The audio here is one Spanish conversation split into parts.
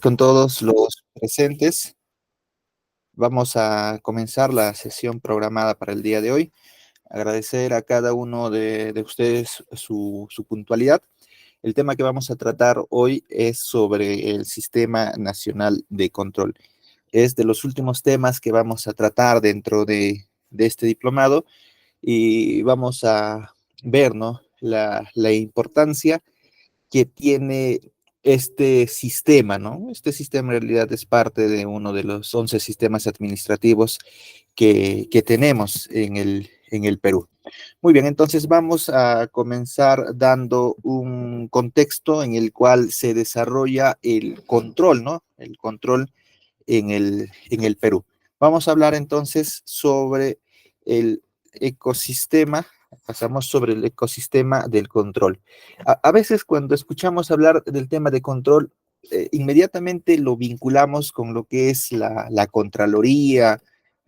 con todos los presentes. Vamos a comenzar la sesión programada para el día de hoy. Agradecer a cada uno de ustedes su puntualidad. El tema que vamos a tratar hoy es sobre el Sistema Nacional de Control. Es de los últimos temas que vamos a tratar dentro de este diplomado y vamos a ver, ¿no?, la importancia que tiene este sistema, ¿no? Este sistema en realidad es parte de uno de los 11 sistemas administrativos que tenemos en el Perú. Muy bien, entonces vamos a comenzar dando un contexto en el cual se desarrolla el control, ¿no? El control en el Perú. Vamos a hablar entonces sobre el ecosistema, pasamos sobre el ecosistema del control. A veces cuando escuchamos hablar del tema de control, inmediatamente lo vinculamos con lo que es la Contraloría,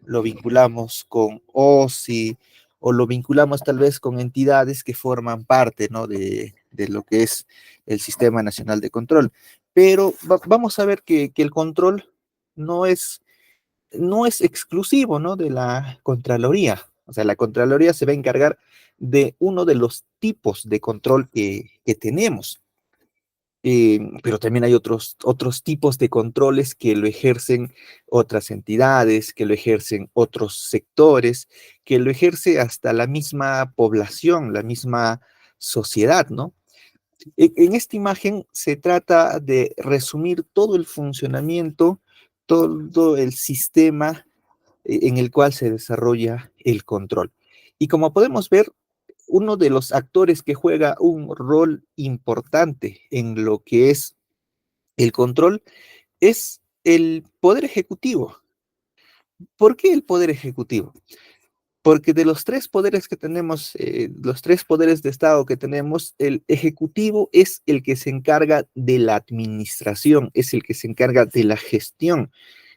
lo vinculamos con OSI, o lo vinculamos tal vez con entidades que forman parte, ¿no?, de lo que es el Sistema Nacional de Control. Pero vamos a ver que el control no es, no es exclusivo, ¿no?, de la Contraloría. O sea, la Contraloría se va a encargar de uno de los tipos de control que tenemos. Pero también hay otros tipos de controles que lo ejercen otras entidades, que lo ejercen otros sectores, que lo ejerce hasta la misma población, la misma sociedad, ¿no? En esta imagen se trata de resumir todo el funcionamiento, todo el sistema en el cual se desarrolla el control. Y como podemos ver, uno de los actores que juega un rol importante en lo que es el control es el Poder Ejecutivo. ¿Por qué el Poder Ejecutivo? Porque de los tres poderes que tenemos, los tres poderes de Estado que tenemos, el Ejecutivo es el que se encarga de la administración, es el que se encarga de la gestión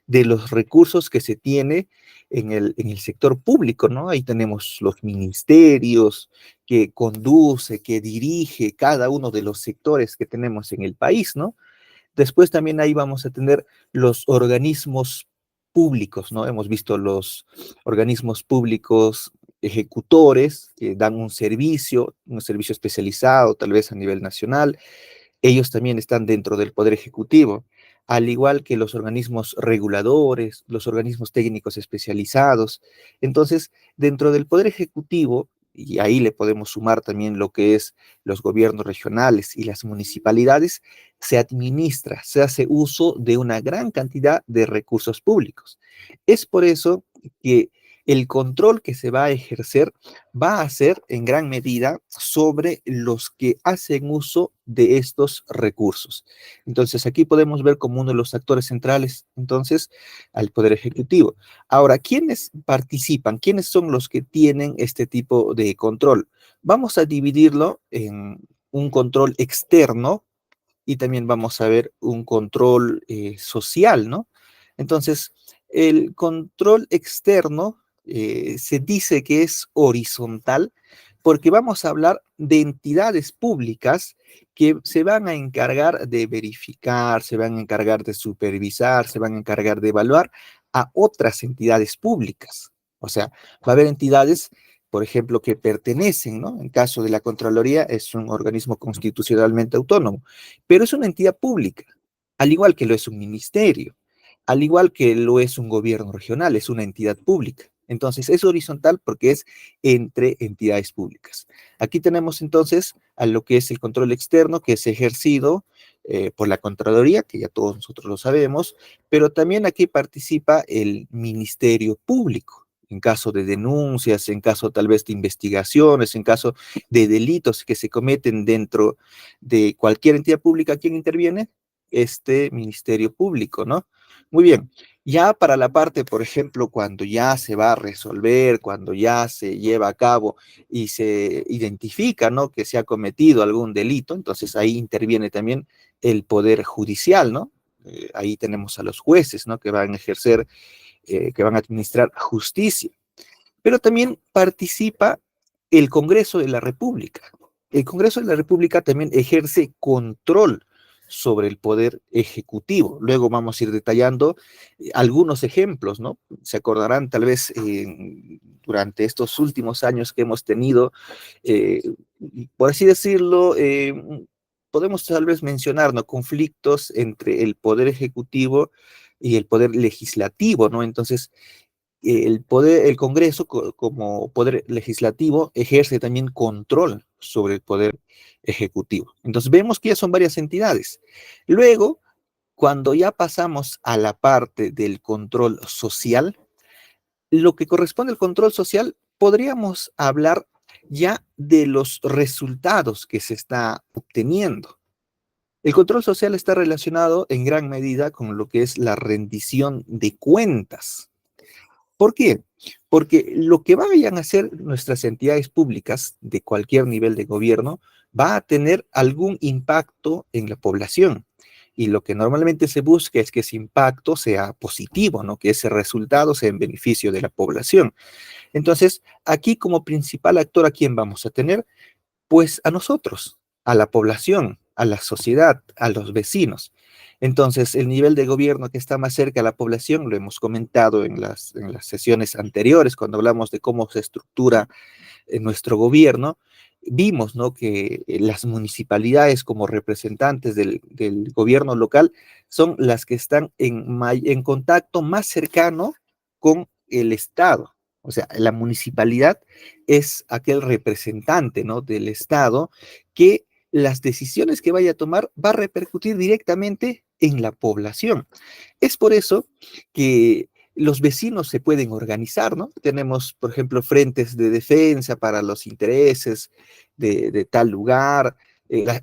de los recursos que se tiene en el sector público, ¿no? Ahí tenemos los ministerios que conduce, que dirige cada uno de los sectores que tenemos en el país, ¿no? Después también ahí vamos a tener los organismos públicos, ¿no? Hemos visto los organismos públicos ejecutores que dan un servicio especializado, tal vez a nivel nacional. Ellos también están dentro del Poder Ejecutivo, al igual que los organismos reguladores, los organismos técnicos especializados. Entonces, dentro del Poder Ejecutivo, y ahí le podemos sumar también lo que es los gobiernos regionales y las municipalidades, se administra, se hace uso de una gran cantidad de recursos públicos. Es por eso que el control que se va a ejercer va a ser en gran medida sobre los que hacen uso de estos recursos. Entonces, aquí podemos ver como uno de los actores centrales, entonces, al Poder Ejecutivo. Ahora, ¿quiénes participan? ¿Quiénes son los que tienen este tipo de control? Vamos a dividirlo en un control externo y también vamos a ver un control social, ¿no? Entonces, el control externo se dice que es horizontal porque vamos a hablar de entidades públicas que se van a encargar de verificar, se van a encargar de supervisar, se van a encargar de evaluar a otras entidades públicas. O sea, va a haber entidades, por ejemplo, que pertenecen, ¿no? En caso de la Contraloría, es un organismo constitucionalmente autónomo, pero es una entidad pública, al igual que lo es un ministerio, al igual que lo es un gobierno regional, es una entidad pública. Entonces, es horizontal porque es entre entidades públicas. Aquí tenemos entonces a lo que es el control externo, que es ejercido por la Contraloría, que ya todos nosotros lo sabemos, pero también aquí participa el Ministerio Público, en caso de denuncias, en caso tal vez de investigaciones, en caso de delitos que se cometen dentro de cualquier entidad pública. ¿Quién interviene? Este Ministerio Público, ¿no? Muy bien. Ya para la parte, por ejemplo, cuando ya se va a resolver, cuando ya se lleva a cabo y se identifica, ¿no?, que se ha cometido algún delito, entonces ahí interviene también el Poder Judicial, ¿no? Ahí tenemos a los jueces, ¿no?, que van a ejercer, que van a administrar justicia. Pero también participa el Congreso de la República. El Congreso de la República también ejerce control sobre el poder ejecutivo. Luego vamos a ir detallando algunos ejemplos, ¿no? Se acordarán tal vez durante estos últimos años que hemos tenido, eh, por así decirlo, podemos tal vez mencionar, ¿no?, conflictos entre el poder ejecutivo y el poder legislativo, ¿no? Entonces, el Congreso como poder legislativo ejerce también control sobre el poder ejecutivo. Entonces vemos que ya son varias entidades. Luego, cuando ya pasamos a la parte del control social, lo que corresponde al control social, podríamos hablar ya de los resultados que se está obteniendo. El control social está relacionado en gran medida con lo que es la rendición de cuentas. ¿Por qué? Porque lo que vayan a hacer nuestras entidades públicas de cualquier nivel de gobierno va a tener algún impacto en la población. Y lo que normalmente se busca es que ese impacto sea positivo, ¿no? Que ese resultado sea en beneficio de la población. Entonces, aquí como principal actor, ¿a quién vamos a tener? Pues a nosotros, a la población, a la sociedad, a los vecinos. Entonces, el nivel de gobierno que está más cerca a la población, lo hemos comentado en las sesiones anteriores, cuando hablamos de cómo se estructura nuestro gobierno, vimos, ¿no?, que las municipalidades como representantes del gobierno local son las que están en contacto más cercano con el Estado. O sea, la municipalidad es aquel representante, ¿no?, del Estado que las decisiones que vaya a tomar va a repercutir directamente en la población. Es por eso que los vecinos se pueden organizar, ¿no? Tenemos, por ejemplo, frentes de defensa para los intereses de tal lugar,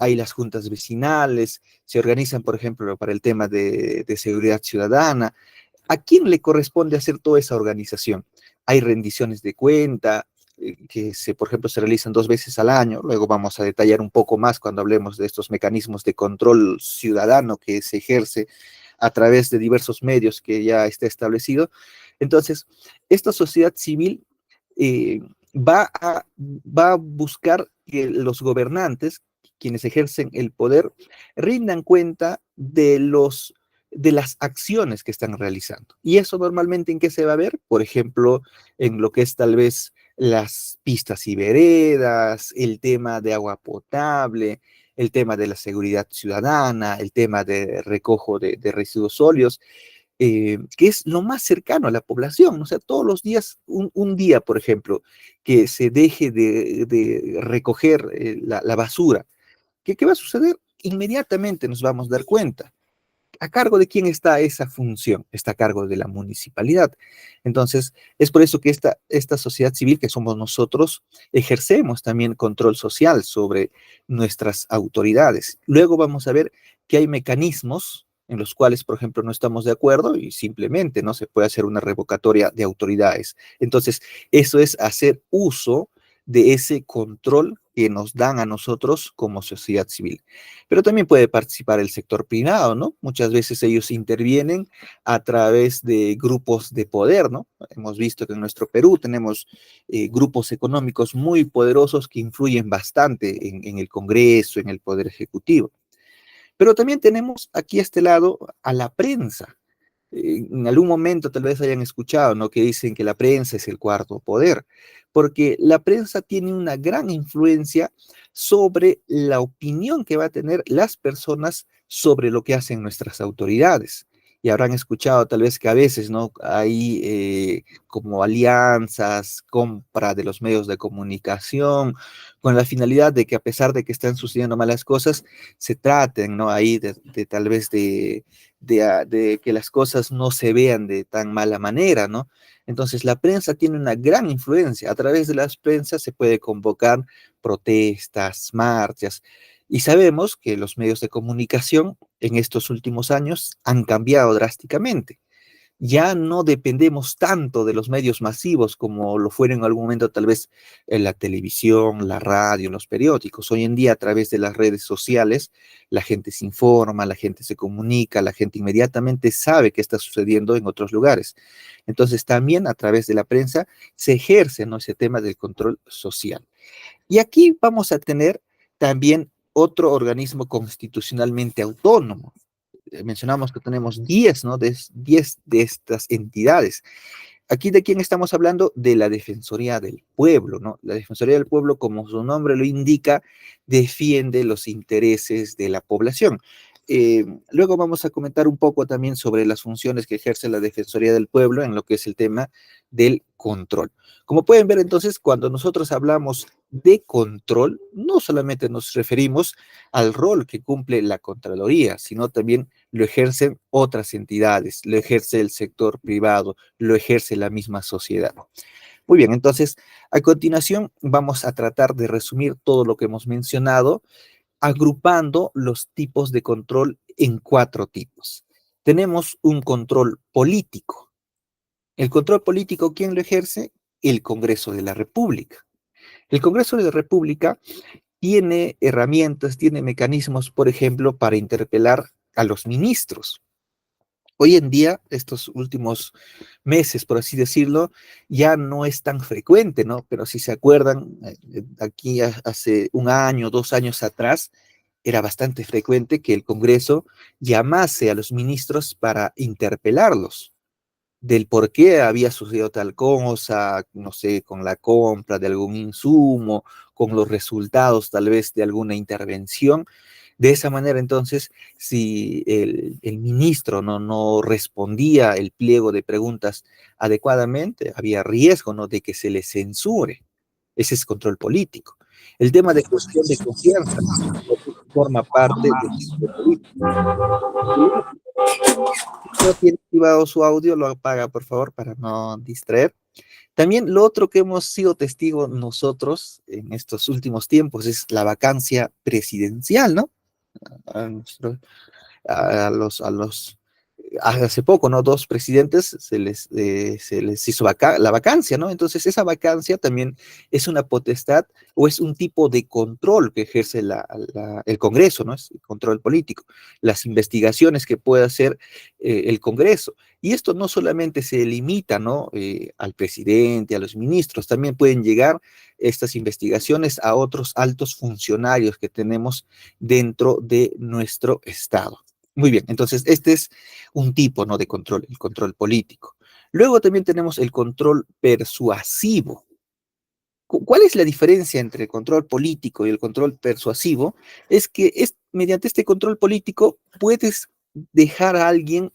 hay las juntas vecinales, se organizan, por ejemplo, para el tema de seguridad ciudadana. ¿A quién le corresponde hacer toda esa organización? Hay rendiciones de cuenta, por ejemplo, se realizan 2 veces al año. Luego vamos a detallar un poco más cuando hablemos de estos mecanismos de control ciudadano que se ejerce a través de diversos medios que ya está establecido. Entonces, esta sociedad civil eh, va a buscar que los gobernantes, quienes ejercen el poder, rindan cuenta de las acciones que están realizando. Y eso normalmente en qué se va a ver, por ejemplo, en lo que es tal vez las pistas y veredas, el tema de agua potable, el tema de la seguridad ciudadana, el tema de recojo de residuos sólidos, que es lo más cercano a la población. O sea, todos los días, un día, por ejemplo, que se deje de recoger la basura, ¿qué va a suceder? Inmediatamente nos vamos a dar cuenta. ¿A cargo de quién está esa función? Está a cargo de la municipalidad. Entonces, es por eso que esta sociedad civil que somos nosotros, ejercemos también control social sobre nuestras autoridades. Luego vamos a ver que hay mecanismos en los cuales, por ejemplo, no estamos de acuerdo y simplemente no se puede hacer una revocatoria de autoridades. Entonces, eso es hacer uso de ese control que nos dan a nosotros como sociedad civil. Pero también puede participar el sector privado, ¿no? Muchas veces ellos intervienen a través de grupos de poder, ¿no? Hemos visto que en nuestro Perú tenemos grupos económicos muy poderosos que influyen bastante en el Congreso, en el Poder Ejecutivo. Pero también tenemos aquí a este lado a la prensa. En algún momento tal vez hayan escuchado, ¿no?, que dicen que la prensa es el cuarto poder, porque la prensa tiene una gran influencia sobre la opinión que va a tener las personas sobre lo que hacen nuestras autoridades. Y habrán escuchado tal vez que a veces, ¿no?, hay como alianzas, compra de los medios de comunicación, con la finalidad de que a pesar de que están sucediendo malas cosas, se traten, ¿no?, ahí de tal vez de que las cosas no se vean de tan mala manera, ¿no? Entonces, la prensa tiene una gran influencia. A través de las prensas se puede convocar protestas, marchas, y sabemos que los medios de comunicación en estos últimos años han cambiado drásticamente. Ya no dependemos tanto de los medios masivos como lo fueron en algún momento tal vez en la televisión, la radio, los periódicos. Hoy en día a través de las redes sociales la gente se informa, la gente se comunica, la gente inmediatamente sabe qué está sucediendo en otros lugares. Entonces también a través de la prensa se ejerce, ¿no?, ese tema del control social. Y aquí vamos a tener también otro organismo constitucionalmente autónomo. Mencionamos que tenemos 10, ¿no? 10 de estas entidades. Aquí de quién estamos hablando, de la Defensoría del Pueblo, ¿no? La Defensoría del Pueblo, como su nombre lo indica, defiende los intereses de la población. Luego vamos a comentar un poco también sobre las funciones que ejerce la Defensoría del Pueblo en lo que es el tema del control. Como pueden ver entonces, cuando nosotros hablamos de control, no solamente nos referimos al rol que cumple la Contraloría, sino también lo ejercen otras entidades, lo ejerce el sector privado, lo ejerce la misma sociedad. Muy bien, entonces, a continuación vamos a tratar de resumir todo lo que hemos mencionado, agrupando los tipos de control en 4 tipos. Tenemos un control político. El control político, ¿quién lo ejerce? El Congreso de la República. El Congreso de la República tiene herramientas, tiene mecanismos, por ejemplo, para interpelar a los ministros. Hoy en día, estos últimos meses, por así decirlo, ya no es tan frecuente, ¿no? Pero si se acuerdan, aquí hace un año, 2 años atrás, era bastante frecuente que el Congreso llamase a los ministros para interpelarlos del por qué había sucedido tal cosa, no sé, con la compra de algún insumo, con los resultados tal vez de alguna intervención. De esa manera, entonces, si el ministro no respondía el pliego de preguntas adecuadamente, había riesgo, ¿no?, de que se le censure. Ese es control político. El tema de cuestión de confianza forma parte del control político. No tiene activado su audio, lo apaga, por favor, para no distraer. También lo otro que hemos sido testigos nosotros en estos últimos tiempos es la vacancia presidencial, ¿no? A, nuestro, a los hace poco, ¿no? 2 presidentes se les hizo la vacancia, ¿no? Entonces, esa vacancia también es una potestad o es un tipo de control que ejerce el Congreso, ¿no? Es el control político, las investigaciones que puede hacer el Congreso. Y esto no solamente se limita, ¿no?, al presidente, a los ministros, también pueden llegar estas investigaciones a otros altos funcionarios que tenemos dentro de nuestro Estado. Muy bien, entonces este es un tipo, ¿no?, de control, el control político. Luego también tenemos el control persuasivo. ¿Cuál es la diferencia entre el control político y el control persuasivo? Es que mediante este control político puedes dejar a alguien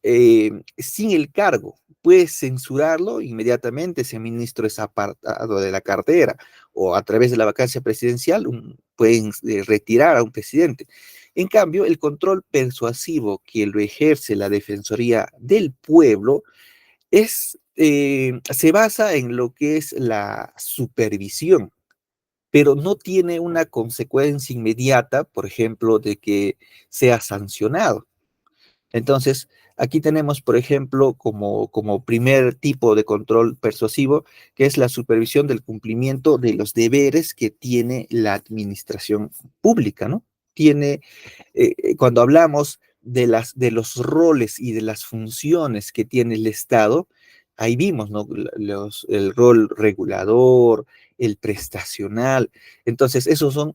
sin el cargo, puedes censurarlo inmediatamente, ese ministro es apartado de la cartera, o a través de la vacancia presidencial pueden retirar a un presidente. En cambio, el control persuasivo que lo ejerce la Defensoría del Pueblo se basa en lo que es la supervisión, pero no tiene una consecuencia inmediata, por ejemplo, de que sea sancionado. Entonces, aquí tenemos, por ejemplo, como primer tipo de control persuasivo, que es la supervisión del cumplimiento de los deberes que tiene la administración pública, ¿no? Cuando hablamos de los roles y de las funciones que tiene el Estado, ahí vimos, ¿no?, el rol regulador, el prestacional. Entonces, esos son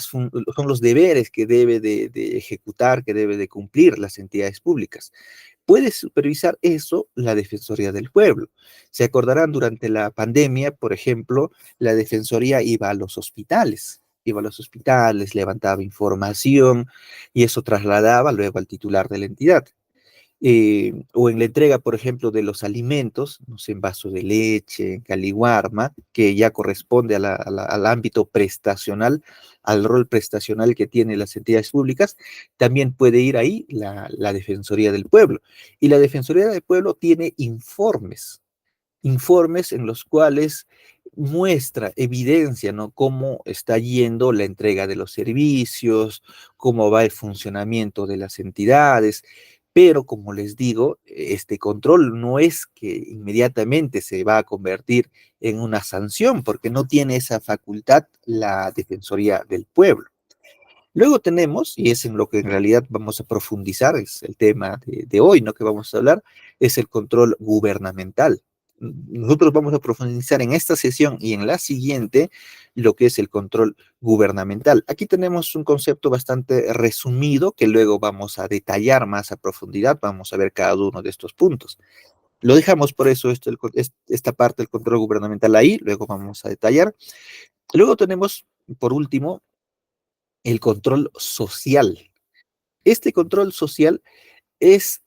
son los deberes que debe de ejecutar, que debe de cumplir las entidades públicas. Puede supervisar eso la Defensoría del Pueblo. Se acordarán, durante la pandemia, por ejemplo, la Defensoría iba a los hospitales, levantaba información y eso trasladaba luego al titular de la entidad. O en la entrega, por ejemplo, de los alimentos, no sé, en vaso de leche, en caliwarma, que ya corresponde al ámbito prestacional, al rol prestacional que tienen las entidades públicas, también puede ir ahí la Defensoría del Pueblo. Y la Defensoría del Pueblo tiene informes en los cuales muestra, evidencia, ¿no?, cómo está yendo la entrega de los servicios, cómo va el funcionamiento de las entidades, pero como les digo, este control no es que inmediatamente se va a convertir en una sanción, porque no tiene esa facultad la Defensoría del Pueblo. Luego tenemos, y es en lo que en realidad vamos a profundizar, es el tema de hoy, ¿no?, que vamos a hablar, es el control gubernamental. nosotros vamos a profundizar en esta sesión y en la siguiente lo que es el control gubernamental. Aquí tenemos un concepto bastante resumido que luego vamos a detallar más a profundidad, vamos a ver cada uno de estos puntos. Lo dejamos por eso esta parte del control gubernamental ahí, luego vamos a detallar. Luego tenemos, por último, el control social. Este control social es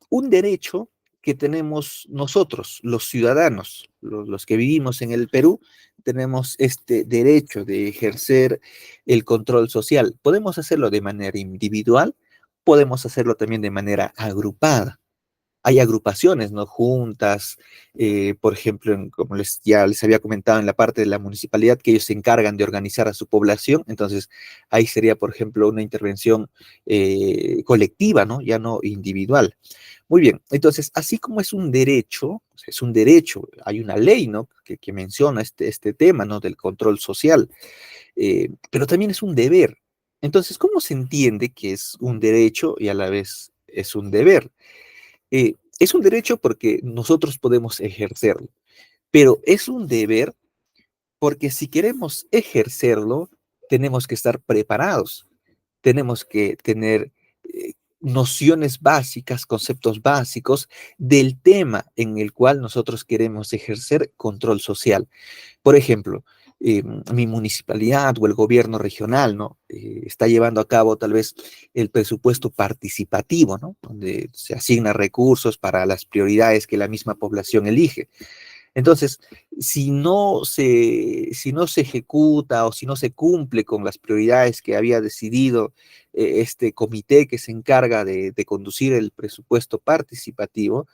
un derecho que tenemos nosotros, los ciudadanos, los que vivimos en el Perú, tenemos este derecho de ejercer el control social. Podemos hacerlo de manera individual, podemos hacerlo también de manera agrupada. Hay agrupaciones, ¿no? Juntas, por ejemplo, como ya les había comentado en la parte de la municipalidad, que ellos se encargan de organizar a su población, entonces ahí sería, por ejemplo, una intervención colectiva, ¿no? Ya no individual. Muy bien, entonces, así como es un derecho, hay una ley, ¿no? Que menciona este tema, ¿no? Del control social, pero también es un deber. Entonces, ¿cómo se entiende que es un derecho y a la vez es un deber? Es un derecho porque nosotros podemos ejercerlo, pero es un deber porque si queremos ejercerlo, tenemos que estar preparados, tenemos que tener nociones básicas, conceptos básicos del tema en el cual nosotros queremos ejercer control social. Por ejemplo, mi municipalidad o el gobierno regional, ¿no? Está llevando a cabo tal vez el presupuesto participativo, ¿no? Donde se asigna recursos para las prioridades que la misma población elige. Entonces, si no se ejecuta o si no se cumple con las prioridades que había decidido este comité que se encarga de conducir el presupuesto participativo,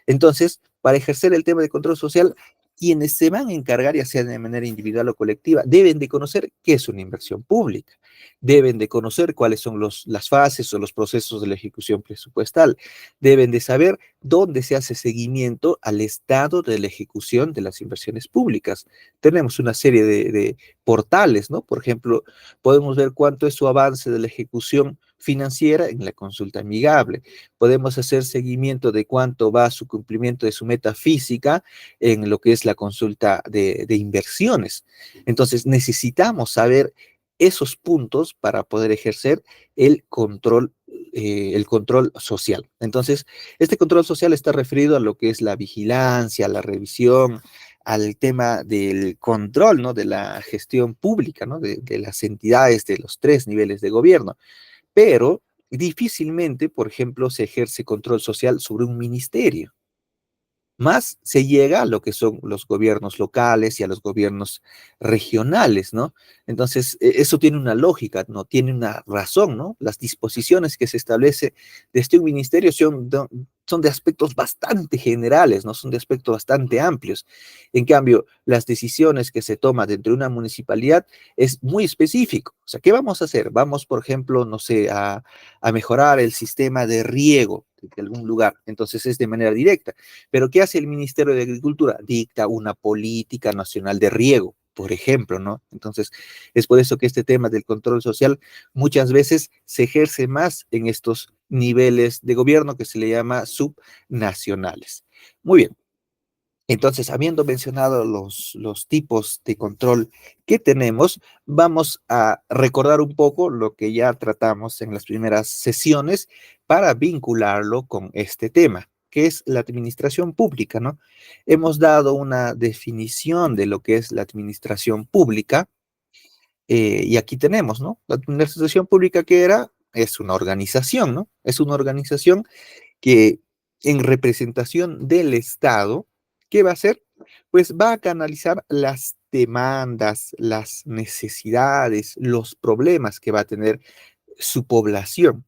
entonces, para ejercer el tema de control social, quienes se van a encargar, ya sea de manera individual o colectiva, deben de conocer qué es una inversión pública, deben de conocer cuáles son las fases o los procesos de la ejecución presupuestal, deben de saber dónde se hace seguimiento al estado de la ejecución de las inversiones públicas. Tenemos una serie de portales, ¿no? Por ejemplo, podemos ver cuánto es su avance de la ejecución financiera en la consulta amigable. Podemos hacer seguimiento de cuánto va su cumplimiento de su meta física en lo que es la consulta de inversiones. Entonces, necesitamos saber esos puntos para poder ejercer el control social. Entonces, este control social está referido a lo que es la vigilancia, la revisión, al tema del control, ¿no? De la gestión pública, ¿no? De las entidades de los tres niveles de gobierno. Pero difícilmente, por ejemplo, se ejerce control social sobre un ministerio. Más se llega a lo que son los gobiernos locales y a los gobiernos regionales, ¿no? Entonces, eso tiene una lógica, ¿no? Tiene una razón, ¿no? Las disposiciones que se establece desde un ministerio son de aspectos bastante generales, ¿no? Son de aspectos bastante amplios. En cambio, las decisiones que se toman dentro de una municipalidad es muy específico. O sea, ¿qué vamos a hacer? Vamos, por ejemplo, no sé, a mejorar el sistema de riego de algún lugar. Entonces, es de manera directa. Pero ¿qué hace el Ministerio de Agricultura? Dicta una política nacional de riego, por ejemplo, ¿no? Entonces, es por eso que este tema del control social muchas veces se ejerce más en estos niveles de gobierno que se le llama subnacionales. Muy bien. Entonces, habiendo mencionado los tipos de control que tenemos, vamos a recordar un poco lo que ya tratamos en las primeras sesiones para vincularlo con este tema, que es la administración pública, ¿no? Hemos dado una definición de lo que es la administración pública y aquí tenemos, ¿no? La administración pública que era, es una organización, ¿no? Es una organización que en representación del Estado, ¿qué va a hacer? Pues va a canalizar las demandas, las necesidades, los problemas que va a tener su población.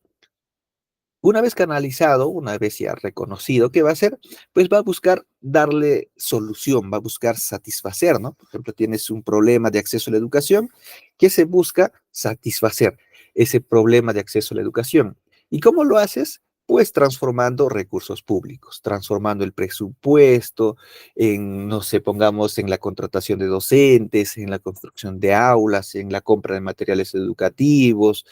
Una vez canalizado, una vez ya reconocido, ¿qué va a hacer? Pues va a buscar darle solución, va a buscar satisfacer, ¿no? Por ejemplo, tienes un problema de acceso a la educación, ¿qué se busca? Satisfacer ese problema de acceso a la educación. ¿Y cómo lo haces? Pues transformando recursos públicos, transformando el presupuesto en, no sé, pongamos en la contratación de docentes, en la construcción de aulas, en la compra de materiales educativos,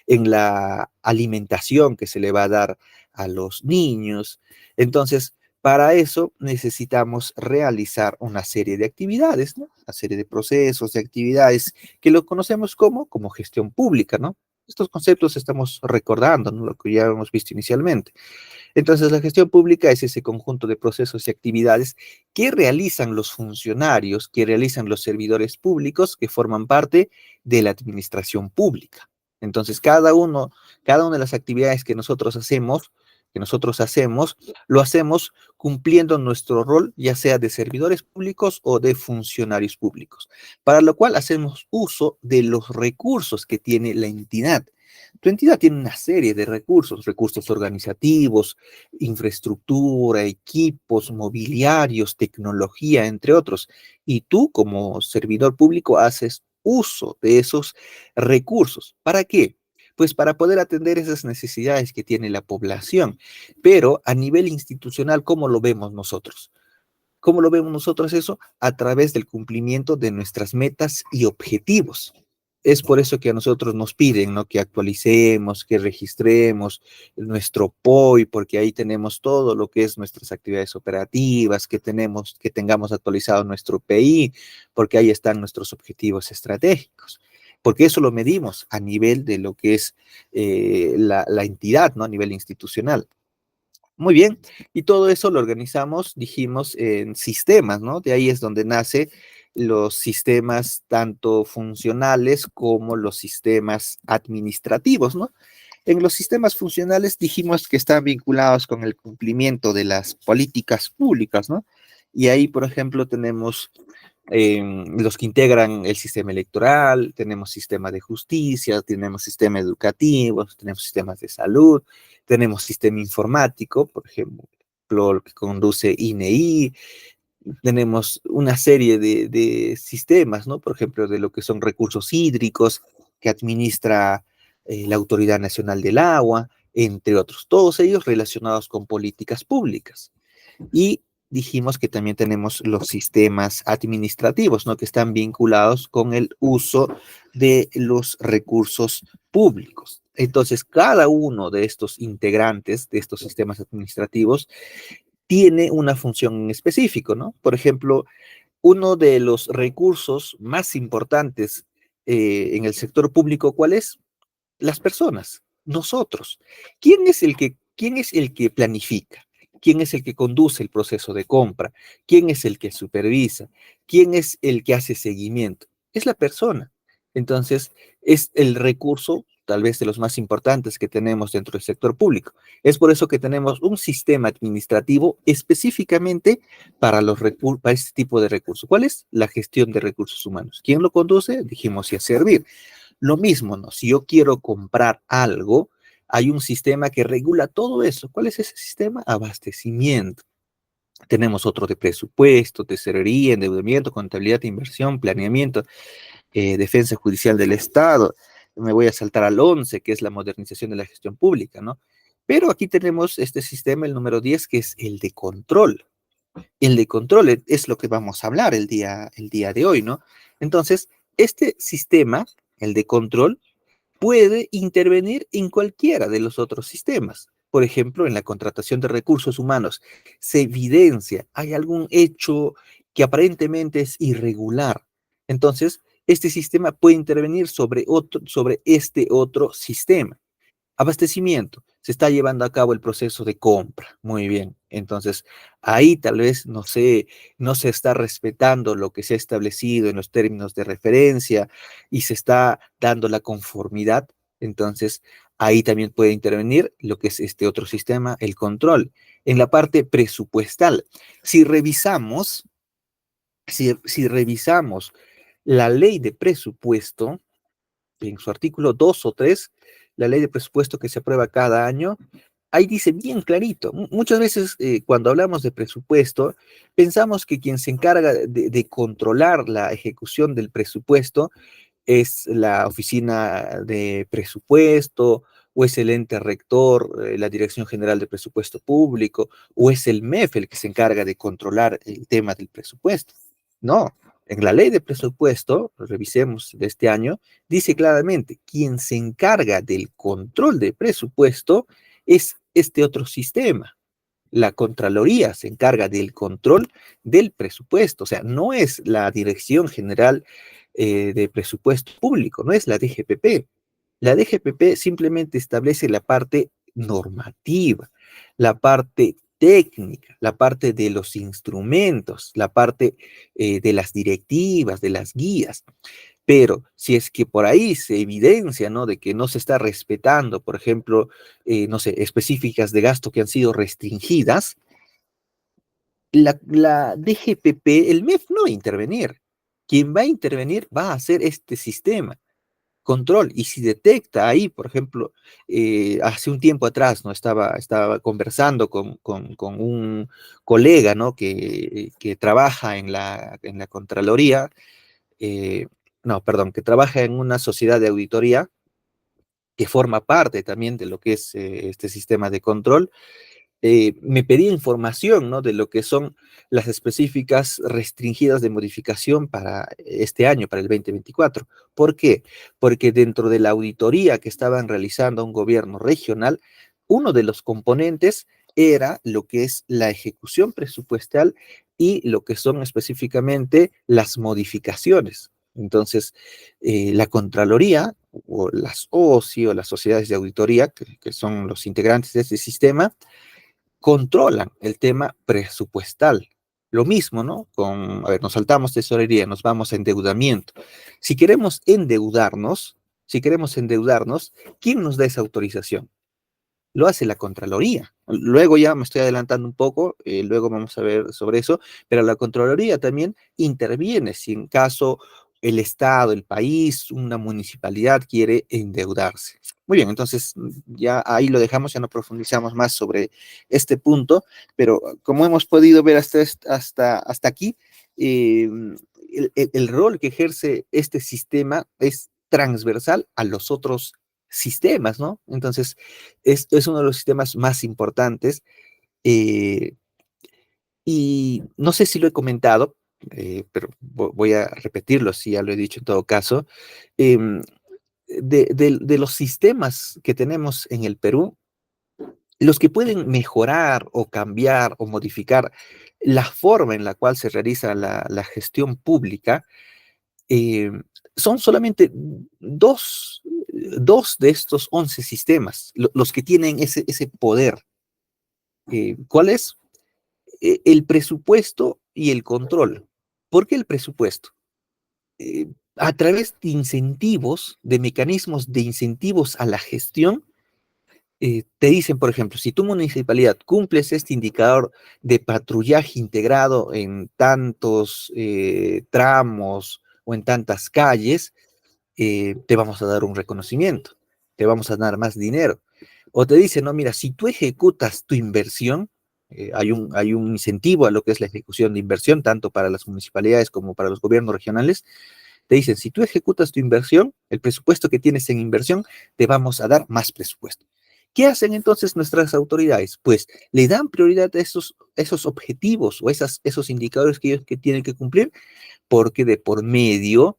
en la alimentación que se le va a dar a los niños. Entonces, Para eso necesitamos realizar una serie de actividades, ¿no? Una serie de procesos, de actividades que lo conocemos como gestión pública, ¿no? Estos conceptos estamos recordando, ¿no? Lo que ya hemos visto inicialmente. Entonces, la gestión pública es ese conjunto de procesos y actividades que realizan los funcionarios, que realizan los servidores públicos que forman parte de la administración pública. Entonces, cada una de las actividades que nosotros hacemos, lo hacemos cumpliendo nuestro rol, ya sea de servidores públicos o de funcionarios públicos, para lo cual hacemos uso de los recursos que tiene la entidad. Tu entidad tiene una serie de recursos, recursos organizativos, infraestructura, equipos, mobiliarios, tecnología, entre otros. Y tú, como servidor público, haces uso de esos recursos. ¿Para qué? Pues para poder atender esas necesidades que tiene la población. Pero a nivel institucional, ¿cómo lo vemos nosotros? ¿Cómo lo vemos nosotros eso? A través del cumplimiento de nuestras metas y objetivos. Es por eso que a nosotros nos piden, ¿no? Que actualicemos, que registremos nuestro POI, porque ahí tenemos todo lo que es nuestras actividades operativas, que tengamos actualizado nuestro PI, porque ahí están nuestros objetivos estratégicos. Porque eso lo medimos a nivel de lo que es la entidad, ¿no? A nivel institucional. Muy bien, y todo eso lo organizamos, dijimos, en sistemas, ¿no? De ahí es donde nace los sistemas tanto funcionales como los sistemas administrativos, ¿no? En los sistemas funcionales dijimos que están vinculados con el cumplimiento de las políticas públicas, ¿no? Y ahí, por ejemplo, tenemos los que integran el sistema electoral, tenemos sistema de justicia, tenemos sistema educativo, tenemos sistemas de salud, tenemos sistema informático, por ejemplo, lo que conduce INEI, tenemos una serie de sistemas, ¿no? Por ejemplo, de lo que son recursos hídricos que administra la Autoridad Nacional del Agua, entre otros, todos ellos relacionados con políticas públicas. Y dijimos que también tenemos los sistemas administrativos, ¿no? Que están vinculados con el uso de los recursos públicos. Entonces, cada uno de estos integrantes de estos sistemas administrativos tiene una función en específico, ¿no? Por ejemplo, uno de los recursos más importantes en el sector público, ¿cuál es? Las personas, nosotros. ¿Quién es el que planifica? ¿Quién es el que conduce el proceso de compra? ¿Quién es el que supervisa? ¿Quién es el que hace seguimiento? Es la persona. Entonces, es el recurso, tal vez de los más importantes que tenemos dentro del sector público. Es por eso que tenemos un sistema administrativo específicamente para este tipo de recursos. ¿Cuál es? La gestión de recursos humanos. ¿Quién lo conduce? Dijimos, y a servir. Lo mismo, ¿no? Si yo quiero comprar algo, hay un sistema que regula todo eso. ¿Cuál es ese sistema? Abastecimiento. Tenemos otro de presupuesto, tesorería, endeudamiento, contabilidad, inversión, planeamiento, defensa judicial del Estado. Me voy a saltar al 11, que es la modernización de la gestión pública, ¿no? Pero aquí tenemos este sistema, el número 10, que es el de control. El de control es lo que vamos a hablar el día de hoy, ¿no? Entonces, este sistema, el de control, puede intervenir en cualquiera de los otros sistemas. Por ejemplo, en la contratación de recursos humanos, se evidencia, hay algún hecho que aparentemente es irregular. Entonces, este sistema puede intervenir sobre este otro sistema. Abastecimiento. Se está llevando a cabo el proceso de compra. Muy bien. Entonces, ahí tal vez no se está respetando lo que se ha establecido en los términos de referencia y se está dando la conformidad. Entonces, ahí también puede intervenir lo que es este otro sistema, el control. En la parte presupuestal, si revisamos, si revisamos la ley de presupuesto, en su artículo 2 o 3, la ley de presupuesto que se aprueba cada año, ahí dice bien clarito. Muchas veces cuando hablamos de presupuesto, pensamos que quien se encarga de controlar la ejecución del presupuesto es la oficina de presupuesto, o es el ente rector, la Dirección General de Presupuesto Público, o es el MEF el que se encarga de controlar el tema del presupuesto. No, en la ley de presupuesto, revisemos de este año, dice claramente, quien se encarga del control del presupuesto es este otro sistema. La Contraloría se encarga del control del presupuesto, o sea, no es la Dirección General de Presupuesto Público, no es la DGPP. La DGPP simplemente establece la parte normativa, la parte técnica, la parte de los instrumentos, la parte de las directivas, de las guías. Pero si es que por ahí se evidencia, ¿no? De que no se está respetando, por ejemplo, no sé, específicas de gasto que han sido restringidas, la DGPP, el MEF no va a intervenir. Quien va a intervenir va a ser este sistema control. Y si detecta ahí, por ejemplo, hace un tiempo atrás, ¿no? Estaba conversando con un colega, ¿no? Que trabaja en la Contraloría, eh, no, perdón, que trabaja en una sociedad de auditoría que forma parte también de lo que es este sistema de control. Me pedía información, ¿no? De lo que son las específicas restringidas de modificación para este año, para el 2024. ¿Por qué? Porque dentro de la auditoría que estaban realizando un gobierno regional, uno de los componentes era lo que es la ejecución presupuestal y lo que son específicamente las modificaciones. Entonces, la Contraloría o las OSI o las sociedades de auditoría, que son los integrantes de este sistema, controlan el tema presupuestal. Lo mismo, ¿no? A ver, nos saltamos tesorería, nos vamos a endeudamiento. Si queremos endeudarnos, si queremos endeudarnos, ¿quién nos da esa autorización? Lo hace la Contraloría. Luego ya me estoy adelantando un poco, luego vamos a ver sobre eso, pero la Contraloría también interviene si en caso el Estado, el país, una municipalidad quiere endeudarse. Muy bien, entonces ya ahí lo dejamos, ya no profundizamos más sobre este punto, pero como hemos podido ver hasta aquí, eh, el rol que ejerce este sistema es transversal a los otros sistemas, ¿no? Entonces, es uno de los sistemas más importantes. eh, y no sé si lo he comentado, pero voy a repetirlo si ya lo he dicho en todo caso. em, de los sistemas que tenemos en el Perú, los que pueden mejorar o cambiar o modificar la forma en la cual se realiza la gestión pública, eh, son solamente dos de estos 11 sistemas, los que tienen ese poder. ¿Cuál es? El presupuesto y el control. ¿Por qué el presupuesto? A través de incentivos, de mecanismos de incentivos a la gestión, te dicen, por ejemplo, si tu municipalidad cumples este indicador de patrullaje integrado en tantos tramos o en tantas calles, te vamos a dar un reconocimiento, te vamos a dar más dinero. O te dicen, no, mira, si tú ejecutas tu inversión, hay un incentivo a lo que es la ejecución de inversión, tanto para las municipalidades como para los gobiernos regionales. Te dicen, si tú ejecutas tu inversión, el presupuesto que tienes en inversión, te vamos a dar más presupuesto. ¿Qué hacen entonces nuestras autoridades? Pues le dan prioridad a esos objetivos o esos indicadores que ellos que tienen que cumplir, porque de por medio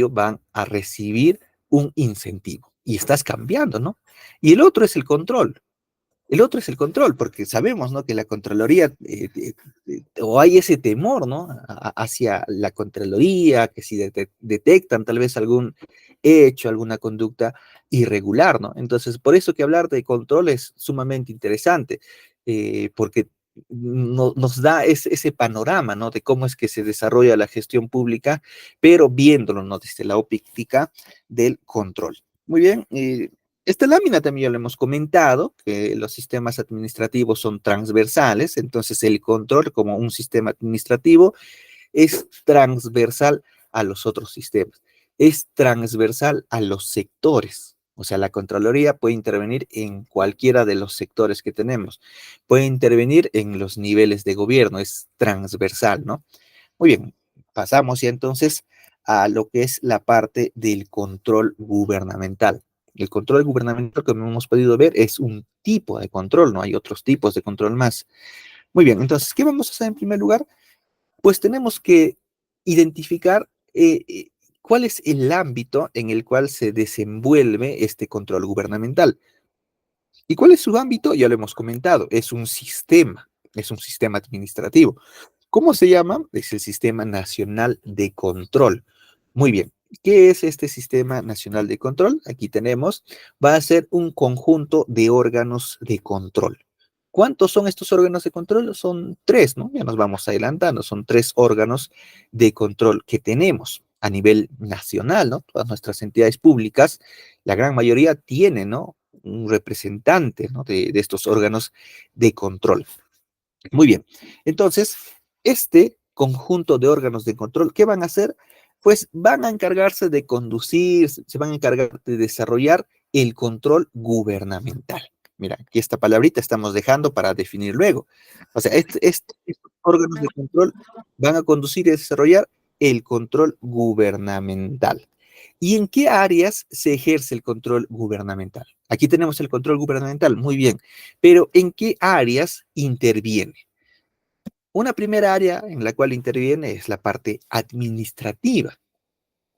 van a recibir un incentivo y estás cambiando, ¿no? Y el otro es el control. El otro es el control, porque sabemos, ¿no? Que la Contraloría, o hay ese temor, ¿no? Hacia la Contraloría, que si detectan tal vez algún hecho, alguna conducta irregular, ¿no? Entonces, por eso que hablar de control es sumamente interesante, porque nos da ese panorama, ¿no? De cómo es que se desarrolla la gestión pública, pero viéndolo, ¿no? Desde la óptica del control. Muy bien, esta lámina también ya lo hemos comentado, que los sistemas administrativos son transversales, entonces el control como un sistema administrativo es transversal a los otros sistemas, es transversal a los sectores. O sea, la Contraloría puede intervenir en cualquiera de los sectores que tenemos, puede intervenir en los niveles de gobierno, es transversal, ¿no? Muy bien, pasamos ya entonces a lo que es la parte del control gubernamental. El control gubernamental, como hemos podido ver, es un tipo de control, no hay otros tipos de control más. Muy bien, entonces, ¿qué vamos a hacer en primer lugar? Pues tenemos que identificar cuál es el ámbito en el cual se desenvuelve este control gubernamental. ¿Y cuál es su ámbito? Ya lo hemos comentado, es un sistema administrativo. ¿Cómo se llama? Es el Sistema Nacional de Control. Muy bien. ¿Qué es este Sistema Nacional de Control? Aquí tenemos, va a ser un conjunto de órganos de control. ¿Cuántos son estos órganos de control? Son tres, ¿no? Ya nos vamos adelantando. Son tres órganos de control que tenemos a nivel nacional, ¿no? Todas nuestras entidades públicas, la gran mayoría tienen, ¿no? Un representante, ¿no? De estos órganos de control. Muy bien. Entonces, este conjunto de órganos de control, ¿qué van a hacer? Pues van a encargarse de conducir, se van a encargar de desarrollar el control gubernamental. Mira, aquí esta palabrita estamos dejando para definir luego. O sea, estos órganos de control van a conducir y desarrollar el control gubernamental. ¿Y en qué áreas se ejerce el control gubernamental? Aquí tenemos el control gubernamental, muy bien, pero ¿en qué áreas interviene? Una primera área en la cual interviene es la parte administrativa.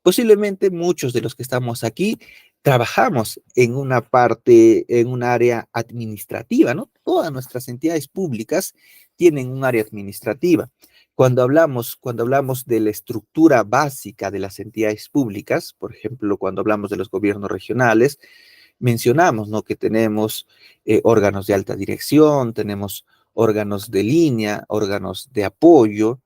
Posiblemente muchos de los que estamos aquí trabajamos en una parte, en un área administrativa, ¿no? Todas nuestras entidades públicas tienen un área administrativa. Cuando hablamos de la estructura básica de las entidades públicas, por ejemplo, cuando hablamos de los gobiernos regionales, mencionamos, ¿no? Que tenemos órganos de alta dirección, tenemos órganos de línea, órganos de apoyo,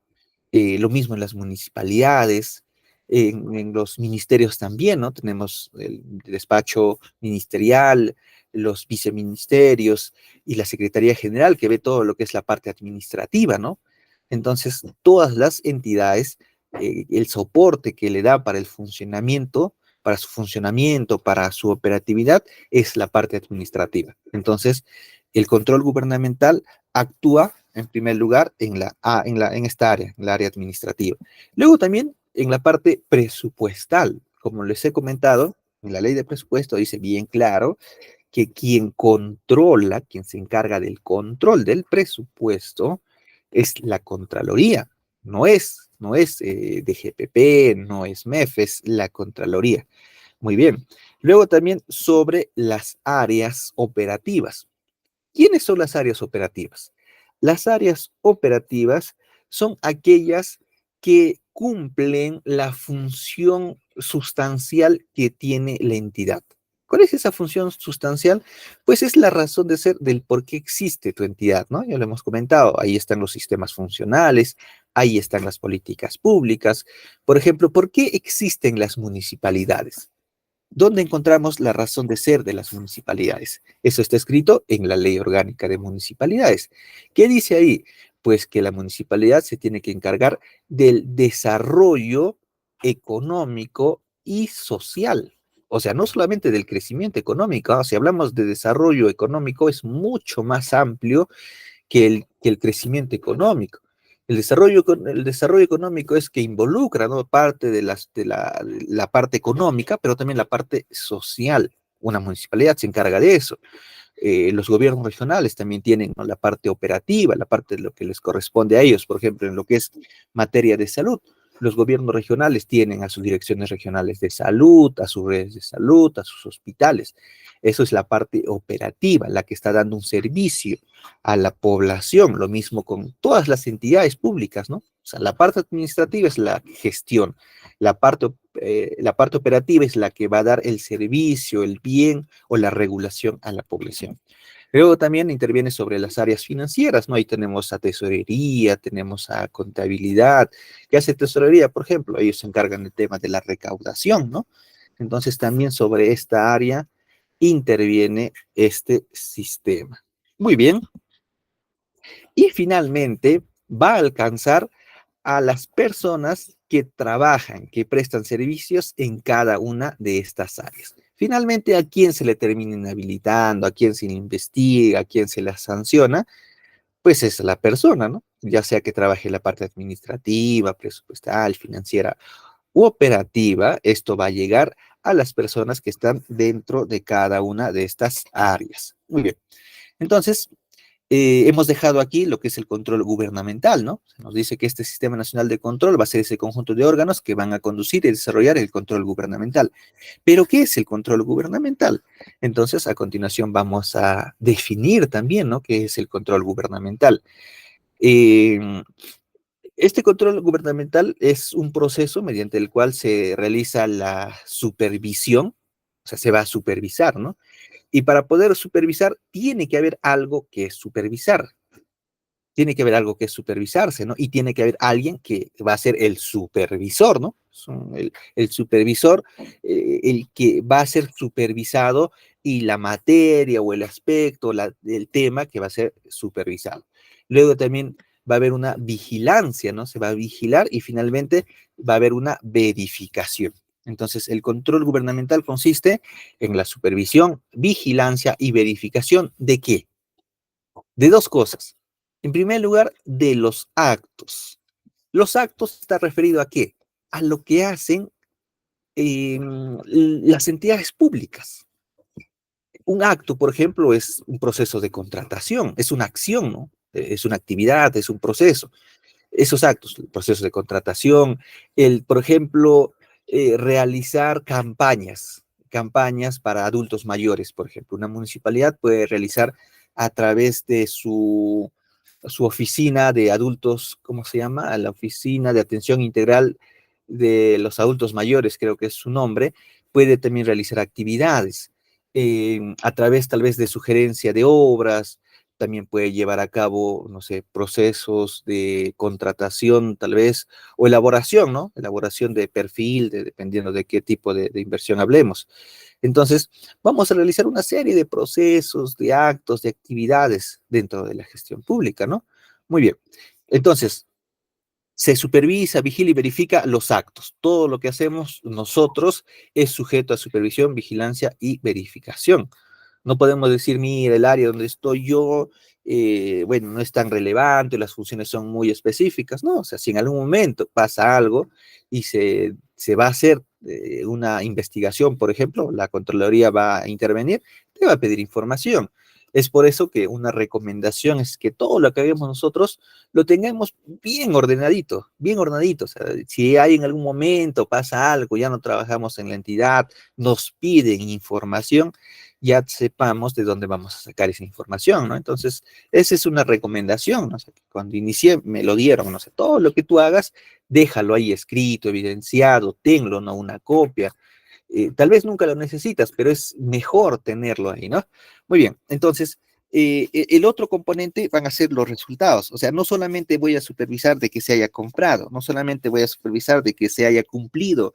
lo mismo en las municipalidades, en los ministerios también, ¿no? Tenemos el despacho ministerial, los viceministerios y la Secretaría General que ve todo lo que es la parte administrativa, ¿no? Entonces, todas las entidades, el soporte que le da para el funcionamiento, para su funcionamiento, para su operatividad, es la parte administrativa. Entonces, el control gubernamental actúa en primer lugar en esta área, en la área administrativa. Luego también en la parte presupuestal, como les he comentado, en la ley de presupuesto dice bien claro que quien controla, quien se encarga del control del presupuesto es la Contraloría, no es DGPP, no es MEF, es la Contraloría. Muy bien. Luego también sobre las áreas operativas. ¿Quiénes son las áreas operativas? Las áreas operativas son aquellas que cumplen la función sustancial que tiene la entidad. ¿Cuál es esa función sustancial? Pues es la razón de ser del por qué existe tu entidad, ¿no? Ya lo hemos comentado, ahí están los sistemas funcionales, ahí están las políticas públicas. Por ejemplo, ¿por qué existen las municipalidades? ¿Dónde encontramos la razón de ser de las municipalidades? Eso está escrito en la Ley Orgánica de Municipalidades. ¿Qué dice ahí? Pues que la municipalidad se tiene que encargar del desarrollo económico y social. O sea, no solamente del crecimiento económico, ¿no? Si hablamos de desarrollo económico, es mucho más amplio que el crecimiento económico. El desarrollo económico es que involucra, ¿no? Parte de la parte económica, pero también la parte social. Una municipalidad se encarga de eso. Los gobiernos regionales también tienen, ¿no? La parte operativa, la parte de lo que les corresponde a ellos, por ejemplo, en lo que es materia de salud. Los gobiernos regionales tienen a sus direcciones regionales de salud, a sus redes de salud, a sus hospitales. Eso es la parte operativa, la que está dando un servicio a la población. Lo mismo con todas las entidades públicas, ¿no? O sea, la parte administrativa es la gestión, la parte operativa es la que va a dar el servicio, el bien o la regulación a la población. Luego también interviene sobre las áreas financieras, ¿no? Ahí tenemos a tesorería, tenemos a contabilidad. ¿Qué hace tesorería? Por ejemplo, ellos se encargan del tema de la recaudación, ¿no? Entonces también sobre esta área interviene este sistema. Muy bien. Y finalmente va a alcanzar a las personas que trabajan, que prestan servicios en cada una de estas áreas. Finalmente, ¿a quién se le termina inhabilitando? ¿A quién se le investiga? ¿A quién se la sanciona? Pues es la persona, ¿no? Ya sea que trabaje en la parte administrativa, presupuestal, financiera u operativa, esto va a llegar a las personas que están dentro de cada una de estas áreas. Muy bien. Entonces, Hemos dejado aquí lo que es el control gubernamental, ¿no? Se nos dice que este Sistema Nacional de Control va a ser ese conjunto de órganos que van a conducir y desarrollar el control gubernamental. ¿Pero qué es el control gubernamental? Entonces, a continuación vamos a definir también, ¿no?, qué es el control gubernamental. Eh, este control gubernamental es un proceso mediante el cual se realiza la supervisión, o sea, se va a supervisar, ¿no? Y para poder supervisar, tiene que haber algo que supervisar. Tiene que haber algo que supervisarse, ¿no? Y tiene que haber alguien que va a ser el supervisor, ¿no? El supervisor, el que va a ser supervisado y la materia o el aspecto, el tema que va a ser supervisado. Luego también va a haber una vigilancia, ¿no? Se va a vigilar y finalmente va a haber una verificación. Entonces, el control gubernamental consiste en la supervisión, vigilancia y verificación ¿de qué? De dos cosas. En primer lugar, de los actos. Los actos está referido a qué? A lo que hacen las entidades públicas. Un acto, por ejemplo, es un proceso de contratación, es una acción, ¿no? Es una actividad, es un proceso. Esos actos, el proceso de contratación, por ejemplo, realizar campañas para adultos mayores, por ejemplo. Una municipalidad puede realizar a través de su oficina de adultos, ¿cómo se llama? La oficina de atención integral de los adultos mayores, creo que es su nombre, puede también realizar actividades a través tal vez de sugerencia de obras, también puede llevar a cabo, no sé, procesos de contratación tal vez, o elaboración, ¿no? Elaboración de perfil, dependiendo de qué tipo de inversión hablemos. Entonces, vamos a realizar una serie de procesos, de actos, de actividades dentro de la gestión pública, ¿no? Muy bien. Entonces, se supervisa, vigila y verifica los actos. Todo lo que hacemos nosotros es sujeto a supervisión, vigilancia y verificación. No podemos decir, mira, el área donde estoy yo, bueno, no es tan relevante, las funciones son muy específicas, ¿no? O sea, si en algún momento pasa algo y se va a hacer una investigación, por ejemplo, la Contraloría va a intervenir, te va a pedir información. Es por eso que una recomendación es que todo lo que hagamos nosotros lo tengamos bien ordenadito. O sea, si hay en algún momento pasa algo, ya no trabajamos en la entidad, nos piden información, ya sepamos de dónde vamos a sacar esa información, ¿no? Entonces, esa es una recomendación, ¿no? O sea, que cuando inicié me lo dieron, no sé, todo lo que tú hagas, déjalo ahí escrito, evidenciado, tenlo, ¿no? Una copia. Tal vez nunca lo necesitas, pero es mejor tenerlo ahí, ¿no? Muy bien, entonces, el otro componente van a ser los resultados. O sea, no solamente voy a supervisar de que se haya comprado, no solamente voy a supervisar de que se haya cumplido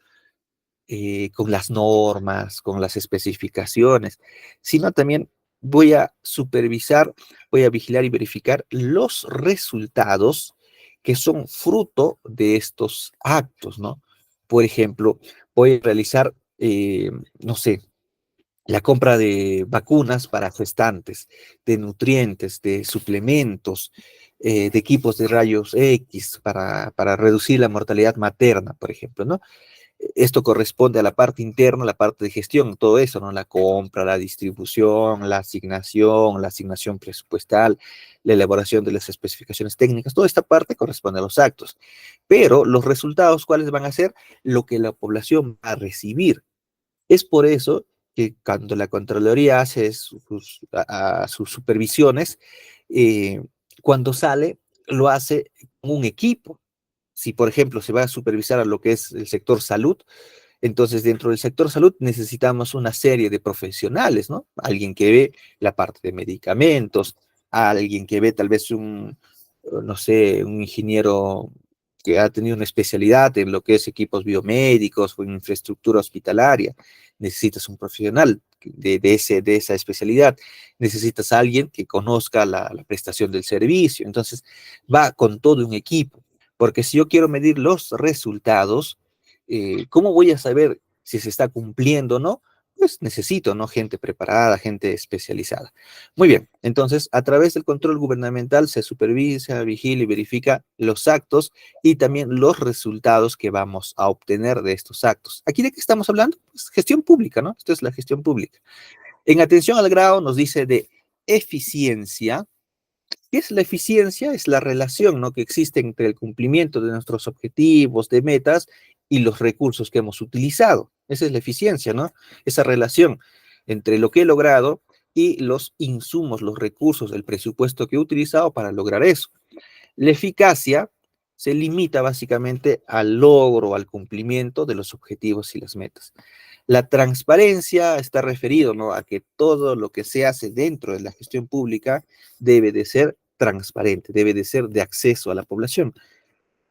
con las normas, con las especificaciones, sino también voy a supervisar, voy a vigilar y verificar los resultados que son fruto de estos actos, ¿no? Por ejemplo, voy a realizar, no sé, la compra de vacunas para gestantes, de nutrientes, de suplementos, de equipos de rayos X para reducir la mortalidad materna, por ejemplo, ¿no? Esto corresponde a la parte interna, la parte de gestión, todo eso, ¿no? La compra, la distribución, la asignación presupuestal, la elaboración de las especificaciones técnicas, toda esta parte corresponde a los actos. Pero los resultados, ¿cuáles van a ser? Lo que la población va a recibir. Es por eso que cuando la Contraloría hace sus supervisiones, eh, cuando sale, lo hace con un equipo. Si, por ejemplo, se va a supervisar a lo que es el sector salud, entonces dentro del sector salud necesitamos una serie de profesionales, ¿no? Alguien que ve la parte de medicamentos, alguien que ve tal vez no sé, un ingeniero que ha tenido una especialidad en lo que es equipos biomédicos o en infraestructura hospitalaria. Necesitas un profesional de esa especialidad. Necesitas a alguien que conozca la prestación del servicio. Entonces, va con todo un equipo. Porque si yo quiero medir los resultados, ¿cómo voy a saber si se está cumpliendo o no? Pues necesito, ¿no? Gente preparada, gente especializada. Muy bien, entonces a través del control gubernamental se supervisa, vigila y verifica los actos y también los resultados que vamos a obtener de estos actos. ¿Aquí de qué estamos hablando? Pues gestión pública, ¿no? Esto es la gestión pública. En atención al grado nos dice de eficiencia, ¿Qué es la eficiencia? Es la relación, ¿no?, que existe entre el cumplimiento de nuestros objetivos, de metas y los recursos que hemos utilizado. Esa es la eficiencia, ¿no? Esa relación entre lo que he logrado y los insumos, los recursos, el presupuesto que he utilizado para lograr eso. La eficacia se limita básicamente al logro, al cumplimiento de los objetivos y las metas. La transparencia está referido, ¿no?, a que todo lo que se hace dentro de la gestión pública debe de ser transparente, debe de ser de acceso a la población.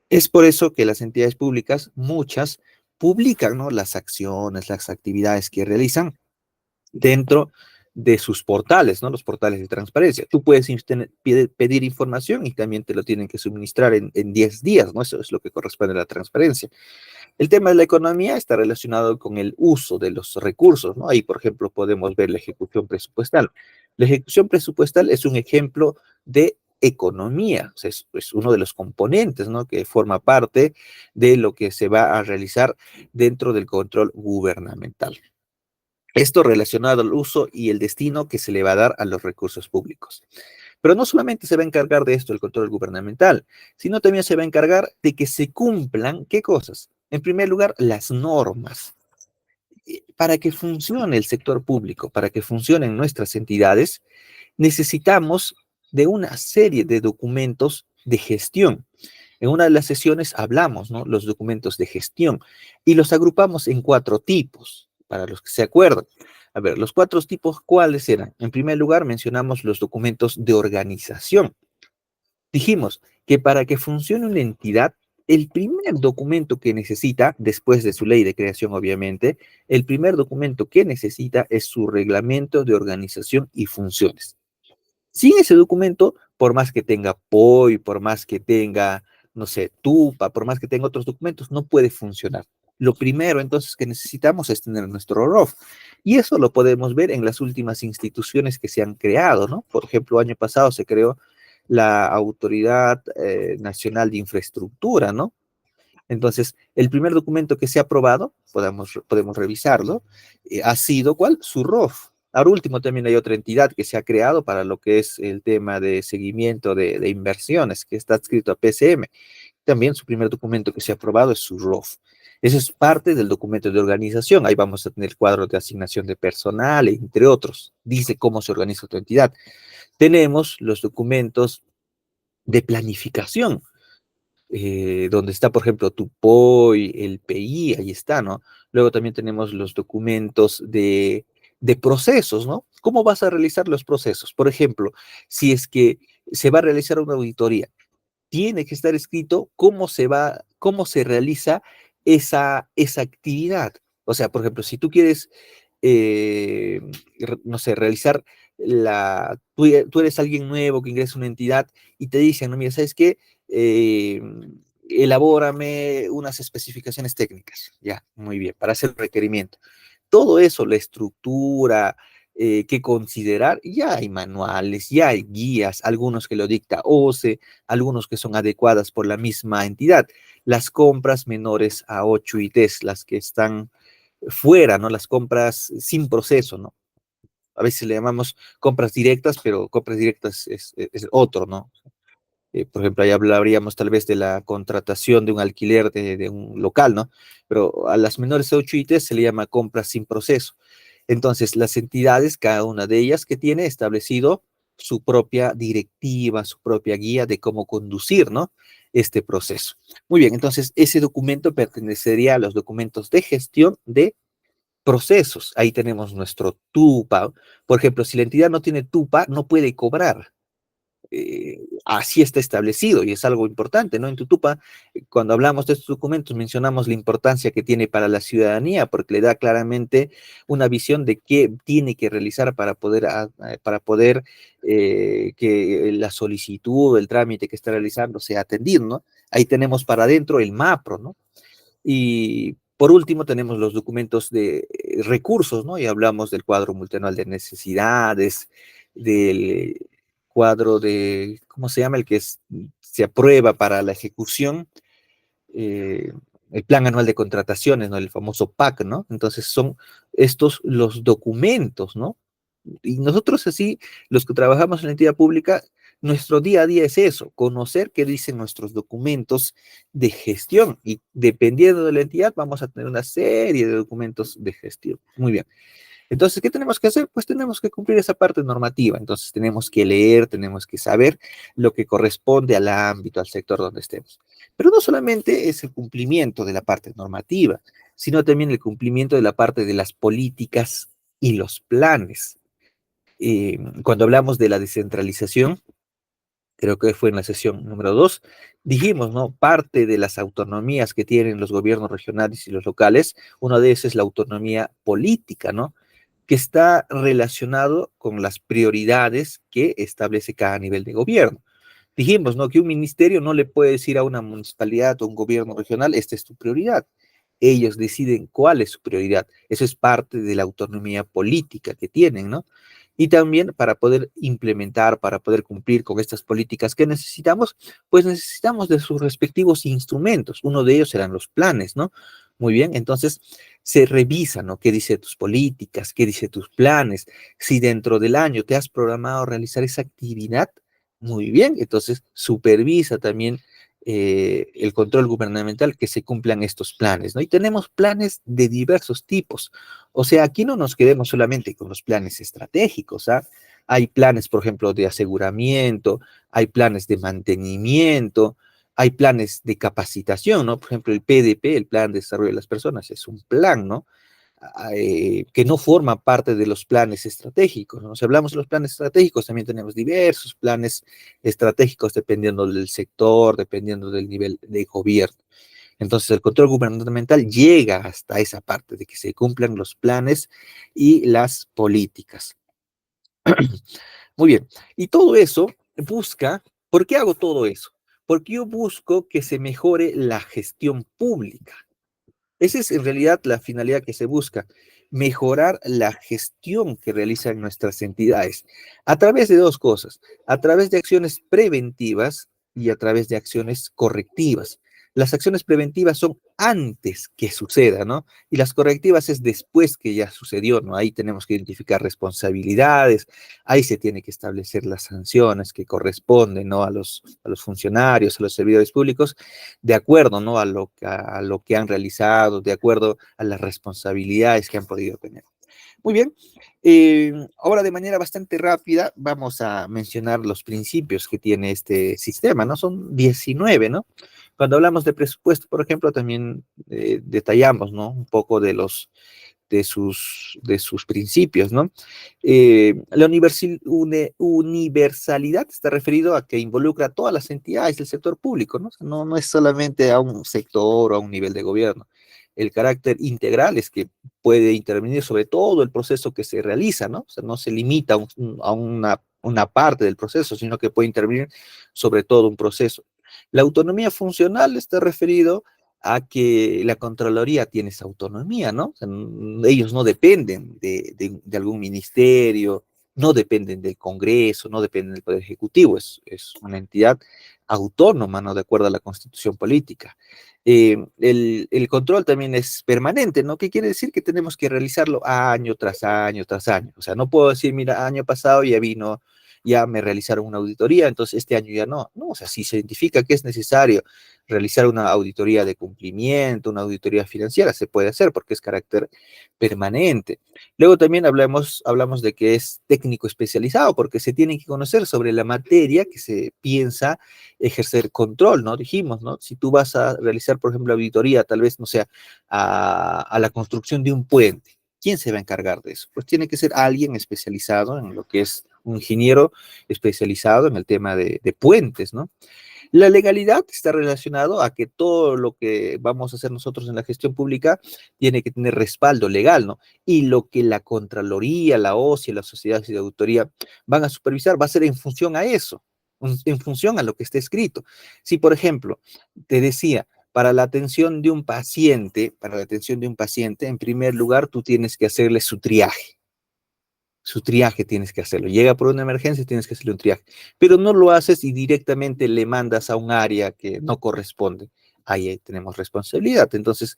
Es por eso que las entidades públicas, muchas, publican, ¿no?, las acciones, las actividades que realizan dentro de sus portales, ¿no?, los portales de transparencia. Tú puedes pedir información y también te lo tienen que suministrar en 10 días, ¿no? Eso es lo que corresponde a la transparencia. El tema de la economía está relacionado con el uso de los recursos, ¿no? Ahí, por ejemplo, podemos ver la ejecución presupuestal. La ejecución presupuestal es un ejemplo de economía, o sea, es uno de los componentes, ¿no?, que forma parte de lo que se va a realizar dentro del control gubernamental. Esto relacionado al uso y el destino que se le va a dar a los recursos públicos. Pero no solamente se va a encargar de esto el control gubernamental, sino también se va a encargar de que se cumplan, ¿qué cosas? En primer lugar, las normas. Para que funcione el sector público, para que funcionen nuestras entidades, necesitamos de una serie de documentos de gestión. En una de las sesiones hablamos, ¿no?, los documentos de gestión y los agrupamos en 4 tipos, para los que se acuerdan. A ver, los 4 tipos, ¿cuáles eran? En primer lugar, mencionamos los documentos de organización. Dijimos que para que funcione una entidad, el primer documento que necesita, después de su ley de creación, obviamente, el primer documento que necesita es su reglamento de organización y funciones. Sin ese documento, por más que tenga POI, por más que tenga, no sé, TUPA, por más que tenga otros documentos, no puede funcionar. Lo primero, entonces, que necesitamos es tener nuestro ROF. Y eso lo podemos ver en las últimas instituciones que se han creado, ¿no? Por ejemplo, año pasado se creó la Autoridad Nacional de Infraestructura, ¿no? Entonces, el primer documento que se ha aprobado, podemos revisarlo, ha sido, ¿cuál? Su ROF. Ahora último, también hay otra entidad que se ha creado para lo que es el tema de seguimiento de inversiones, que está adscrito a PCM. También su primer documento que se ha aprobado es su ROF. Eso es parte del documento de organización. Ahí vamos a tener cuadros de asignación de personal, entre otros. Dice cómo se organiza tu entidad. Tenemos los documentos de planificación, donde está, por ejemplo, tu POI, el PI, ahí está, ¿no? Luego también tenemos los documentos de procesos, ¿no? ¿Cómo vas a realizar los procesos? Por ejemplo, si es que se va a realizar una auditoría, tiene que estar escrito cómo se realiza esa actividad. O sea, por ejemplo, si tú quieres, eh, no sé, realizar tú eres alguien nuevo que ingresa a una entidad y te dicen, no, mira, ¿sabes qué? Eh, Elabórame unas especificaciones técnicas. Ya, muy bien, para hacer el requerimiento. Todo eso, la estructura, que considerar, ya hay manuales, ya hay guías, algunos que lo dicta OCE, algunos que son adecuadas por la misma entidad. Las compras menores a 8 ITs, las que están fuera, ¿no? Las compras sin proceso, ¿no? A veces le llamamos compras directas, pero compras directas es otro, ¿no? Por ejemplo, ahí hablaríamos tal vez de la contratación de un alquiler de un local, ¿no? Pero a las menores de 8 ITs se le llama compras sin proceso. Entonces, las entidades, cada una de ellas que tiene establecido su propia directiva, su propia guía de cómo conducir, ¿no?, este proceso. Muy bien, entonces ese documento pertenecería a los documentos de gestión de procesos. Ahí tenemos nuestro TUPA. Por ejemplo, si la entidad no tiene TUPA, no puede cobrar. Así está establecido y es algo importante, ¿no? En Tutupa, cuando hablamos de estos documentos, mencionamos la importancia que tiene para la ciudadanía, porque le da claramente una visión de qué tiene que realizar para poder que la solicitud, el trámite que está realizando sea atendido, ¿no? Ahí tenemos para adentro el MAPRO, ¿no? Y por último tenemos los documentos de recursos, ¿no? Y hablamos del cuadro multianual de necesidades, del cuadro de, ¿cómo se llama? Se aprueba para la ejecución, eh, el plan anual de contrataciones, ¿no? El famoso PAC, ¿no? Entonces son estos los documentos, ¿no? Y nosotros así, los que trabajamos en la entidad pública, Nuestro día a día es eso, conocer qué dicen nuestros documentos de gestión y dependiendo de la entidad vamos a tener una serie de documentos de gestión. Muy bien. Entonces, ¿qué tenemos que hacer? Pues tenemos que cumplir esa parte normativa. Entonces, tenemos que leer, tenemos que saber lo que corresponde al ámbito, al sector donde estemos. Pero no solamente es el cumplimiento de la parte normativa, sino también el cumplimiento de la parte de las políticas y los planes. Cuando hablamos de la descentralización, creo que fue en la sesión número 2, dijimos, ¿no? Parte de las autonomías que tienen los gobiernos regionales y los locales, una de esas es la autonomía política, ¿no? Que está relacionado con las prioridades que establece cada nivel de gobierno. Dijimos, ¿no? Que un ministerio no le puede decir a una municipalidad o un gobierno regional, esta es tu prioridad. Ellos deciden cuál es su prioridad. Eso es parte de la autonomía política que tienen, ¿no? Y también para poder implementar, para poder cumplir con estas políticas que necesitamos, pues necesitamos de sus respectivos instrumentos. Uno de ellos serán los planes, ¿no? Muy bien, entonces se revisa, ¿no? ¿Qué dice tus políticas? ¿Qué dice tus planes? Si dentro del año te has programado realizar esa actividad, muy bien, entonces supervisa también el control gubernamental que se cumplan estos planes, ¿no? Y tenemos planes de diversos tipos. O sea, aquí no nos quedemos solamente con los planes estratégicos, ¿ah? Hay planes, por ejemplo, de aseguramiento, hay planes de mantenimiento, hay planes de capacitación, ¿no? Por ejemplo, el PDP, el Plan de Desarrollo de las Personas, es un plan, ¿no? Que no forma parte de los planes estratégicos, ¿no? Si hablamos de los planes estratégicos, también tenemos diversos planes estratégicos dependiendo del sector, dependiendo del nivel de gobierno. Entonces, el control gubernamental llega hasta esa parte de que se cumplan los planes y las políticas. Muy bien. Y todo eso busca, ¿por qué hago todo eso? Porque yo busco que se mejore la gestión pública. Esa es en realidad la finalidad que se busca, mejorar la gestión que realizan nuestras entidades a través de dos cosas, a través de acciones preventivas y a través de acciones correctivas. Las acciones preventivas son antes que suceda, ¿no? Y las correctivas es después que ya sucedió, ¿no? Ahí tenemos que identificar responsabilidades, ahí se tiene que establecer las sanciones que corresponden, ¿no? A los funcionarios, a los servidores públicos, de acuerdo, ¿no? A lo que han realizado, de acuerdo a las responsabilidades que han podido tener. Muy bien, ahora de manera bastante rápida vamos a mencionar los principios que tiene este sistema, ¿no? Son 19, ¿no? Cuando hablamos de presupuesto, por ejemplo, también detallamos, ¿no? Un poco de sus principios, ¿no? La universalidad está referido a que involucra a todas las entidades del sector público, ¿no? O sea, no es solamente a un sector o a un nivel de gobierno. El carácter integral es que puede intervenir sobre todo el proceso que se realiza, ¿no? O sea, no se limita a una parte del proceso, sino que puede intervenir sobre todo un proceso. La autonomía funcional está referido a que la Contraloría tiene esa autonomía, ¿no? O sea, ellos no dependen de algún ministerio, no dependen del Congreso, no dependen del Poder Ejecutivo, es una entidad autónoma, ¿no? De acuerdo a la Constitución Política. El control también es permanente, ¿no? ¿Qué quiere decir? Que tenemos que realizarlo año tras año tras año. O sea, no puedo decir, mira, año pasado ya vino, ya me realizaron una auditoría, entonces este año ya no. No, o sea, si se identifica que es necesario realizar una auditoría de cumplimiento, una auditoría financiera, se puede hacer porque es carácter permanente. Luego también hablamos de que es técnico especializado porque se tiene que conocer sobre la materia que se piensa ejercer control, ¿no? Dijimos, ¿no? Si tú vas a realizar, por ejemplo, auditoría, tal vez, no sea, a la construcción de un puente, ¿quién se va a encargar de eso? Pues tiene que ser alguien especializado en lo que es un ingeniero especializado en el tema de puentes, ¿no? La legalidad está relacionado a que todo lo que vamos a hacer nosotros en la gestión pública tiene que tener respaldo legal, ¿no? Y lo que la Contraloría, la OCE, las sociedades de auditoría van a supervisar va a ser en función a eso, en función a lo que esté escrito. Si, por ejemplo, te decía, para la atención de un paciente, en primer lugar, tú tienes que hacerle su triaje tienes que hacerlo. Llega por una emergencia, tienes que hacerle un triaje. Pero no lo haces y directamente le mandas a un área que no corresponde. ahí tenemos responsabilidad. Entonces,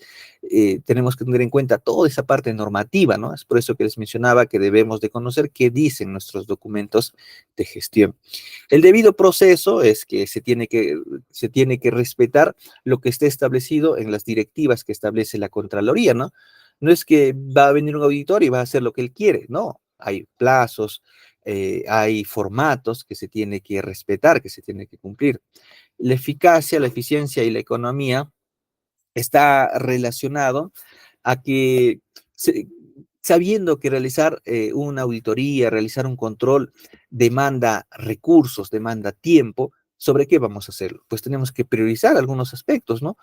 tenemos que tener en cuenta toda esa parte normativa, ¿no? Es por eso que les mencionaba que debemos de conocer qué dicen nuestros documentos de gestión. El debido proceso es que se tiene que respetar lo que esté establecido en las directivas que establece la Contraloría, ¿no? No es que va a venir un auditor y va a hacer lo que él quiere, no. Hay plazos, hay formatos que se tiene que respetar, que se tiene que cumplir. La eficacia, la eficiencia y la economía está relacionado a que se- sabiendo que realizar una auditoría, realizar un control demanda recursos, demanda tiempo, ¿sobre qué vamos a hacerlo? Pues tenemos que priorizar algunos aspectos, ¿no?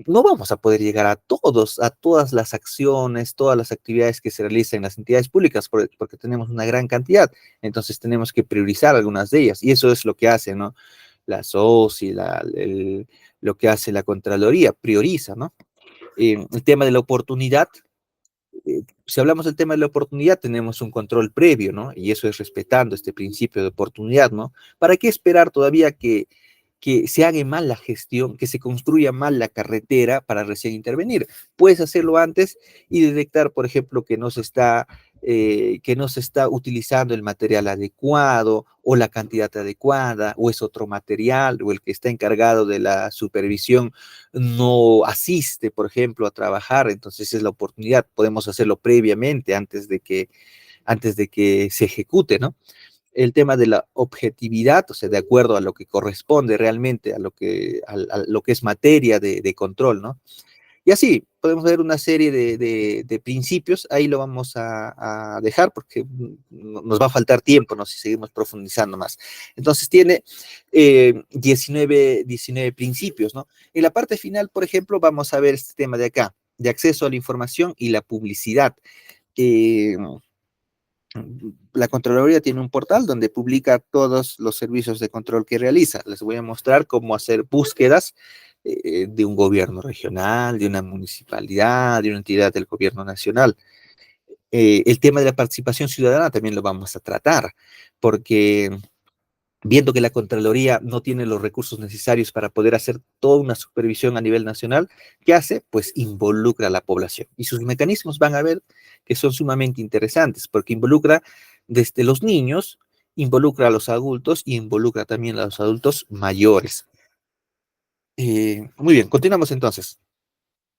No vamos a poder llegar a todas las acciones, todas las actividades que se realizan en las entidades públicas, porque tenemos una gran cantidad. Entonces tenemos que priorizar algunas de ellas. Y eso es lo que hace, ¿no? La SOSI, lo que hace la Contraloría, prioriza, ¿no? El tema de la oportunidad, si hablamos del tema de la oportunidad, tenemos un control previo, ¿no? Y eso es respetando este principio de oportunidad, ¿no? ¿Para qué esperar todavía que se haga mal la gestión, que se construya mal la carretera para recién intervenir? Puedes hacerlo antes y detectar, por ejemplo, que no se está utilizando el material adecuado o la cantidad adecuada, o es otro material, o el que está encargado de la supervisión no asiste, por ejemplo, a trabajar. Entonces es la oportunidad, podemos hacerlo previamente antes de que se ejecute, ¿no? El tema de la objetividad, o sea, de acuerdo a lo que corresponde realmente, a lo que es materia de control, ¿no? Y así, podemos ver una serie de principios, ahí lo vamos a dejar porque nos va a faltar tiempo, ¿no? Si seguimos profundizando más. Entonces tiene 19 principios, ¿no? En la parte final, por ejemplo, vamos a ver este tema de acá, de acceso a la información y la publicidad. Eh, la Contraloría tiene un portal donde publica todos los servicios de control que realiza. Les voy a mostrar cómo hacer búsquedas de un gobierno regional, de una municipalidad, de una entidad del gobierno nacional. El tema de la participación ciudadana también lo vamos a tratar, porque viendo que la Contraloría no tiene los recursos necesarios para poder hacer toda una supervisión a nivel nacional, ¿qué hace? Pues involucra a la población. Y sus mecanismos van a ver que son sumamente interesantes, porque involucra desde los niños, involucra a los adultos y involucra también a los adultos mayores. Muy bien, continuamos entonces.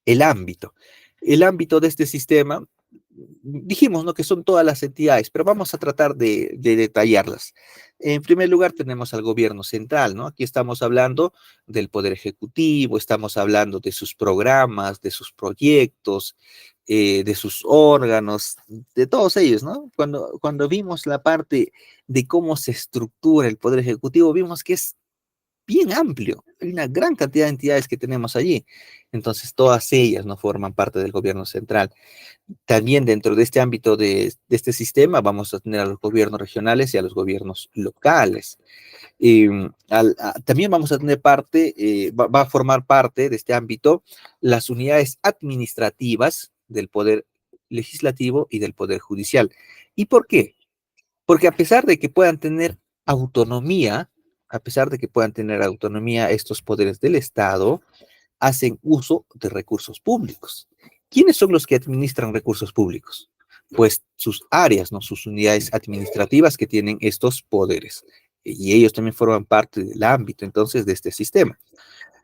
El ámbito. El ámbito de este sistema, dijimos, ¿no? Que son todas las entidades, pero vamos a tratar de detallarlas. En primer lugar, tenemos al gobierno central, ¿no? Aquí estamos hablando del poder ejecutivo, estamos hablando de sus programas, de sus proyectos, de sus órganos, de todos ellos, ¿no? Cuando vimos la parte de cómo se estructura el poder ejecutivo, vimos que es bien amplio. Hay una gran cantidad de entidades que tenemos allí. Entonces, todas ellas no forman parte del gobierno central. También dentro de este ámbito de este sistema vamos a tener a los gobiernos regionales y a los gobiernos locales. También vamos a tener va a formar parte de este ámbito las unidades administrativas del poder legislativo y del poder judicial. ¿Y por qué? Porque a pesar de que puedan tener autonomía, a pesar de que puedan tener autonomía estos poderes del Estado, hacen uso de recursos públicos. ¿Quiénes son los que administran recursos públicos? Pues sus áreas, ¿no? Sus unidades administrativas que tienen estos poderes. Y ellos también forman parte del ámbito, entonces, de este sistema.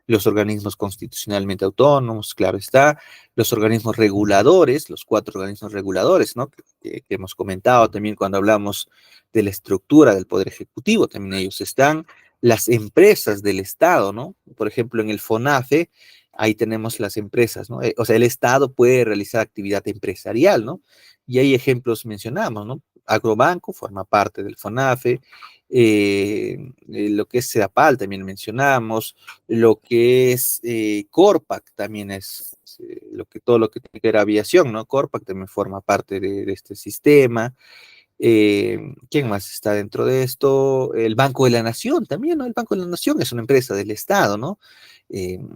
Los organismos constitucionalmente autónomos, claro está, los organismos reguladores, los 4 organismos reguladores, ¿no? Que hemos comentado también cuando hablamos de la estructura del Poder Ejecutivo, también ellos están, las empresas del Estado, ¿no? Por ejemplo, en el FONAFE, ahí tenemos las empresas, ¿no? O sea, el Estado puede realizar actividad empresarial, ¿no? Y hay ejemplos mencionamos, ¿no? Agrobanco forma parte del FONAFE, lo que es CEDAPAL también mencionamos, lo que es Corpac también todo lo que tiene que ver aviación, ¿no? Corpac también forma parte de este sistema. ¿Quién más está dentro de esto? El Banco de la Nación también, ¿no? El Banco de la Nación es una empresa del Estado, ¿no?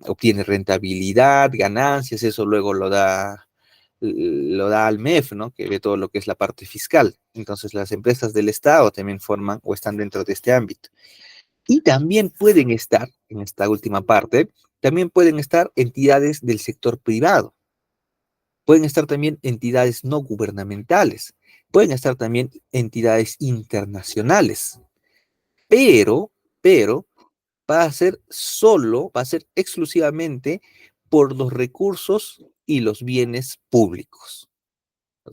Obtiene rentabilidad, ganancias, eso luego lo da al MEF, ¿no? Que ve todo lo que es la parte fiscal. Entonces, las empresas del Estado también forman o están dentro de este ámbito. Y también pueden estar, en esta última parte, También pueden estar entidades del sector privado, pueden estar también entidades no gubernamentales, pueden estar también entidades internacionales, pero, pero, va a ser exclusivamente por los recursos y los bienes públicos.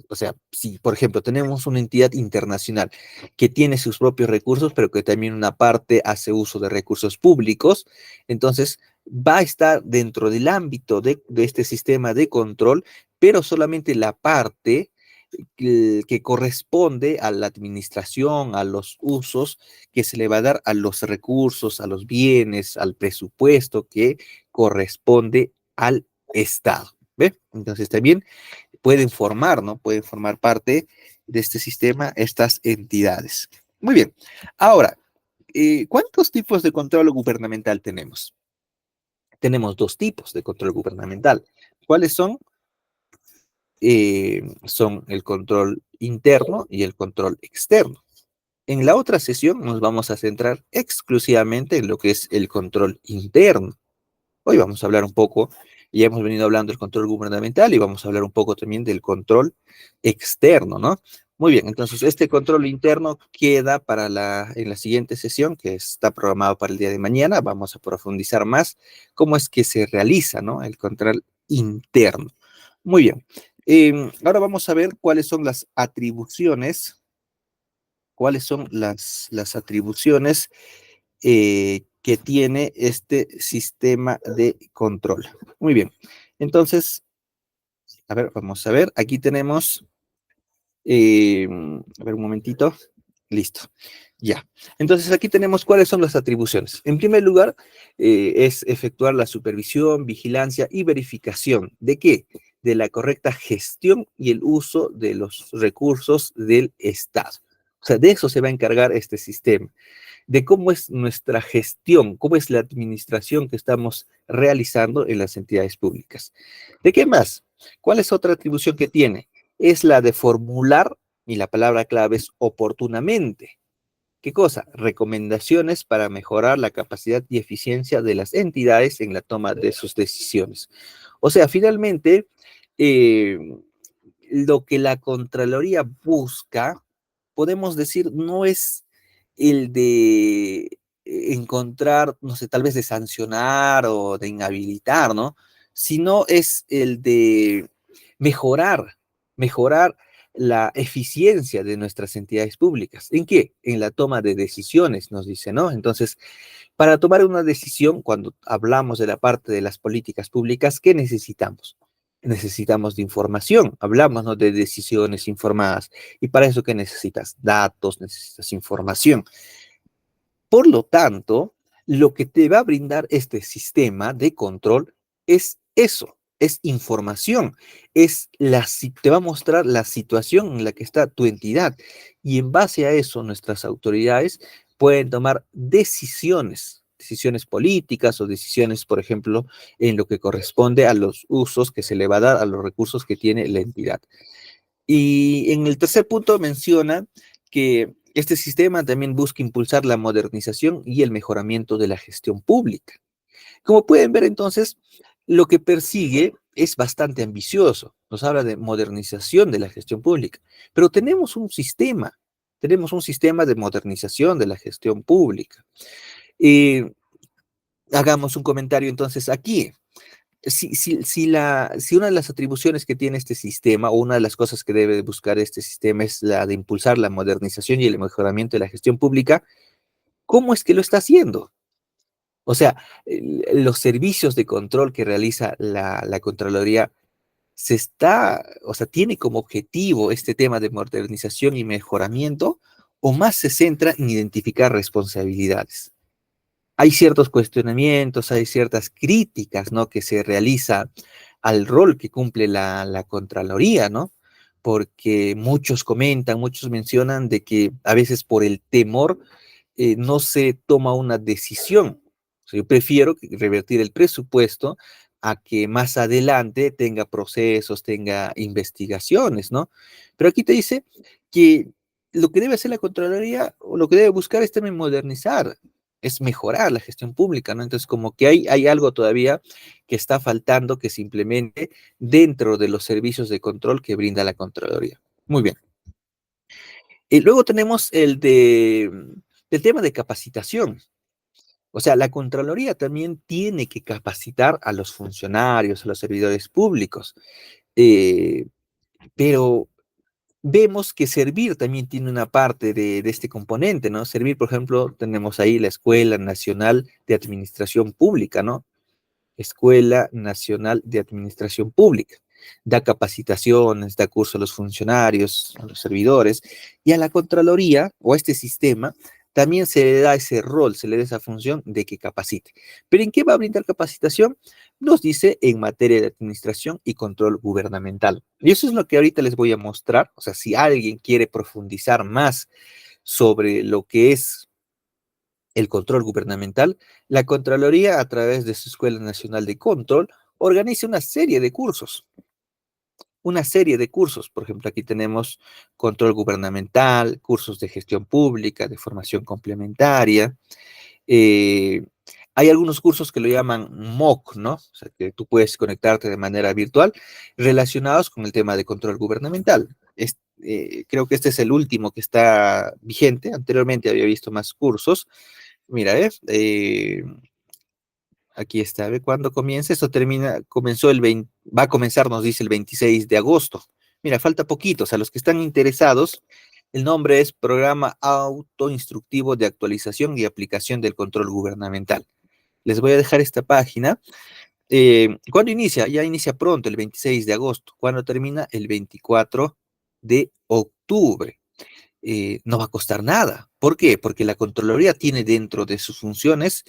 O sea, si por ejemplo tenemos una entidad internacional que tiene sus propios recursos, pero que también una parte hace uso de recursos públicos, entonces va a estar dentro del ámbito de este sistema de control, pero solamente la parte que corresponde a la administración, a los usos que se le va a dar a los recursos, a los bienes, al presupuesto que corresponde al Estado. ¿Ve? Entonces también pueden formar, ¿no? Pueden formar parte de este sistema estas entidades. Muy bien. Ahora, ¿cuántos tipos de control gubernamental tenemos? Tenemos dos tipos de control gubernamental. ¿Cuáles son? Son el control interno y el control externo. En la otra sesión nos vamos a centrar exclusivamente en lo que es el control interno. Hoy vamos a hablar un poco, ya hemos venido hablando del control gubernamental y vamos a hablar un poco también del control externo, ¿no? Muy bien, entonces este control interno queda para en la siguiente sesión, que está programado para el día de mañana. Vamos a profundizar más cómo es que se realiza, ¿no? El control interno. Muy bien. Ahora vamos a ver cuáles son las atribuciones, cuáles son las atribuciones que tiene este sistema de control. Muy bien. Entonces, a ver, vamos a ver. Aquí tenemos, a ver un momentito. Listo. Ya. Entonces, aquí tenemos cuáles son las atribuciones. En primer lugar, es efectuar la supervisión, vigilancia y verificación. ¿De qué? De la correcta gestión y el uso de los recursos del Estado. O sea, de eso se va a encargar este sistema, de cómo es nuestra gestión, cómo es la administración que estamos realizando en las entidades públicas. ¿De qué más? ¿Cuál es otra atribución que tiene? Es la de formular, y la palabra clave es oportunamente. ¿Qué cosa? Recomendaciones para mejorar la capacidad y eficiencia de las entidades en la toma de sus decisiones. O sea, finalmente, eh, lo que la Contraloría busca, podemos decir, no es el de encontrar, no sé, tal vez de sancionar o de inhabilitar, ¿no? Sino es el de mejorar, mejorar la eficiencia de nuestras entidades públicas. ¿En qué? En la toma de decisiones, nos dice, ¿no? Entonces, para tomar una decisión, cuando hablamos de la parte de las políticas públicas, ¿qué necesitamos? Necesitamos de información, hablamos, ¿no?, de decisiones informadas. ¿Y para eso qué necesitas? Datos, necesitas información. Por lo tanto, lo que te va a brindar este sistema de control es eso, es información, te va a mostrar la situación en la que está tu entidad y en base a eso nuestras autoridades pueden tomar decisiones, decisiones políticas o decisiones, por ejemplo, en lo que corresponde a los usos que se le va a dar a los recursos que tiene la entidad. Y en el tercer punto menciona que este sistema también busca impulsar la modernización y el mejoramiento de la gestión pública. Como pueden ver, entonces, lo que persigue es bastante ambicioso. Nos habla de modernización de la gestión pública, pero tenemos un sistema de modernización de la gestión pública. Eh, Hagamos un comentario entonces aquí. Si una de las atribuciones que tiene este sistema, o una de las cosas que debe buscar este sistema es la de impulsar la modernización y el mejoramiento de la gestión pública, ¿cómo es que lo está haciendo? O sea, los servicios de control que realiza la Contraloría o sea, tiene como objetivo este tema de modernización y mejoramiento, o más se centra en identificar responsabilidades. Hay ciertos cuestionamientos, hay ciertas críticas, ¿no?, que se realiza al rol que cumple la Contraloría, ¿no? Porque muchos comentan, muchos mencionan de que a veces por el temor no se toma una decisión. O sea, yo prefiero revertir el presupuesto a que más adelante tenga procesos, tenga investigaciones, ¿no? Pero aquí te dice que lo que debe hacer la Contraloría o lo que debe buscar es también modernizar. es mejorar la gestión pública, ¿no? Entonces, como que hay algo todavía que está faltando que se implemente dentro de los servicios de control que brinda la Contraloría. Muy bien. Y luego tenemos el tema de capacitación. O sea, la Contraloría también tiene que capacitar a los funcionarios, a los servidores públicos, eh, pero vemos que Servir también tiene una parte de este componente, ¿no? Servir, por ejemplo, tenemos ahí la Escuela Nacional de Administración Pública, ¿no? Escuela Nacional de Administración Pública. Da capacitaciones, da curso a los funcionarios, a los servidores, y a la Contraloría o a este sistema también se le da ese rol, se le da esa función de que capacite. ¿Pero en qué va a brindar capacitación? Nos dice en materia de administración y control gubernamental. Y eso es lo que ahorita les voy a mostrar. O sea, si alguien quiere profundizar más sobre lo que es el control gubernamental, la Contraloría, a través de su Escuela Nacional de Control, organiza una serie de cursos. Por ejemplo, aquí tenemos control gubernamental, cursos de gestión pública, de formación complementaria. Eh, Hay algunos cursos que lo llaman MOOC, ¿no? O sea, que tú puedes conectarte de manera virtual relacionados con el tema de control gubernamental. Creo que este es el último que está vigente. Anteriormente había visto más cursos. Mira, aquí está, ¿ve? ¿Cuándo comienza? Esto comenzó va a comenzar, nos dice, el 26 de agosto. Mira, falta poquito, o sea, los que están interesados, el nombre es Programa Autoinstructivo de Actualización y Aplicación del Control Gubernamental. Les voy a dejar esta página. ¿Cuándo inicia? Ya inicia pronto, el 26 de agosto. ¿Cuándo termina? El 24 de octubre. No va a costar nada. ¿Por qué? Porque la Contraloría tiene dentro de sus funciones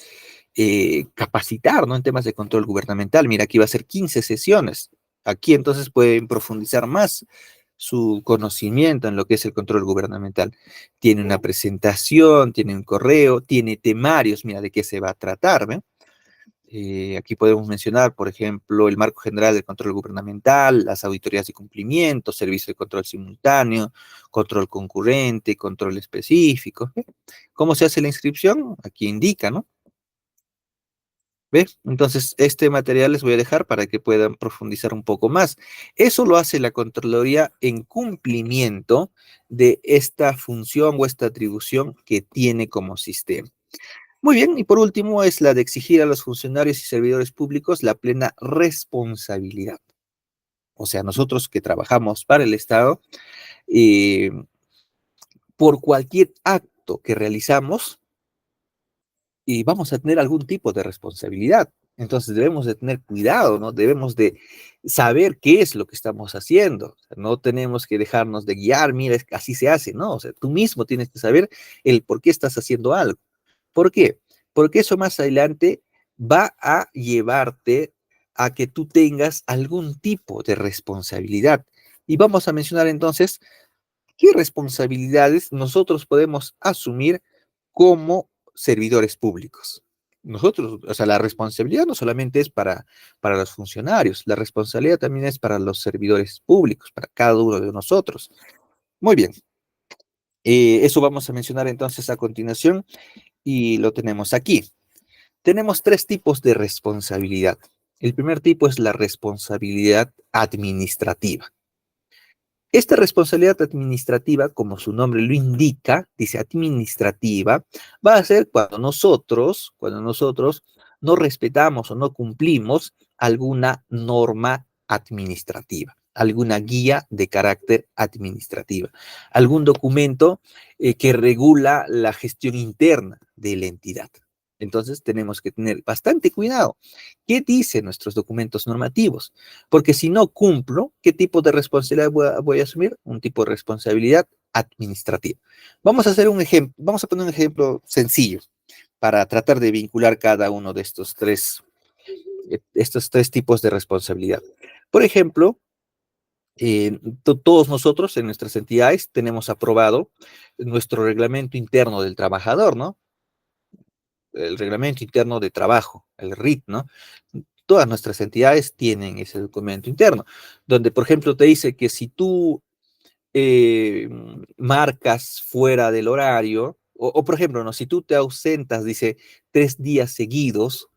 capacitar, ¿no? En temas de control gubernamental. Mira, aquí va a ser 15 sesiones. Aquí entonces pueden profundizar más su conocimiento en lo que es el control gubernamental. Tiene una presentación, tiene un correo, tiene temarios, mira de qué se va a tratar, ¿ven? Aquí podemos mencionar, por ejemplo, el marco general del control gubernamental, las auditorías de cumplimiento, servicio de control simultáneo, control concurrente, control específico. ¿Ve? ¿Cómo se hace la inscripción? Aquí indica, ¿no? ¿Ve? Entonces, este material les voy a dejar para que puedan profundizar un poco más. Eso lo hace la Contraloría en cumplimiento de esta función o esta atribución que tiene como sistema. Muy bien, y por último es la de exigir a los funcionarios y servidores públicos la plena responsabilidad. O sea, nosotros que trabajamos para el Estado, eh, por cualquier acto que realizamos, vamos a tener algún tipo de responsabilidad. Entonces debemos de tener cuidado, ¿no? Debemos de saber qué es lo que estamos haciendo. O sea, no tenemos que dejarnos de guiar, mira, así se hace, ¿no? O sea, tú mismo tienes que saber el por qué estás haciendo algo. ¿Por qué? Porque eso más adelante va a llevarte a que tú tengas algún tipo de responsabilidad. Y vamos a mencionar entonces qué responsabilidades nosotros podemos asumir como servidores públicos. Nosotros, o sea, la responsabilidad no solamente es para los funcionarios, la responsabilidad también es para los servidores públicos, para cada uno de nosotros. Muy bien, eso vamos a mencionar entonces a continuación y lo tenemos aquí. Tenemos tres tipos de responsabilidad. El primer tipo es la responsabilidad administrativa. Esta responsabilidad administrativa, como su nombre lo indica, dice administrativa, va a ser cuando nosotros no respetamos o no cumplimos alguna norma administrativa, alguna guía de carácter administrativa, algún documento que regula la gestión interna de la entidad. Entonces tenemos que tener bastante cuidado. ¿Qué dicen nuestros documentos normativos? Porque si no cumplo, ¿qué tipo de responsabilidad voy a asumir? Un tipo de responsabilidad administrativa. Vamos a hacer un ejemplo, vamos a poner un ejemplo sencillo para tratar de vincular cada uno de estos tres tipos de responsabilidad. Por ejemplo, todos nosotros en nuestras entidades tenemos aprobado nuestro reglamento interno del trabajador, ¿no? El reglamento interno de trabajo, el RIT, ¿no? Todas nuestras entidades tienen ese documento interno, donde, por ejemplo, te dice que si tú marcas fuera del horario, Por ejemplo, ¿no? Si tú te ausentas, dice, 3 días seguidos,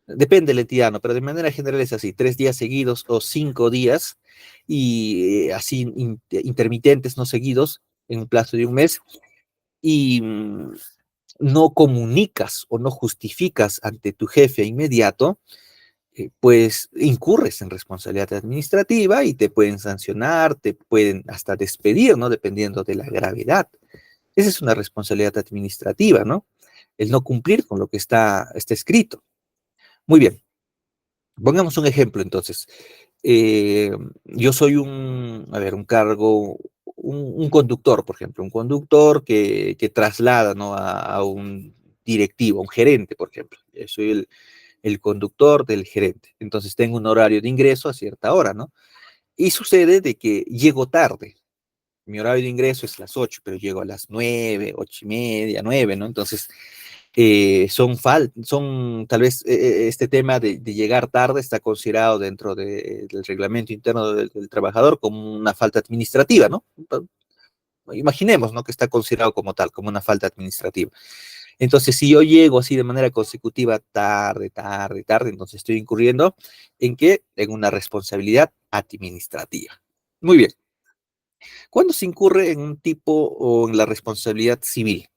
depende del entidad, ¿no? Pero de manera general es así, 3 días seguidos o 5 días, y así intermitentes, no seguidos, en un plazo de un mes, y no comunicas o no justificas ante tu jefe inmediato, pues incurres en responsabilidad administrativa y te pueden sancionar, te pueden hasta despedir, ¿no? Dependiendo de la gravedad. Esa es una responsabilidad administrativa, ¿no? El no cumplir con lo que está escrito. Muy bien, pongamos un ejemplo entonces. Eh, yo soy un cargo, un conductor, por ejemplo, un conductor que traslada, ¿no? A un directivo, un gerente, por ejemplo. Yo soy el conductor del gerente. Entonces tengo un horario de ingreso a cierta hora, ¿no? Y sucede de que llego tarde. Mi horario de ingreso es las 8, pero llego a las 9, 8:30, 9, ¿no? Entonces, son tal vez este tema de llegar tarde está considerado dentro del reglamento interno del trabajador como una falta administrativa, ¿no? Imaginemos, ¿no? Que está considerado como tal, como una falta administrativa. Entonces, si yo llego así de manera consecutiva, tarde, tarde, tarde, entonces estoy incurriendo ¿en qué? En una responsabilidad administrativa. Muy bien. ¿Cuándo se incurre en un tipo o en la responsabilidad civil?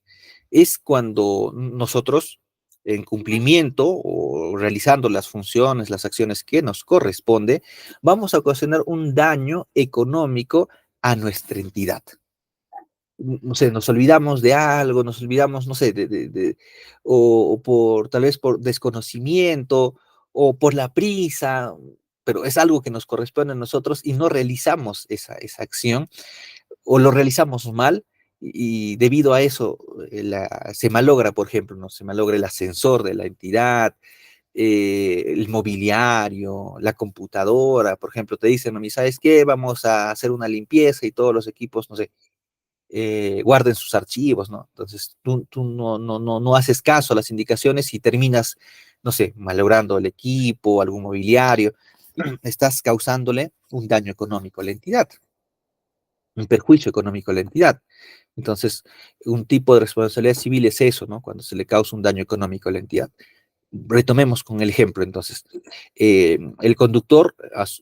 Es cuando nosotros, en cumplimiento o realizando las funciones, las acciones que nos corresponde, vamos a ocasionar un daño económico a nuestra entidad. No sé, nos olvidamos de algo, nos olvidamos, no sé, o por tal vez por desconocimiento o por la prisa, pero es algo que nos corresponde a nosotros y no realizamos esa acción o lo realizamos mal y debido a eso se malogra, por ejemplo, ¿no? Se malogra el ascensor de la entidad, el mobiliario, la computadora, por ejemplo, te dicen, ¿no? ¿Sabes qué? Vamos a hacer una limpieza y todos los equipos, no sé, guarden sus archivos, ¿no? Entonces tú no haces caso a las indicaciones y terminas, no sé, malogrando el equipo, algún mobiliario, estás causándole un daño económico a la entidad, un perjuicio económico a la entidad. Entonces, un tipo de responsabilidad civil es eso, ¿no? Cuando se le causa un daño económico a la entidad. Retomemos con el ejemplo, entonces. El conductor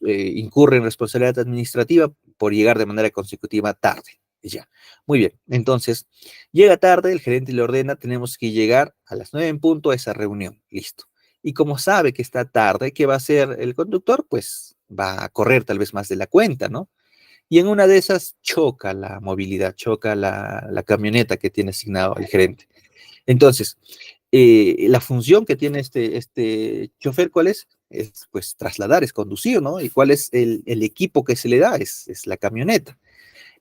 incurre en responsabilidad administrativa por llegar de manera consecutiva tarde. Ya, muy bien. Entonces, llega tarde, el gerente le ordena, tenemos que llegar a las 9 en punto a esa reunión. Listo. Y como sabe que está tarde, ¿qué va a hacer el conductor? Pues va a correr tal vez más de la cuenta, ¿no? Y en una de esas choca la movilidad, choca la camioneta que tiene asignado el gerente. Entonces, la función que tiene este chofer, ¿cuál es? Es pues trasladar, es conducir, ¿no? ¿Y cuál es el equipo que se le da? Es la camioneta.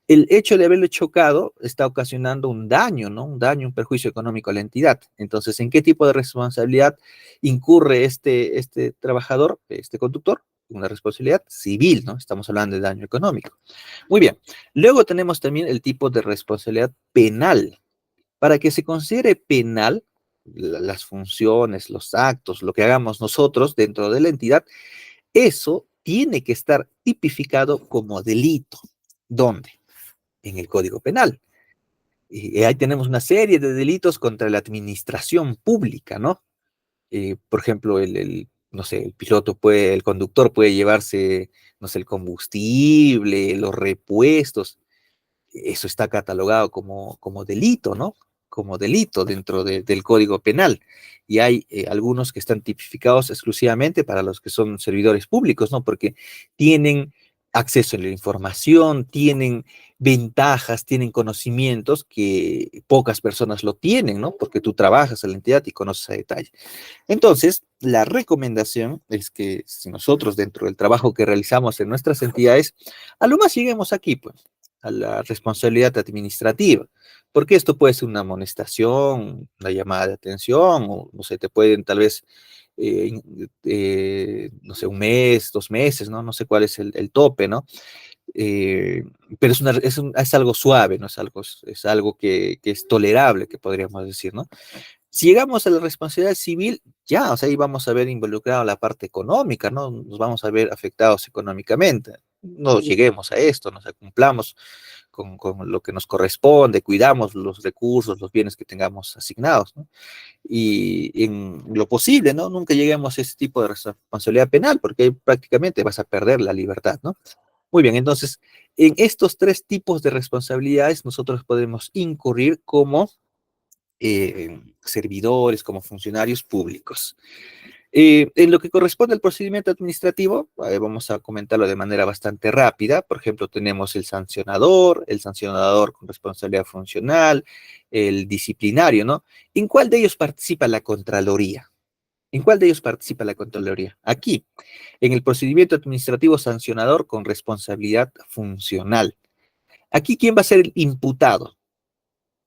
El hecho de haberlo chocado está ocasionando un daño, ¿no? Un daño, un perjuicio económico a la entidad. Entonces, ¿en qué tipo de responsabilidad incurre este trabajador, este conductor? Una responsabilidad civil, ¿no? Estamos hablando de daño económico. Muy bien. Luego tenemos también el tipo de responsabilidad penal. Para que se considere penal, las funciones, los actos, lo que hagamos nosotros dentro de la entidad, eso tiene que estar tipificado como delito. ¿Dónde? En el Código Penal. Y ahí tenemos una serie de delitos contra la administración pública, ¿no? Por ejemplo, no sé, el conductor puede llevarse, no sé, el combustible, los repuestos, eso está catalogado como delito, ¿no? Como delito dentro del Código Penal. Y hay algunos que están tipificados exclusivamente para los que son servidores públicos, ¿no? Porque tienen acceso a la información, tienen ventajas, tienen conocimientos que pocas personas lo tienen, ¿no? Porque tú trabajas en la entidad y conoces a detalle. Entonces, la recomendación es que si nosotros dentro del trabajo que realizamos en nuestras entidades, a lo más lleguemos aquí, pues, a la responsabilidad administrativa, porque esto puede ser una amonestación, una llamada de atención, o no sé, te pueden tal vez, no sé, un mes, 2 meses, ¿no? No sé cuál es el tope, ¿no? Eh, pero es algo suave, ¿no? Es algo que es tolerable, que podríamos decir, ¿no? Si llegamos a la responsabilidad civil, ya, o sea, ahí vamos a ver involucrado la parte económica, ¿no? Nos vamos a ver afectados económicamente. No lleguemos a esto, no, o sea, cumplamos con lo que nos corresponde, cuidamos los recursos, los bienes que tengamos asignados, ¿no? Y en lo posible, ¿no? Nunca lleguemos a ese tipo de responsabilidad penal, porque ahí prácticamente vas a perder la libertad, ¿no? Muy bien, entonces, en estos tres tipos de responsabilidades nosotros podemos incurrir como servidores, como funcionarios públicos. En lo que corresponde al procedimiento administrativo, vamos a comentarlo de manera bastante rápida. Por ejemplo, tenemos el sancionador con responsabilidad funcional, el disciplinario, ¿no? ¿En cuál de ellos participa la Contraloría? ¿En cuál de ellos participa la Contraloría? Aquí, en el procedimiento administrativo sancionador con responsabilidad funcional. Aquí, ¿quién va a ser el imputado?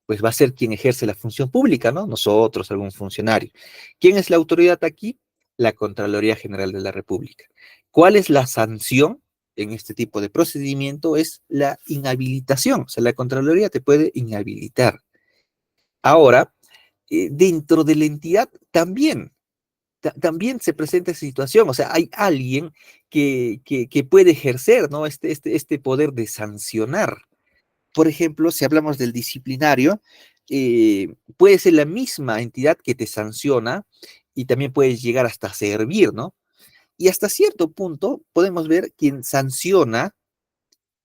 Pues va a ser quien ejerce la función pública, ¿no? Nosotros, algún funcionario. ¿Quién es la autoridad aquí? La Contraloría General de la República. ¿Cuál es la sanción en este tipo de procedimiento? Es la inhabilitación. O sea, la Contraloría te puede inhabilitar. Ahora, dentro de la entidad también se presenta esa situación. O sea, hay alguien que puede ejercer, ¿no? Este poder de sancionar. Por ejemplo, si hablamos del disciplinario, puede ser la misma entidad que te sanciona y también puedes llegar hasta servir, ¿no? Y hasta cierto punto podemos ver quien sanciona,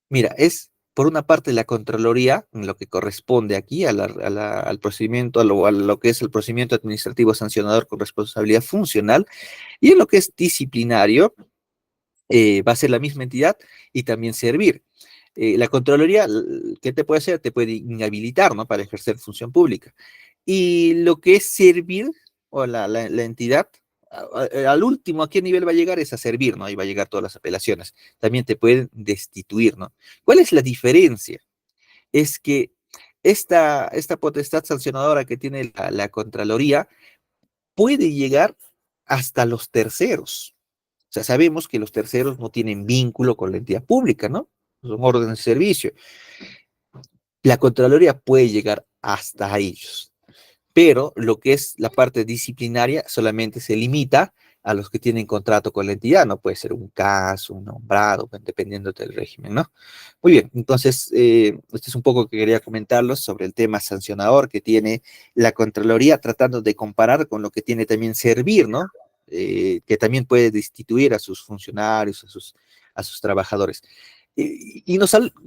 mira, es por una parte la Contraloría, en lo que corresponde aquí al procedimiento, a lo que es el procedimiento administrativo sancionador con responsabilidad funcional, y en lo que es disciplinario, va a ser la misma entidad y también servir. La Contraloría, ¿qué te puede hacer? Te puede inhabilitar, ¿no? Para ejercer función pública. Y lo que es servir, o la entidad, al último, ¿a qué nivel va a llegar? Es a servir, ¿no? Ahí va a llegar todas las apelaciones. También te pueden destituir, ¿no? ¿Cuál es la diferencia? Es que esta potestad sancionadora que tiene la Contraloría puede llegar hasta los terceros. O sea, sabemos que los terceros no tienen vínculo con la entidad pública, ¿no? Son órdenes de servicio. La Contraloría puede llegar hasta ellos, pero lo que es la parte disciplinaria solamente se limita a los que tienen contrato con la entidad, no puede ser un caso, un nombrado, pues, dependiendo del régimen, ¿no? Muy bien, entonces, esto es un poco que quería comentarlos sobre el tema sancionador que tiene la Contraloría, tratando de comparar con lo que tiene también Servir, ¿no? Que también puede destituir a sus funcionarios, a sus trabajadores. Y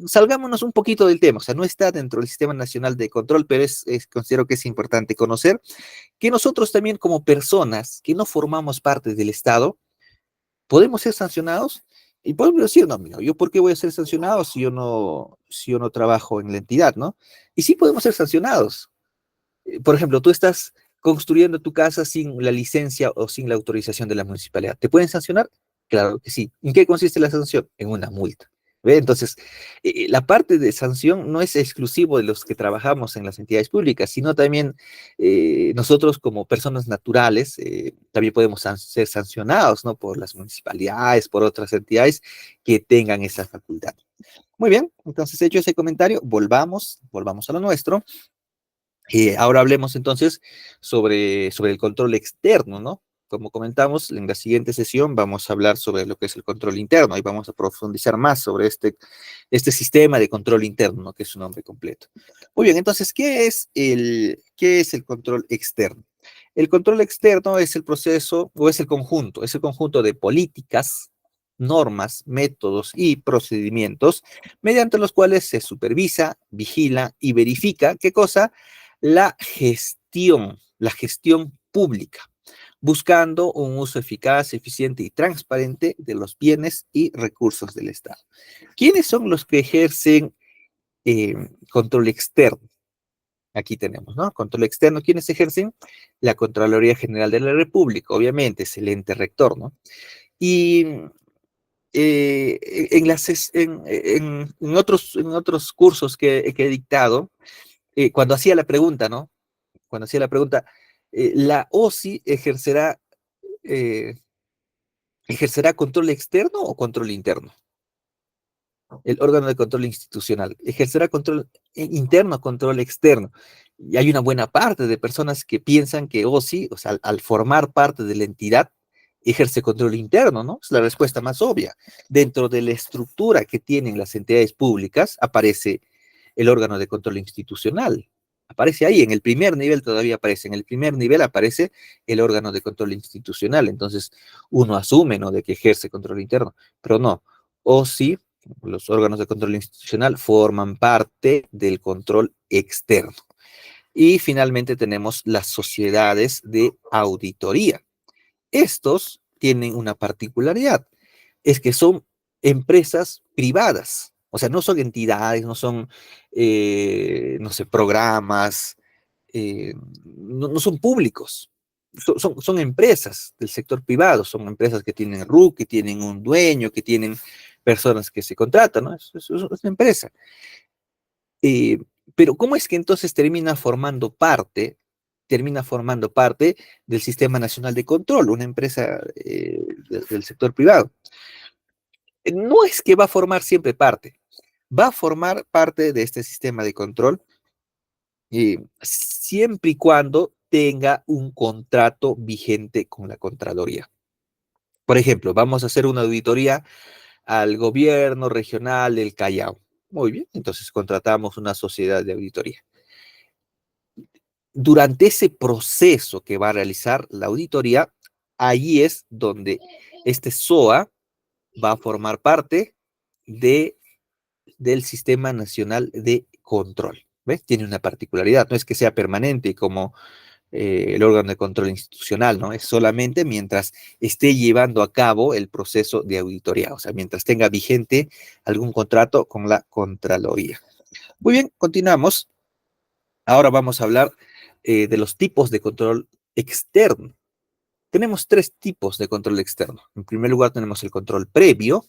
salgámonos un poquito del tema, o sea, no está dentro del Sistema Nacional de Control, pero considero que es importante conocer que nosotros también como personas que no formamos parte del Estado, podemos ser sancionados y podemos decir, no, mira, ¿yo por qué voy a ser sancionado si yo no trabajo en la entidad, ¿no? Y sí podemos ser sancionados. Por ejemplo, tú estás construyendo tu casa sin la licencia o sin la autorización de la municipalidad. ¿Te pueden sancionar? Claro que sí. ¿En qué consiste la sanción? En una multa. ¿Ve? Entonces, la parte de sanción no es exclusivo de los que trabajamos en las entidades públicas, sino también nosotros como personas naturales también podemos ser sancionados, ¿no? Por las municipalidades, por otras entidades que tengan esa facultad. Muy bien, entonces hecho ese comentario, volvamos a lo nuestro. Ahora hablemos entonces sobre el control externo, ¿no? Como comentamos, en la siguiente sesión vamos a hablar sobre lo que es el control interno y vamos a profundizar más sobre este sistema de control interno, ¿no? Que es su nombre completo. Muy bien, entonces, ¿qué es el control externo? El control externo es el proceso o es el conjunto de políticas, normas, métodos y procedimientos mediante los cuales se supervisa, vigila y verifica, ¿qué cosa? La gestión pública, buscando un uso eficaz, eficiente y transparente de los bienes y recursos del Estado. ¿Quiénes son los que ejercen eh, control externo? Aquí tenemos, ¿no? Control externo, ¿quiénes ejercen? La Contraloría General de la República, obviamente, es el ente rector, ¿no? Y en otros cursos que he dictado, cuando hacía la pregunta, ¿no? Cuando hacía la pregunta, ¿la OSI eh, ejercerá control externo o control interno? El órgano de control institucional, ¿ejercerá control interno o control externo? Y hay una buena parte de personas que piensan que OSI, o sea, al formar parte de la entidad, ejerce control interno, ¿no? Es la respuesta más obvia. Dentro de la estructura que tienen las entidades públicas aparece el órgano de control institucional. Aparece ahí, en el primer nivel todavía aparece, en el primer nivel aparece el órgano de control institucional. Entonces, uno asume, ¿no?, de que ejerce control interno, pero no. O sí, los órganos de control institucional forman parte del control externo. Y finalmente tenemos las sociedades de auditoría. Estos tienen una particularidad, es que son empresas privadas, o sea, no son entidades, no son, no sé, programas, eh, no son públicos, son empresas del sector privado, son empresas que tienen RUC, que tienen un dueño, que tienen personas que se contratan, ¿no? Es una empresa. Eh, pero ¿cómo es que entonces termina formando parte del Sistema Nacional de Control, una empresa del sector privado? No es que va a formar siempre parte, va a formar parte de este sistema de control siempre y cuando tenga un contrato vigente con la Contraloría. Por ejemplo, vamos a hacer una auditoría al gobierno regional del Callao. Muy bien, entonces contratamos una sociedad de auditoría. Durante ese proceso que va a realizar la auditoría, ahí es donde este SOA va a formar parte de, del Sistema Nacional de Control. ¿Ves? Tiene una particularidad, no es que sea permanente como el órgano de control institucional, ¿no? Es solamente mientras esté llevando a cabo el proceso de auditoría, o sea, mientras tenga vigente algún contrato con la Contraloría. Muy bien, continuamos. Ahora vamos a hablar de los tipos de control externo. Tenemos tres tipos de control externo. En primer lugar tenemos el control previo,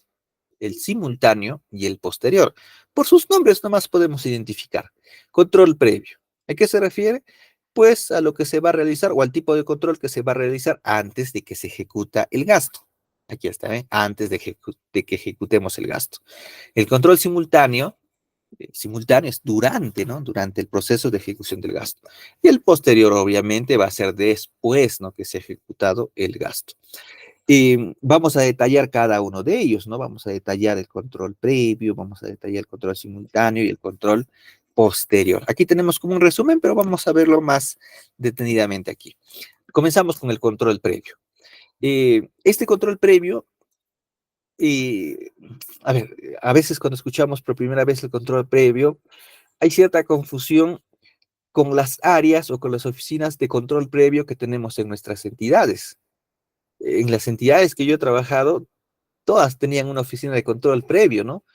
el simultáneo y el posterior. Por sus nombres nomás podemos identificar. Control previo. ¿A qué se refiere? Pues a lo que se va a realizar o al tipo de control que se va a realizar antes de que se ejecuta el gasto. Aquí está, ¿eh? Antes de que ejecutemos el gasto. El control simultáneo es durante, ¿no? Durante el proceso de ejecución del gasto. Y el posterior, obviamente, va a ser después, ¿no?, que se ha ejecutado el gasto. Vamos a detallar cada uno de ellos, ¿no? Vamos a detallar el control previo, vamos a detallar el control simultáneo y el control posterior. Aquí tenemos como un resumen, pero vamos a verlo más detenidamente aquí. Comenzamos con el control previo. Este control previo, eh, a ver, a veces cuando escuchamos por primera vez el control previo, hay cierta confusión con las áreas o con las oficinas de control previo que tenemos en nuestras entidades. En las entidades que yo he trabajado, todas tenían una oficina de control previo, ¿no?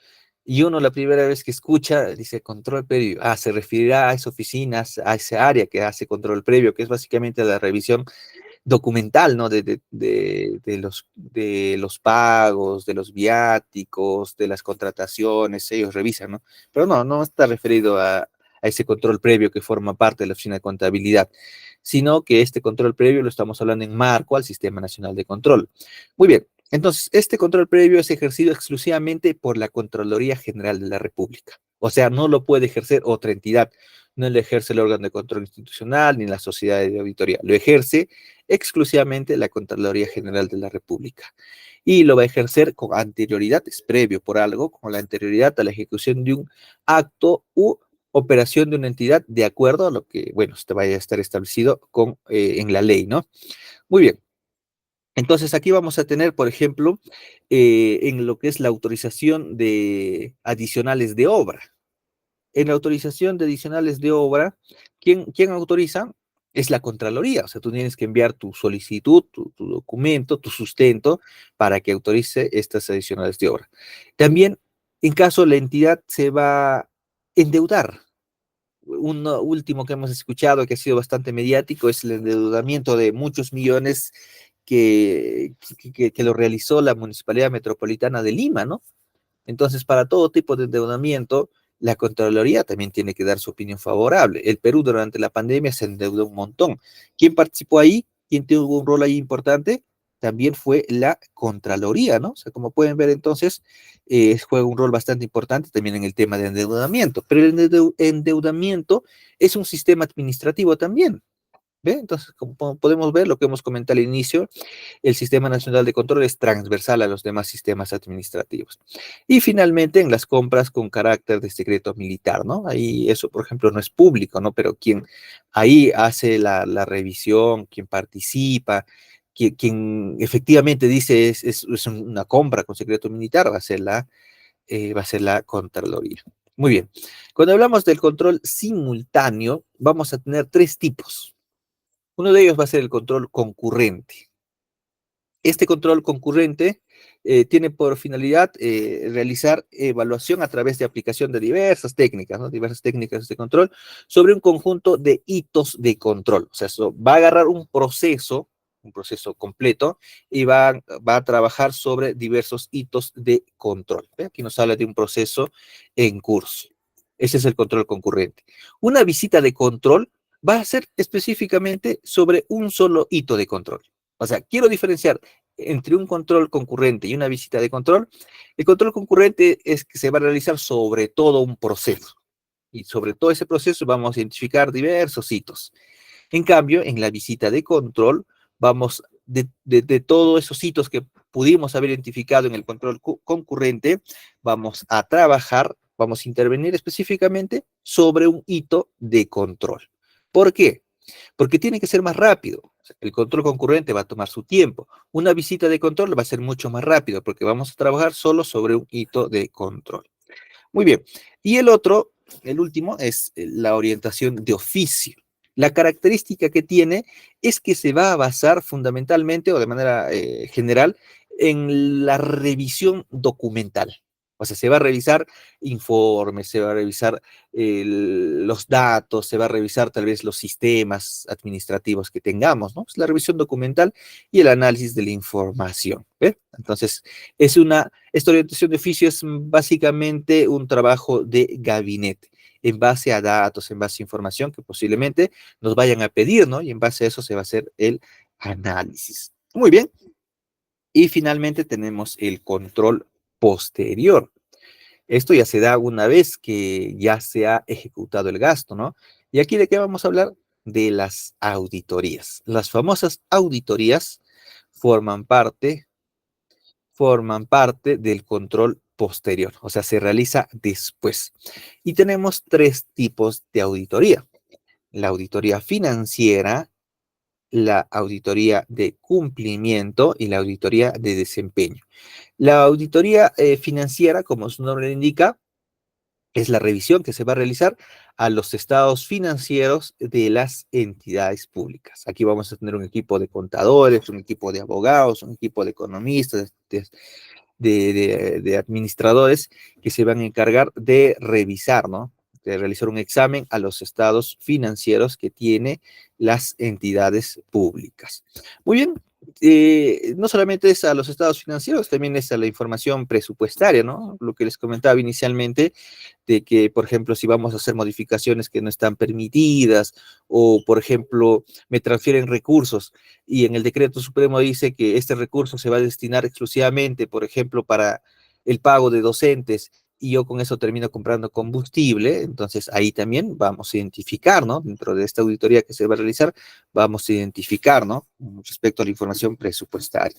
Y uno la primera vez que escucha dice control previo, se referirá a esas oficinas, a esa área que hace control previo, que es básicamente la revisión documental, ¿no? De los pagos, de los viáticos, de las contrataciones, ellos revisan, ¿no? Pero no está referido a ese control previo que forma parte de la oficina de contabilidad, sino que este control previo lo estamos hablando en marco al Sistema Nacional de Control. Muy bien, entonces este control previo es ejercido exclusivamente por la Contraloría General de la República. O sea, no lo puede ejercer otra entidad, no lo ejerce el órgano de control institucional ni la sociedad de auditoría, lo ejerce exclusivamente la Contraloría General de la República. Y lo va a ejercer con anterioridad, es previo por algo, con la anterioridad a la ejecución de un acto u operación de una entidad de acuerdo a lo que, bueno, vaya a estar establecido en la ley, ¿no? Muy bien. Entonces aquí vamos a tener, por ejemplo, en lo que es la autorización de adicionales de obra. En la autorización de adicionales de obra, ¿quién autoriza? Es la Contraloría. O sea, tú tienes que enviar tu solicitud, tu documento, tu sustento para que autorice estas adicionales de obra. También, en caso la entidad se va a endeudar. Uno último que hemos escuchado que ha sido bastante mediático es el endeudamiento de muchos millones que lo realizó la Municipalidad Metropolitana de Lima, ¿no? Entonces, para todo tipo de endeudamiento, la Contraloría también tiene que dar su opinión favorable. El Perú durante la pandemia se endeudó un montón. ¿Quién participó ahí? ¿Quién tuvo un rol ahí importante? También fue la Contraloría, ¿no? O sea, como pueden ver entonces, juega un rol bastante importante también en el tema de endeudamiento. Pero el endeudamiento es un sistema administrativo también. ¿Ve? Entonces, como podemos ver, lo que hemos comentado al inicio, el Sistema Nacional de Control es transversal a los demás sistemas administrativos. Y finalmente, en las compras con carácter de secreto militar, ¿no? Ahí eso, por ejemplo, no es público, ¿no? Pero quien ahí hace la revisión, quien participa, quien efectivamente dice es una compra con secreto militar, va a ser la Contraloría. Muy bien. Cuando hablamos del control simultáneo, vamos a tener tres tipos. Uno de ellos va a ser el control concurrente. Este control concurrente tiene por finalidad realizar evaluación a través de aplicación de diversas técnicas, ¿no? Diversas técnicas de control sobre un conjunto de hitos de control. O sea, eso va a agarrar un proceso completo, y va a trabajar sobre diversos hitos de control. ¿Ve? Aquí nos habla de un proceso en curso. Ese es el control concurrente. Una visita de control va a ser específicamente sobre un solo hito de control. O sea, quiero diferenciar entre un control concurrente y una visita de control. El control concurrente es que se va a realizar sobre todo un proceso. Y sobre todo ese proceso vamos a identificar diversos hitos. En cambio, en la visita de control, vamos de todos esos hitos que pudimos haber identificado en el control concurrente, vamos a trabajar, vamos a intervenir específicamente sobre un hito de control. ¿Por qué? Porque tiene que ser más rápido. O sea, el control concurrente va a tomar su tiempo. Una visita de control va a ser mucho más rápido porque vamos a trabajar solo sobre un hito de control. Muy bien. Y el último, es la orientación de oficio. La característica que tiene es que se va a basar fundamentalmente o de manera general en la revisión documental. O sea, se va a revisar informes, se va a revisar los datos, se va a revisar tal vez los sistemas administrativos que tengamos, ¿no? Es la revisión documental y el análisis de la información. ¿Ve? Entonces, esta orientación de oficio es básicamente un trabajo de gabinete, en base a datos, en base a información que posiblemente nos vayan a pedir, ¿no? Y en base a eso se va a hacer el análisis. Muy bien. Y finalmente tenemos el control posterior. Esto ya se da una vez que ya se ha ejecutado el gasto, ¿no? Y aquí de qué vamos a hablar? De las auditorías. Las famosas auditorías forman parte forman parte del control posterior, o sea, se realiza después. Y tenemos tres tipos de auditoría: la auditoría financiera, la auditoría de cumplimiento y la auditoría de desempeño. La auditoría financiera, como su nombre le indica, es la revisión que se va a realizar a los estados financieros de las entidades públicas. Aquí vamos a tener un equipo de contadores, un equipo de abogados, un equipo de economistas, de administradores que se van a encargar de revisar, ¿no? De realizar un examen a los estados financieros que tiene las entidades públicas. Muy bien, no solamente es a los estados financieros, también es a la información presupuestaria, ¿no? Lo que les comentaba inicialmente, de que, por ejemplo, si vamos a hacer modificaciones que no están permitidas, o, por ejemplo, me transfieren recursos y en el decreto supremo dice que este recurso se va a destinar exclusivamente, por ejemplo, para el pago de docentes, y yo con eso termino comprando combustible. Entonces ahí también vamos a identificar, ¿no? Dentro de esta auditoría que se va a realizar, vamos a identificar, ¿no? Respecto a la información presupuestaria.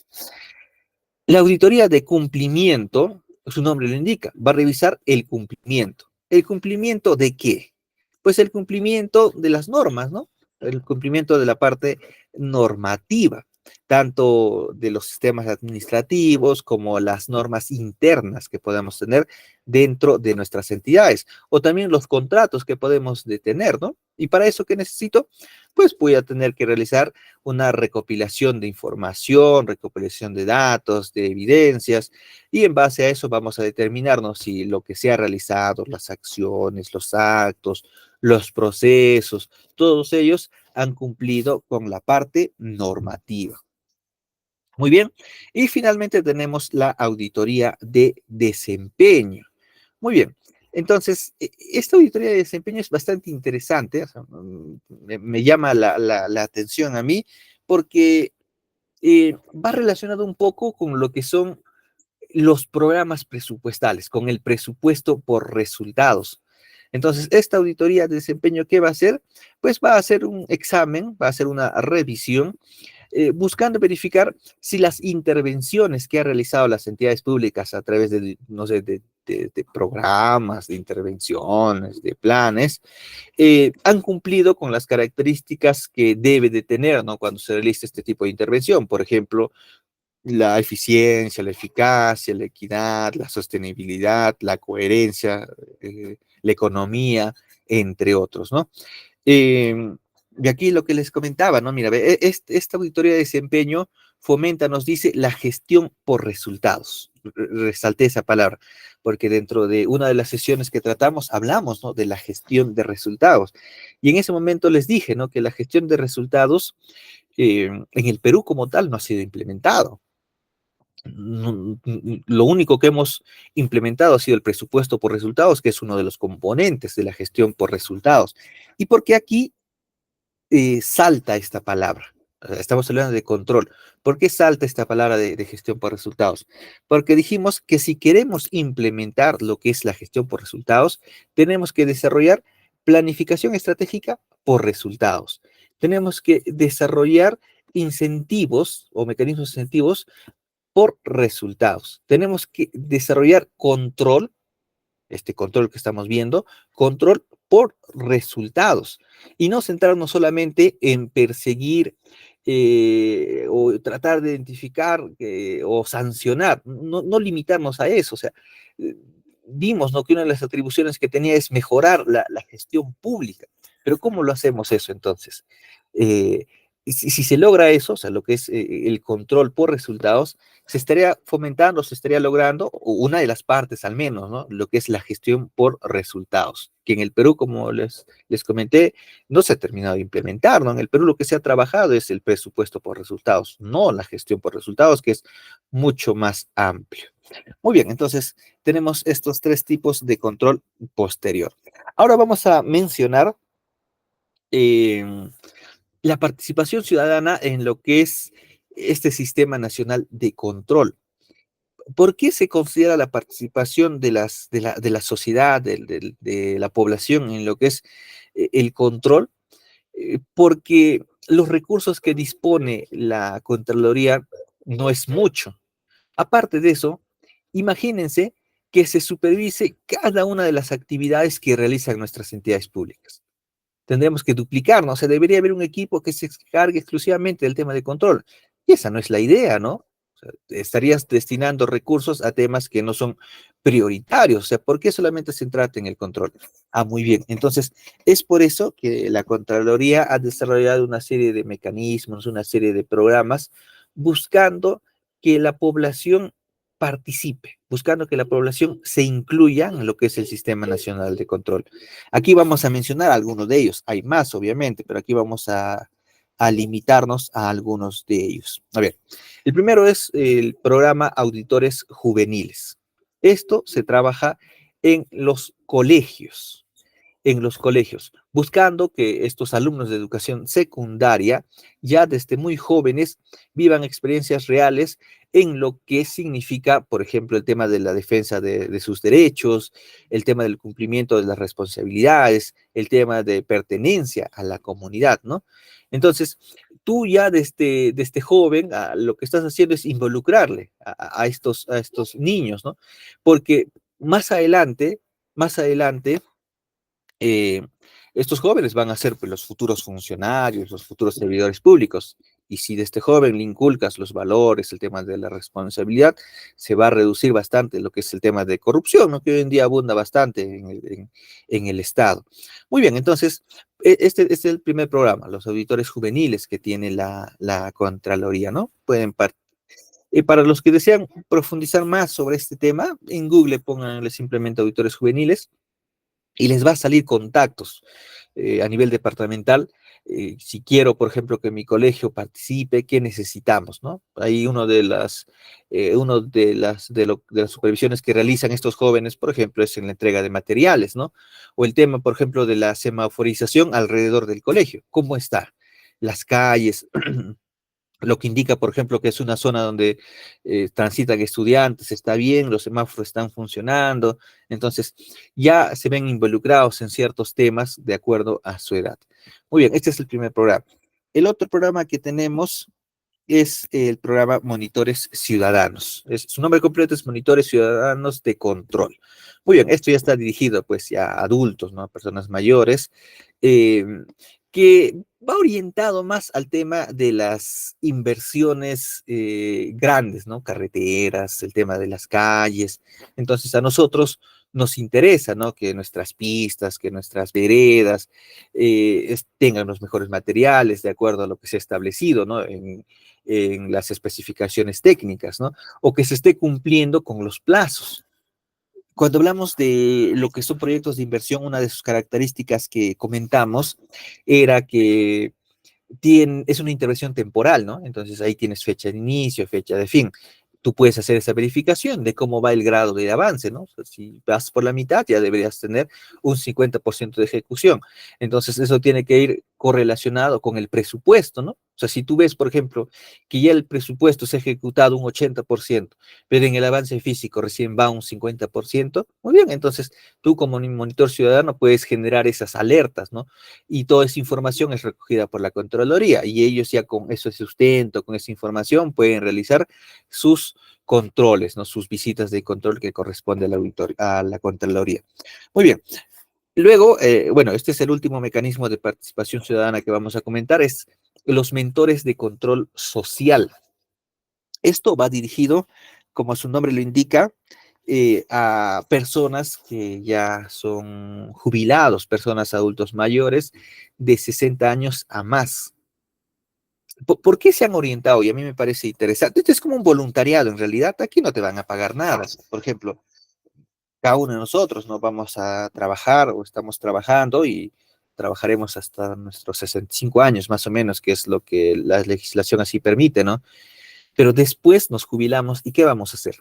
La auditoría de cumplimiento, su nombre lo indica, va a revisar el cumplimiento. ¿El cumplimiento de qué? Pues el cumplimiento de las normas, ¿no? El cumplimiento de la parte normativa, tanto de los sistemas administrativos como las normas internas que podemos tener dentro de nuestras entidades, o también los contratos que podemos tener, ¿no? Y para eso, ¿qué necesito? Pues voy a tener que realizar una recopilación de información, recopilación de datos, de evidencias, y en base a eso vamos a determinarnos si lo que se ha realizado, las acciones, los actos, los procesos, todos ellos han cumplido con la parte normativa. Muy bien. Y finalmente tenemos la auditoría de desempeño. Muy bien. Entonces, esta auditoría de desempeño es bastante interesante. O sea, me llama la atención a mí porque va relacionado un poco con lo que son los programas presupuestales, con el presupuesto por resultados. Entonces, esta auditoría de desempeño, ¿qué va a hacer? Pues va a hacer un examen, va a hacer una revisión buscando verificar si las intervenciones que han realizado las entidades públicas a través de, no sé, de programas, de intervenciones, de planes, han cumplido con las características que debe de tener, ¿no? Cuando se realiza este tipo de intervención. Por ejemplo, la eficiencia, la eficacia, la equidad, la sostenibilidad, la coherencia, la economía, entre otros, ¿no? Eh, y aquí lo que les comentaba, ¿no? Mira, esta auditoría de desempeño fomenta, nos dice, la gestión por resultados. Resalté esa palabra, porque dentro de una de las sesiones que tratamos, hablamos, ¿no? De la gestión de resultados. Y en ese momento les dije, ¿no? Que la gestión de resultados en el Perú como tal no ha sido implementado. Lo único que hemos implementado ha sido el presupuesto por resultados, que es uno de los componentes de la gestión por resultados. ¿Y por qué aquí salta esta palabra? Estamos hablando de control. ¿Por qué salta esta palabra de gestión por resultados? Porque dijimos que si queremos implementar lo que es la gestión por resultados, tenemos que desarrollar planificación estratégica por resultados. Tenemos que desarrollar incentivos o mecanismos de incentivos por resultados. Tenemos que desarrollar control, este control que estamos viendo, control por resultados y no centrarnos solamente en perseguir o tratar de identificar o sancionar, no limitarnos a eso. O sea, eh, vimos, ¿no? Que una de las atribuciones que tenía es mejorar la gestión pública. Pero ¿cómo lo hacemos eso entonces? Eh, si se logra eso, o sea, lo que es el control por resultados, se estaría fomentando, se estaría logrando, una de las partes al menos, ¿no? Lo que es la gestión por resultados, que en el Perú, como les comenté, no se ha terminado de implementar, ¿no? En el Perú lo que se ha trabajado es el presupuesto por resultados, no la gestión por resultados, que es mucho más amplio. Muy bien, entonces tenemos estos tres tipos de control posterior. Ahora vamos a mencionar eh, la participación ciudadana en lo que es este sistema nacional de control. ¿Por qué se considera la participación de la sociedad, de la población en lo que es el control? Porque los recursos que dispone la Contraloría no es mucho. Aparte de eso, imagínense que se supervise cada una de las actividades que realizan nuestras entidades públicas. Tendríamos que duplicarnos, o sea, debería haber un equipo que se encargue exclusivamente del tema de control. Y esa no es la idea, ¿no? O sea, estarías destinando recursos a temas que no son prioritarios. O sea, ¿por qué solamente centrarte en el control? Ah, muy bien. Entonces, es por eso que la Contraloría ha desarrollado una serie de mecanismos, una serie de programas, buscando que la población participe, buscando que la población se incluya en lo que es el Sistema Nacional de Control. Aquí vamos a mencionar algunos de ellos. Hay más, obviamente, pero aquí vamos a limitarnos a algunos de ellos. A ver, el primero es el programa Auditores Juveniles. Esto se trabaja en los colegios, buscando que estos alumnos de educación secundaria, ya desde muy jóvenes, vivan experiencias reales en lo que significa, por ejemplo, el tema de la defensa de sus derechos, el tema del cumplimiento de las responsabilidades, el tema de pertenencia a la comunidad, ¿no? Entonces, tú ya desde joven, lo que estás haciendo es involucrarle a estos niños, ¿no? Porque más adelante, eh, estos jóvenes van a ser pues, los futuros funcionarios, los futuros servidores públicos. Y si de este joven le inculcas los valores, el tema de la responsabilidad, se va a reducir bastante lo que es el tema de corrupción, ¿no? Que hoy en día abunda bastante en el Estado. Muy bien, entonces, este es el primer programa, los auditores juveniles que tiene la Contraloría, ¿no? Para los que desean profundizar más sobre este tema, en Google pónganle simplemente auditores juveniles y les va a salir contactos a nivel departamental. Si quiero, por ejemplo, que mi colegio participe, ¿qué necesitamos? ¿No? Ahí de las supervisiones que realizan estos jóvenes, por ejemplo, es en la entrega de materiales, ¿no? O el tema, por ejemplo, de la semaforización alrededor del colegio. ¿Cómo está? Las calles, lo que indica, por ejemplo, que es una zona donde transitan estudiantes, está bien, los semáforos están funcionando, entonces ya se ven involucrados en ciertos temas de acuerdo a su edad. Muy bien, este es el primer programa. El otro programa que tenemos es el programa Monitores Ciudadanos. Su nombre completo es Monitores Ciudadanos de Control. Muy bien, esto ya está dirigido pues ya a adultos, ¿no? A personas mayores, eh, que va orientado más al tema de las inversiones grandes, ¿no? Carreteras, el tema de las calles. Entonces a nosotros nos interesa, ¿no? Que nuestras pistas, que nuestras veredas tengan los mejores materiales de acuerdo a lo que se ha establecido, ¿no? En las especificaciones técnicas, ¿no? O que se esté cumpliendo con los plazos. Cuando hablamos de lo que son proyectos de inversión, una de sus características que comentamos era que es una intervención temporal, ¿no? Entonces ahí tienes fecha de inicio, fecha de fin. Tú puedes hacer esa verificación de cómo va el grado de avance, ¿no? O sea, si vas por la mitad, ya deberías tener un 50% de ejecución. Entonces eso tiene que ir correlacionado con el presupuesto, ¿no? O sea, si tú ves, por ejemplo, que ya el presupuesto se ha ejecutado un 80%, pero en el avance físico recién va un 50%, muy bien, entonces tú como monitor ciudadano puedes generar esas alertas, ¿no? Y toda esa información es recogida por la Contraloría y ellos ya con ese sustento, con esa información, pueden realizar sus controles, ¿no? Sus visitas de control que corresponde a la Contraloría. Muy bien. Luego, bueno, este es el último mecanismo de participación ciudadana que vamos a comentar, es los mentores de control social. Esto va dirigido, como su nombre lo indica, a personas que ya son jubilados, personas adultos mayores de 60 años a más. ¿Por qué se han orientado? Y a mí me parece interesante. Esto es como un voluntariado, en realidad. Aquí no te van a pagar nada. Por ejemplo, cada uno de nosotros no vamos a trabajar o estamos trabajando y trabajaremos hasta nuestros 65 años, más o menos, que es lo que la legislación así permite, ¿no? Pero después nos jubilamos y ¿qué vamos a hacer?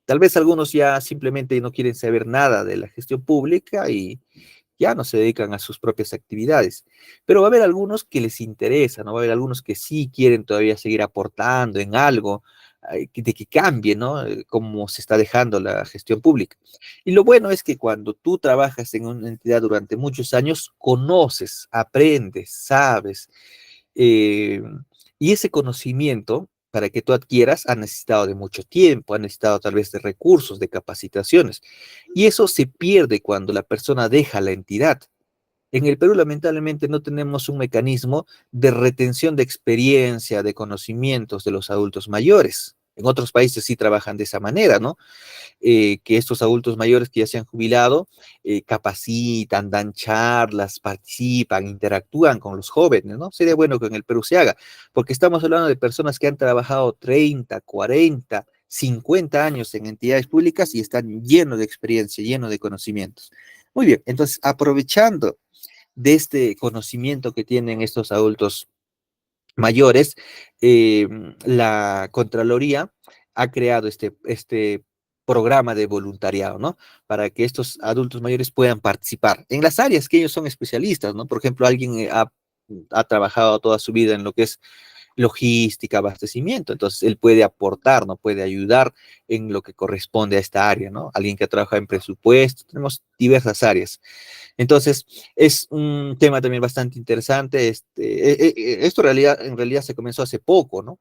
Tal vez algunos ya simplemente no quieren saber nada de la gestión pública y ya no se dedican a sus propias actividades. Pero va a haber algunos que les interesa, ¿no? Va a haber algunos que sí quieren todavía seguir aportando en algo, de que cambie, ¿no? Cómo se está dejando la gestión pública. Y lo bueno es que cuando tú trabajas en una entidad durante muchos años, conoces, aprendes, sabes, eh, y ese conocimiento, para que tú adquieras, ha necesitado de mucho tiempo, ha necesitado tal vez de recursos, de capacitaciones. Y eso se pierde cuando la persona deja la entidad. En el Perú, lamentablemente, no tenemos un mecanismo de retención de experiencia, de conocimientos de los adultos mayores. En otros países sí trabajan de esa manera, ¿no? Que estos adultos mayores que ya se han jubilado capacitan, dan charlas, participan, interactúan con los jóvenes, ¿no? Sería bueno que en el Perú se haga, porque estamos hablando de personas que han trabajado 30, 40, 50 años en entidades públicas y están llenos de experiencia, llenos de conocimientos. Muy bien, entonces aprovechando de este conocimiento que tienen estos adultos mayores, eh, la Contraloría ha creado este programa de voluntariado, ¿no? Para que estos adultos mayores puedan participar en las áreas que ellos son especialistas, ¿no? Por ejemplo, alguien ha trabajado toda su vida en lo que es logística, abastecimiento. Entonces, él puede aportar, ¿no? Puede ayudar en lo que corresponde a esta área, ¿no? Alguien que trabaja en presupuesto, tenemos diversas áreas. Entonces, es un tema también bastante interesante. Esto en realidad se comenzó hace poco, ¿no?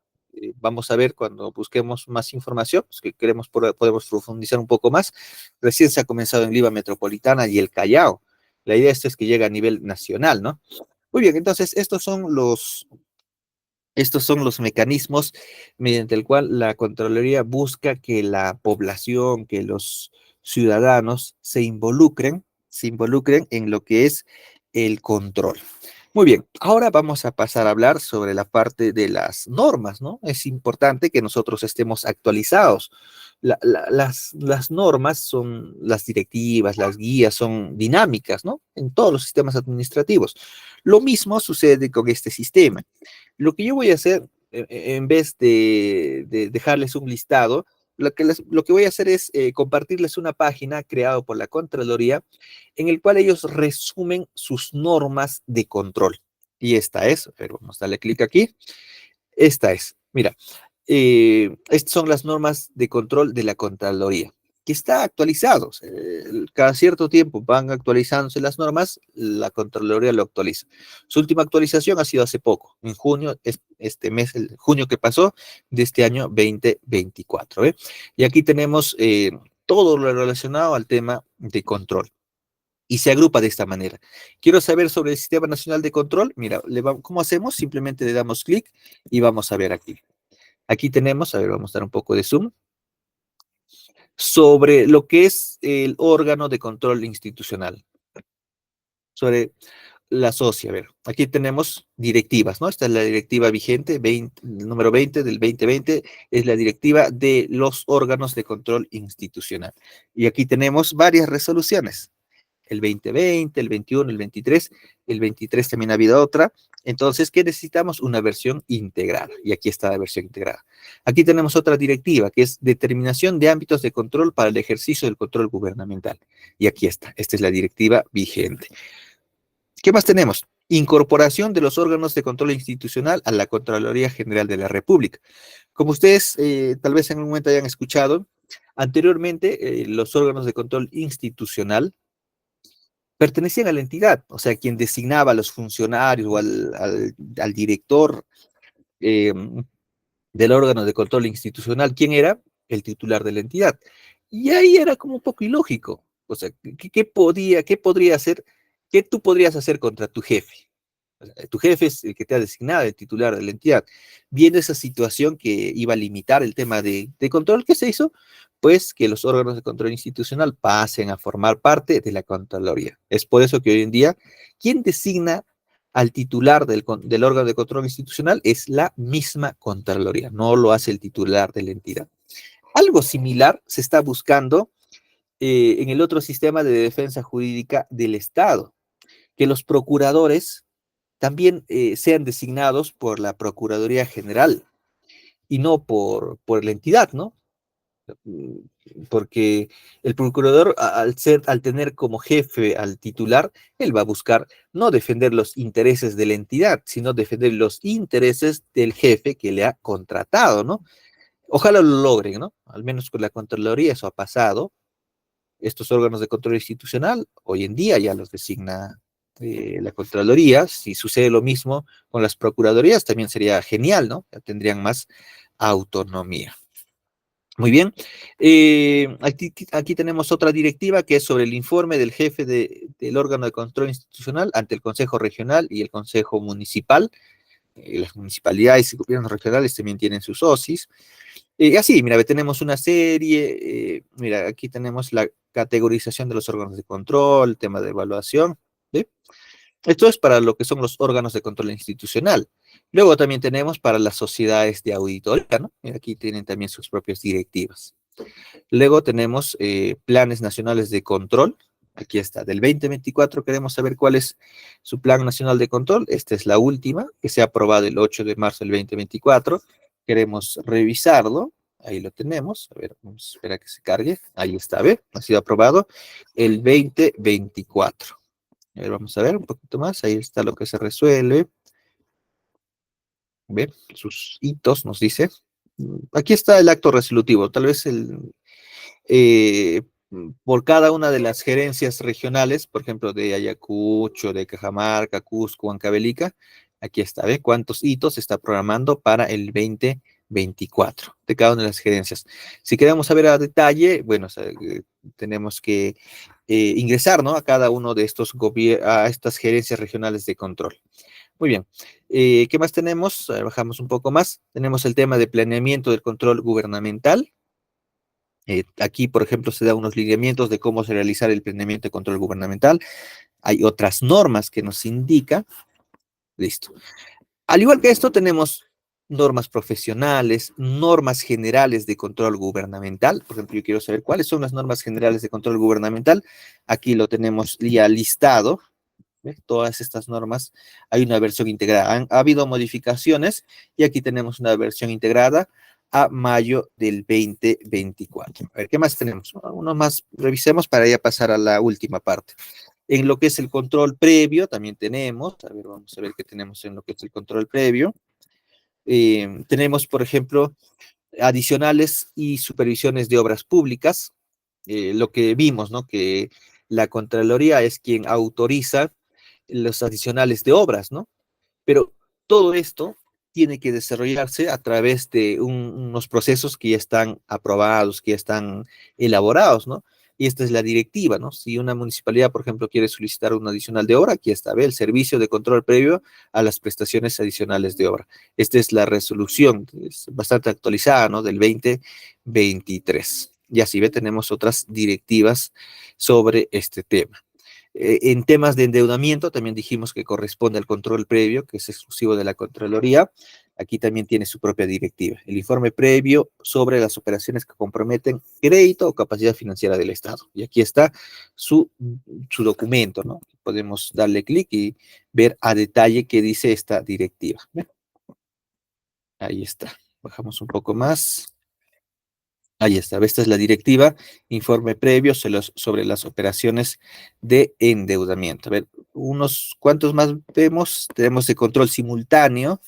Vamos a ver cuando busquemos más información, pues, que queremos podemos profundizar un poco más. Recién se ha comenzado en Lima Metropolitana y el Callao. La idea es que llegue a nivel nacional, ¿no? Muy bien, entonces estos son los mecanismos mediante el cual la Contraloría busca que la población, que los ciudadanos se involucren en lo que es el control. Muy bien, ahora vamos a pasar a hablar sobre la parte de las normas, ¿no? Es importante que nosotros estemos actualizados. Las normas son las directivas, las guías son dinámicas, ¿no? En todos los sistemas administrativos. Lo mismo sucede con este sistema. Lo que yo voy a hacer, en vez de dejarles un listado, lo que voy a hacer es compartirles una página creada por la Contraloría en el cual ellos resumen sus normas de control. Y esta es, pero vamos a darle clic aquí, esta es. Mira, estas son las normas de control de la Contraloría, que está actualizados. Cada cierto tiempo van actualizándose las normas, la Contraloría lo actualiza. Su última actualización ha sido hace poco, en junio, este mes, el junio que pasó, de este año 2024. ¿Eh? Y aquí tenemos todo lo relacionado al tema de control. Y se agrupa de esta manera. Quiero saber sobre el Sistema Nacional de Control. Mira, ¿cómo hacemos? Simplemente le damos clic y vamos a ver aquí. Aquí tenemos, a ver, vamos a dar un poco de zoom, sobre lo que es el órgano de control institucional, sobre la SOCI. A ver, aquí tenemos directivas, ¿no? Esta es la directiva vigente, el número 20 del 2020, es la directiva de los órganos de control institucional. Y aquí tenemos varias resoluciones. El 2020, el 21, el 23 también ha habido otra. Entonces, ¿qué necesitamos? Una versión integrada. Y aquí está la versión integrada. Aquí tenemos otra directiva, que es determinación de ámbitos de control para el ejercicio del control gubernamental. Y aquí está. Esta es la directiva vigente. ¿Qué más tenemos? Incorporación de los órganos de control institucional a la Contraloría General de la República. Como ustedes tal vez en un momento hayan escuchado, anteriormente los órganos de control institucional pertenecían a la entidad, o sea, quien designaba a los funcionarios o al director eh, del órgano de control institucional, ¿quién era? El titular de la entidad. Y ahí era como un poco ilógico, o sea, qué podría hacer, qué tú podrías hacer contra tu jefe? O sea, tu jefe es el que te ha designado, el titular de la entidad. Viendo esa situación que iba a limitar el tema de control, ¿qué se hizo? Pues que los órganos de control institucional pasen a formar parte de la Contraloría. Es por eso que hoy en día, ¿quién designa al titular del órgano de control institucional? Es la misma Contraloría, no lo hace el titular de la entidad. Algo similar se está buscando en el otro sistema de defensa jurídica del Estado, que los procuradores también sean designados por la Procuraduría General y no por la entidad, ¿no? Porque el procurador, al tener como jefe al titular, él va a buscar no defender los intereses de la entidad, sino defender los intereses del jefe que le ha contratado, ¿no? Ojalá lo logren, ¿no? Al menos con la Contraloría eso ha pasado. Estos órganos de control institucional, hoy en día ya los designa la Contraloría. Si sucede lo mismo con las Procuradurías, también sería genial, ¿no? Ya tendrían más autonomía. Muy bien. Aquí tenemos otra directiva que es sobre el informe del jefe del órgano de control institucional ante el Consejo Regional y el Consejo Municipal. Las municipalidades y gobiernos regionales también tienen sus OSIs. Así, mira, tenemos una serie, mira, aquí tenemos la categorización de los órganos de control, tema de evaluación, ¿sí? Esto es para lo que son los órganos de control institucional. Luego también tenemos para las sociedades de auditoría, ¿no? Mira, aquí tienen también sus propias directivas. Luego tenemos planes nacionales de control. Aquí está, del 2024 queremos saber cuál es su plan nacional de control. Esta es la última, que se ha aprobado el 8 de marzo del 2024. Queremos revisarlo. Ahí lo tenemos. A ver, vamos a esperar a que se cargue. Ahí está, ¿ve? Ha sido aprobado el 2024. A ver, vamos a ver un poquito más. Ahí está lo que se resuelve. ¿Ve? Sus hitos nos dice. Aquí está el acto resolutivo. Tal vez eh, por cada una de las gerencias regionales, por ejemplo, de Ayacucho, de Cajamarca, Cusco, Huancavelica, aquí está, ¿ve? Cuántos hitos se está programando para el 2024 de cada una de las gerencias. Si queremos saber a detalle, bueno, o sea, tenemos que ingresar, ¿no? A cada uno de a estas gerencias regionales de control. Muy bien. ¿Qué más tenemos? Bajamos un poco más. Tenemos el tema de planeamiento del control gubernamental. Aquí, por ejemplo, se da unos lineamientos de cómo se realizar el planeamiento de control gubernamental. Hay otras normas que nos indican. Listo. Al igual que esto, tenemos normas profesionales, normas generales de control gubernamental. Por ejemplo, yo quiero saber cuáles son las normas generales de control gubernamental. Aquí lo tenemos ya listado. ¿Ves? Todas estas normas, hay una versión integrada. Ha habido modificaciones y aquí tenemos una versión integrada a mayo del 2024. A ver, ¿qué más tenemos? Uno más, revisemos para ya pasar a la última parte. En lo que es el control previo, también tenemos, a ver, vamos a ver qué tenemos en lo que es el control previo. Tenemos, por ejemplo, adicionales y supervisiones de obras públicas, lo que vimos, ¿no? Que la Contraloría es quien autoriza los adicionales de obras, ¿no? Pero todo esto tiene que desarrollarse a través de unos procesos que ya están aprobados, que ya están elaborados, ¿no? Y esta es la directiva, ¿no? Si una municipalidad, por ejemplo, quiere solicitar un adicional de obra, aquí está, ve el servicio de control previo a las prestaciones adicionales de obra. Esta es la resolución, es bastante actualizada, ¿no? Del 2023. Y así ve, tenemos otras directivas sobre este tema. En temas de endeudamiento, también dijimos que corresponde al control previo, que es exclusivo de la Contraloría. Aquí también tiene su propia directiva. El informe previo sobre las operaciones que comprometen crédito o capacidad financiera del Estado. Y aquí está su documento, ¿no? Podemos darle clic y ver a detalle qué dice esta directiva. ¿Ve? Ahí está. Bajamos un poco más. Ahí está, esta es la directiva, informe previo sobre las operaciones de endeudamiento. A ver, unos cuantos más vemos, tenemos de control simultáneo,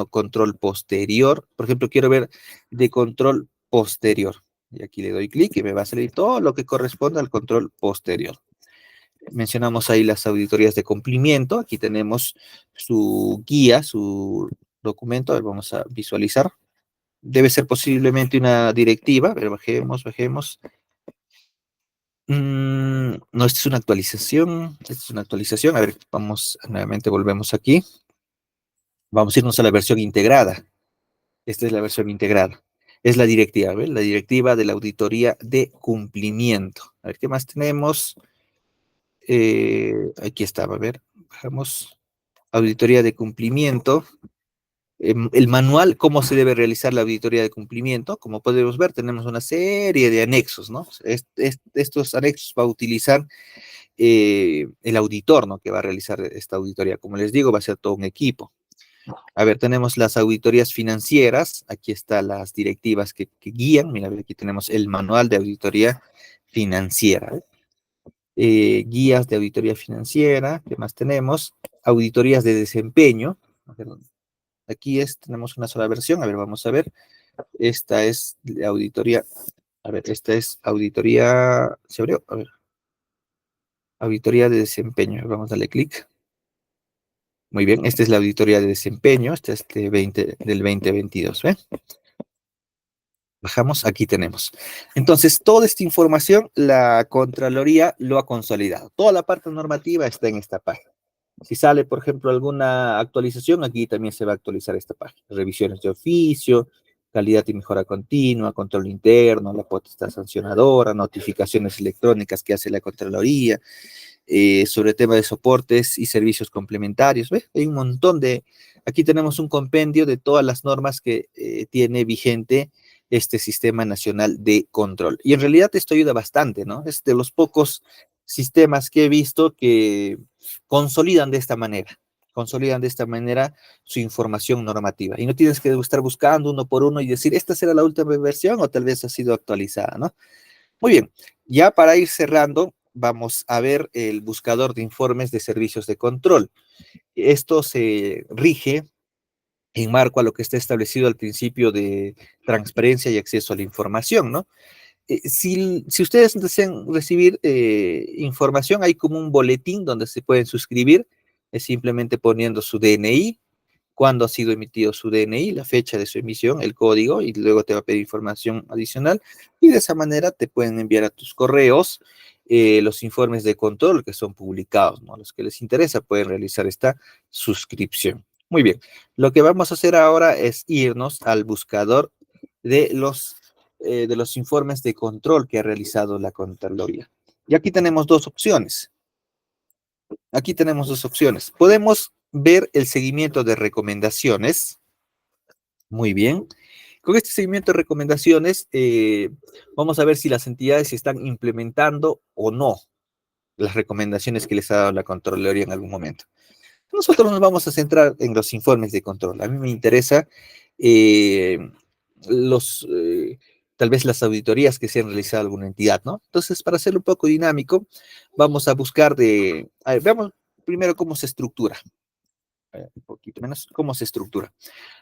control posterior. Por ejemplo, quiero ver de control posterior. Y aquí le doy clic y me va a salir todo lo que corresponde al control posterior. Mencionamos ahí las auditorías de cumplimiento. Aquí tenemos su guía, su documento. A ver, vamos a visualizar. Debe ser posiblemente una directiva, pero bajemos. No, esta es una actualización, esta es una actualización. A ver, vamos, nuevamente volvemos aquí. Vamos a irnos a la versión integrada. Esta es la versión integrada. Es la directiva, ¿ves? La directiva de la auditoría de cumplimiento. A ver, ¿qué más tenemos? Aquí estaba, a ver, bajamos. Auditoría de cumplimiento. El manual, cómo se debe realizar la auditoría de cumplimiento. Como podemos ver, tenemos una serie de anexos, ¿no? Estos anexos va a utilizar el auditor, ¿no? Que va a realizar esta auditoría. Como les digo, va a ser todo un equipo. A ver, tenemos las auditorías financieras. Aquí están las directivas que guían. Mira, aquí tenemos el manual de auditoría financiera. Guías de auditoría financiera. ¿Qué más tenemos? Auditorías de desempeño. Aquí tenemos una sola versión. A ver, vamos a ver. Esta es la auditoría. A ver, esta es auditoría. ¿Se abrió? A ver. Auditoría de desempeño. Vamos a darle clic. Muy bien, esta es la auditoría de desempeño. Esta es del 2022. ¿Ve? Bajamos, aquí tenemos. Entonces, toda esta información la Contraloría lo ha consolidado. Toda la parte normativa está en esta página. Si sale, por ejemplo, alguna actualización, aquí también se va a actualizar esta página. Revisiones de oficio, calidad y mejora continua, control interno, la potestad sancionadora, notificaciones electrónicas que hace la Contraloría, sobre tema de soportes y servicios complementarios. ¿Ve? Hay un montón aquí tenemos un compendio de todas las normas que tiene vigente este Sistema Nacional de Control. Y en realidad esto ayuda bastante, ¿no? Es de los pocos sistemas que he visto que consolidan de esta manera su información normativa. Y no tienes que estar buscando uno por uno y decir, esta será la última versión o tal vez ha sido actualizada, ¿no? Muy bien, ya para ir cerrando, vamos a ver el buscador de informes de servicios de control. Esto se rige en marco a lo que está establecido al principio de transparencia y acceso a la información, ¿no? Si ustedes desean recibir información, hay como un boletín donde se pueden suscribir, es simplemente poniendo su DNI, cuándo ha sido emitido su DNI, la fecha de su emisión, el código, y luego te va a pedir información adicional, y de esa manera te pueden enviar a tus correos los informes de control que son publicados, ¿no? A los que les interesa pueden realizar esta suscripción. Muy bien, lo que vamos a hacer ahora es irnos al buscador de los informes de control que ha realizado la Contraloría. Y aquí tenemos dos opciones. Aquí tenemos dos opciones. Podemos ver el seguimiento de recomendaciones. Muy bien. Con este seguimiento de recomendaciones, vamos a ver si las entidades están implementando o no las recomendaciones que les ha dado la Contraloría en algún momento. Nosotros nos vamos a centrar en los informes de control. A mí me interesa eh, tal vez las auditorías que se han realizado a alguna entidad, ¿no? Entonces, para hacerlo un poco dinámico, vamos a buscar a ver, veamos primero cómo se estructura. Un poquito menos, ¿cómo se estructura?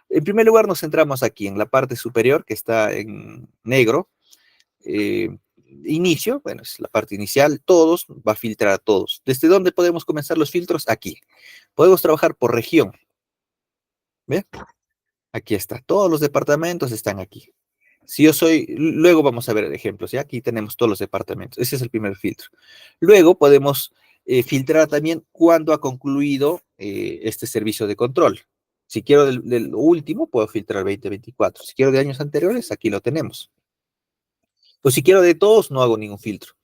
En primer lugar, nos centramos aquí en la parte superior, que está en negro. eh, Inicio, bueno, es la parte inicial, todos, va a filtrar a todos. ¿Desde dónde podemos comenzar los filtros? Aquí. Podemos trabajar por región. ¿Ve? Aquí está. Todos los departamentos están aquí. Si yo soy, luego vamos a ver ejemplos, ¿ya? Aquí tenemos todos los departamentos. Ese es el primer filtro. Luego podemos filtrar también cuándo ha concluido este servicio de control. Si quiero del último, puedo filtrar 2024. Si quiero de años anteriores, aquí lo tenemos. O si quiero de todos, no hago ningún filtro.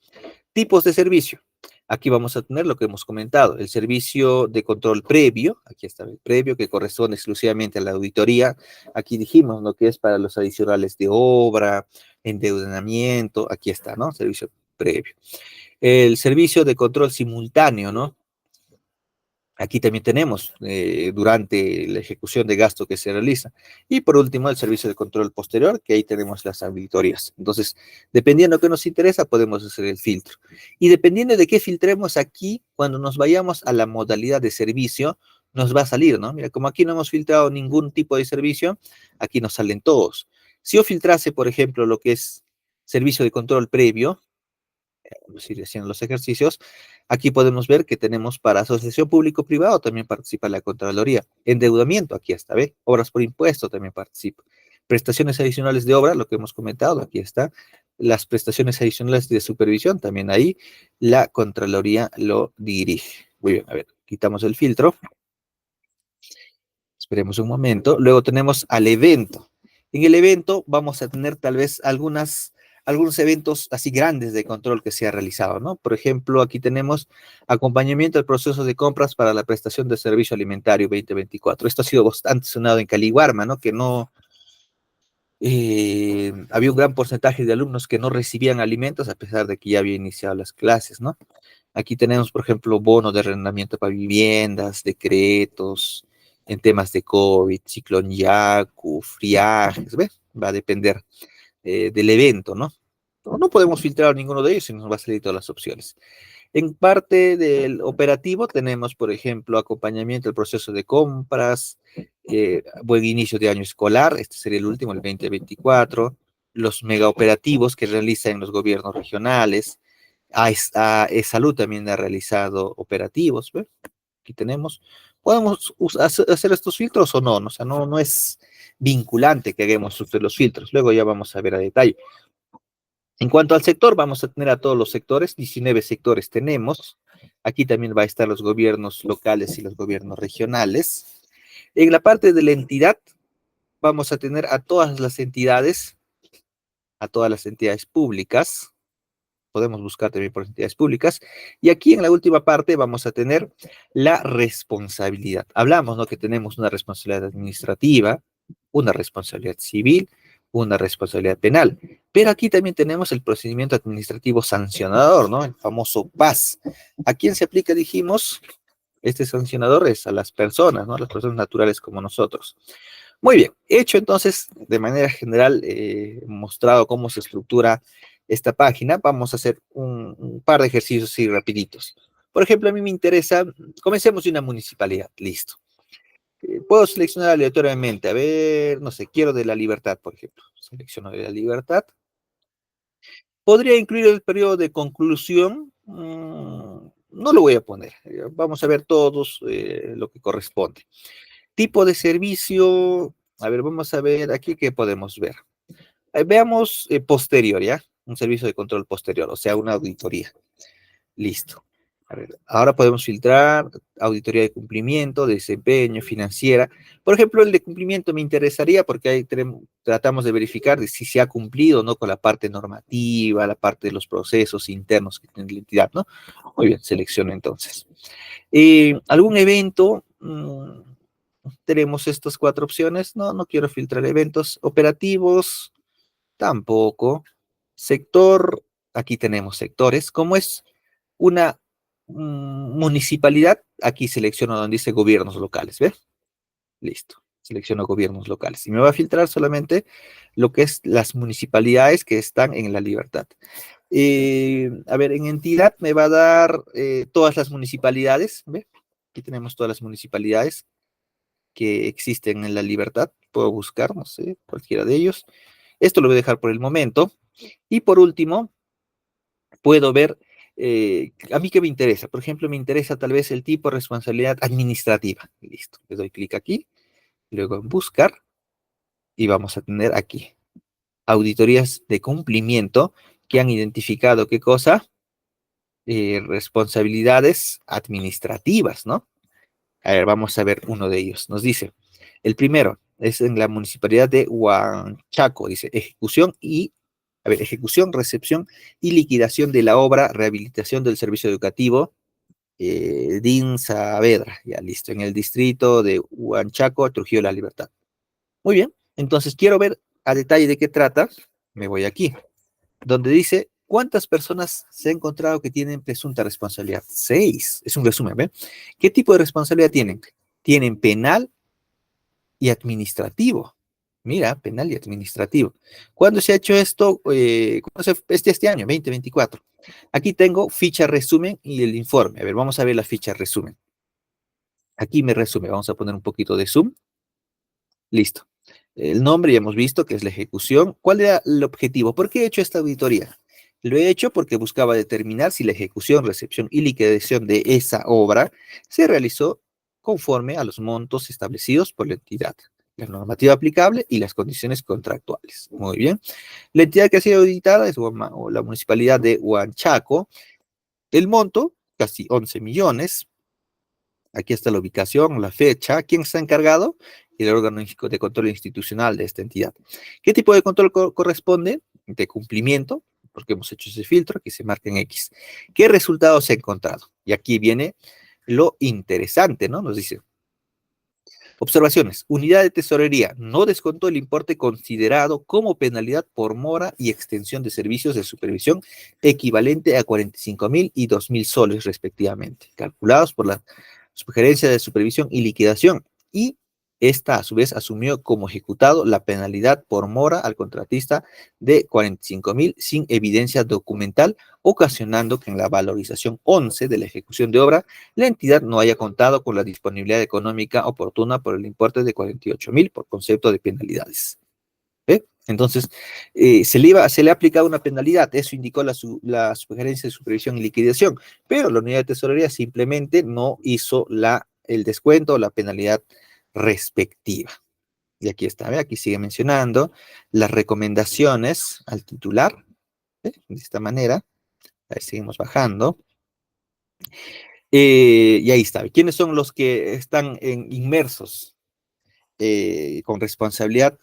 Tipos de servicio. Aquí vamos a tener lo que hemos comentado, el servicio de control previo, aquí está el previo que corresponde exclusivamente a la auditoría. Aquí dijimos lo que es para los adicionales de obra, endeudamiento, aquí está, ¿no? Servicio previo. El servicio de control simultáneo, ¿no? Aquí también tenemos durante la ejecución de gasto que se realiza. Y por último, el servicio de control posterior, que ahí tenemos las auditorías. Entonces, dependiendo de qué nos interesa, podemos hacer el filtro. Y dependiendo de qué filtremos aquí, cuando nos vayamos a la modalidad de servicio, nos va a salir, ¿no? Mira, como aquí no hemos filtrado ningún tipo de servicio, aquí nos salen todos. Si yo filtrase, por ejemplo, lo que es servicio de control previo, vamos a ir haciendo los ejercicios. Aquí podemos ver que tenemos para asociación público-privado también participa la Contraloría. Endeudamiento, aquí está, ¿ve? Obras por impuesto también participa. Prestaciones adicionales de obra, lo que hemos comentado, aquí está. Las prestaciones adicionales de supervisión, también ahí la Contraloría lo dirige. Muy bien, a ver, quitamos el filtro. Esperemos un momento. Luego tenemos al evento. En el evento vamos a tener tal vez algunos eventos así grandes de control que se ha realizado, ¿no? Por ejemplo, aquí tenemos acompañamiento del proceso de compras para la prestación de servicio alimentario 2024. Esto ha sido bastante sonado en Caliwarma, ¿no? Que no, había un gran porcentaje de alumnos que no recibían alimentos a pesar de que ya había iniciado las clases, ¿no? Aquí tenemos, por ejemplo, bono de arrendamiento para viviendas, decretos, en temas de COVID, ciclón Yaku, friajes, ¿ve? Va a depender del evento, ¿no? No podemos filtrar ninguno de ellos y nos va a salir todas las opciones. En parte del operativo tenemos, por ejemplo, acompañamiento del proceso de compras, buen inicio de año escolar, este sería el último, el 2024, los megaoperativos que realizan los gobiernos regionales, Salud también ha realizado operativos, ¿ve? Aquí tenemos. ¿Podemos hacer estos filtros o no? O sea, no es vinculante que hagamos los filtros. Luego ya vamos a ver a detalle. En cuanto al sector, vamos a tener a todos los sectores, 19 sectores tenemos. Aquí también va a estar los gobiernos locales y los gobiernos regionales. En la parte de la entidad, vamos a tener a todas las entidades públicas. Podemos buscar también por entidades públicas. Y aquí en la última parte vamos a tener la responsabilidad. Hablamos, ¿no? Que tenemos una responsabilidad administrativa, una responsabilidad civil, una responsabilidad penal. Pero aquí también tenemos el procedimiento administrativo sancionador, ¿no? El famoso PAS. ¿A quién se aplica? Dijimos, este sancionador es a las personas, ¿no? A las personas naturales como nosotros. Muy bien, hecho entonces, de manera general, mostrado cómo se estructura esta página, vamos a hacer un par de ejercicios así rapiditos. Por ejemplo, a mí me interesa, comencemos de una municipalidad, listo. Puedo seleccionar aleatoriamente, a ver, no sé, quiero de La Libertad, por ejemplo. Selecciono de La Libertad. ¿Podría incluir el periodo de conclusión? No lo voy a poner. Vamos a ver todos lo que corresponde. Tipo de servicio, a ver, vamos a ver aquí qué podemos ver. Veamos posterior, ¿ya? Un servicio de control posterior, o sea, una auditoría. Listo. A ver, ahora podemos filtrar auditoría de cumplimiento, desempeño, financiera. Por ejemplo, el de cumplimiento me interesaría porque ahí tratamos de verificar si se ha cumplido o no con la parte normativa, la parte de los procesos internos que tiene la entidad, ¿no? Muy bien, selecciono entonces. ¿Algún evento? Tenemos estas cuatro opciones. No quiero filtrar eventos operativos. Tampoco. Sector, aquí tenemos sectores. Como es una municipalidad, aquí selecciono donde dice gobiernos locales, ¿ves? Listo. Selecciono gobiernos locales. Y me va a filtrar solamente lo que es las municipalidades que están en La Libertad. A ver, en entidad me va a dar todas las municipalidades, ¿ve? Aquí tenemos todas las municipalidades. que existen en La Libertad. Puedo buscar, no sé, cualquiera de ellos. Esto lo voy a dejar por el momento. Y por último, puedo ver, a mí qué me interesa. Por ejemplo, me interesa tal vez el tipo de responsabilidad administrativa. Listo, le doy clic aquí, luego en buscar y vamos a tener aquí auditorías de cumplimiento que han identificado qué cosa, responsabilidades administrativas, ¿no? A ver, vamos a ver uno de ellos. Nos dice, el primero es en la municipalidad de Huanchaco, dice, ejecución, recepción y liquidación de la obra, rehabilitación del servicio educativo, DIN Saavedra, ya listo, en el distrito de Huanchaco, Trujillo La Libertad. Muy bien, entonces quiero ver a detalle de qué trata, me voy aquí, donde dice, ¿cuántas personas se ha encontrado que tienen presunta responsabilidad? 6, es un resumen, ¿ven? ¿Qué tipo de responsabilidad tienen? Tienen penal y administrativo. Mira, penal y administrativo. ¿Cuándo se ha hecho esto? Este año, 2024. Aquí tengo ficha resumen y el informe. A ver, vamos a ver la ficha resumen. Aquí me resume, vamos a poner un poquito de zoom. Listo. El nombre ya hemos visto que es la ejecución. ¿Cuál era el objetivo? ¿Por qué he hecho esta auditoría? Lo he hecho porque buscaba determinar si la ejecución, recepción y liquidación de esa obra se realizó conforme a los montos establecidos por la entidad, la normativa aplicable y las condiciones contractuales. Muy bien. La entidad que ha sido auditada es la Municipalidad de Huanchaco. El monto, casi 11 millones. Aquí está la ubicación, la fecha, quién está encargado, el órgano de control institucional de esta entidad. ¿Qué tipo de control corresponde? De cumplimiento, porque hemos hecho ese filtro, aquí se marca en X. ¿Qué resultados se ha encontrado? Y aquí viene lo interesante, ¿no? Nos dice, observaciones. Unidad de tesorería no descontó el importe considerado como penalidad por mora y extensión de servicios de supervisión equivalente a 45.000 y 2.000 soles respectivamente, calculados por la sugerencia de supervisión y liquidación. Y esta, a su vez, asumió como ejecutado la penalidad por mora al contratista de 45.000 sin evidencia documental, ocasionando que en la valorización 11 de la ejecución de obra, la entidad no haya contado con la disponibilidad económica oportuna por el importe de 48.000 por concepto de penalidades. ¿Ve? Entonces, se le ha aplicado una penalidad, eso indicó la sugerencia de supervisión y liquidación, pero la unidad de tesorería simplemente no hizo el descuento o la penalidad respectiva. Y aquí está, ¿ve? Aquí sigue mencionando las recomendaciones al titular, ¿ve? De esta manera, ahí seguimos bajando. Y ahí está, ¿quiénes son los que están inmersos con responsabilidad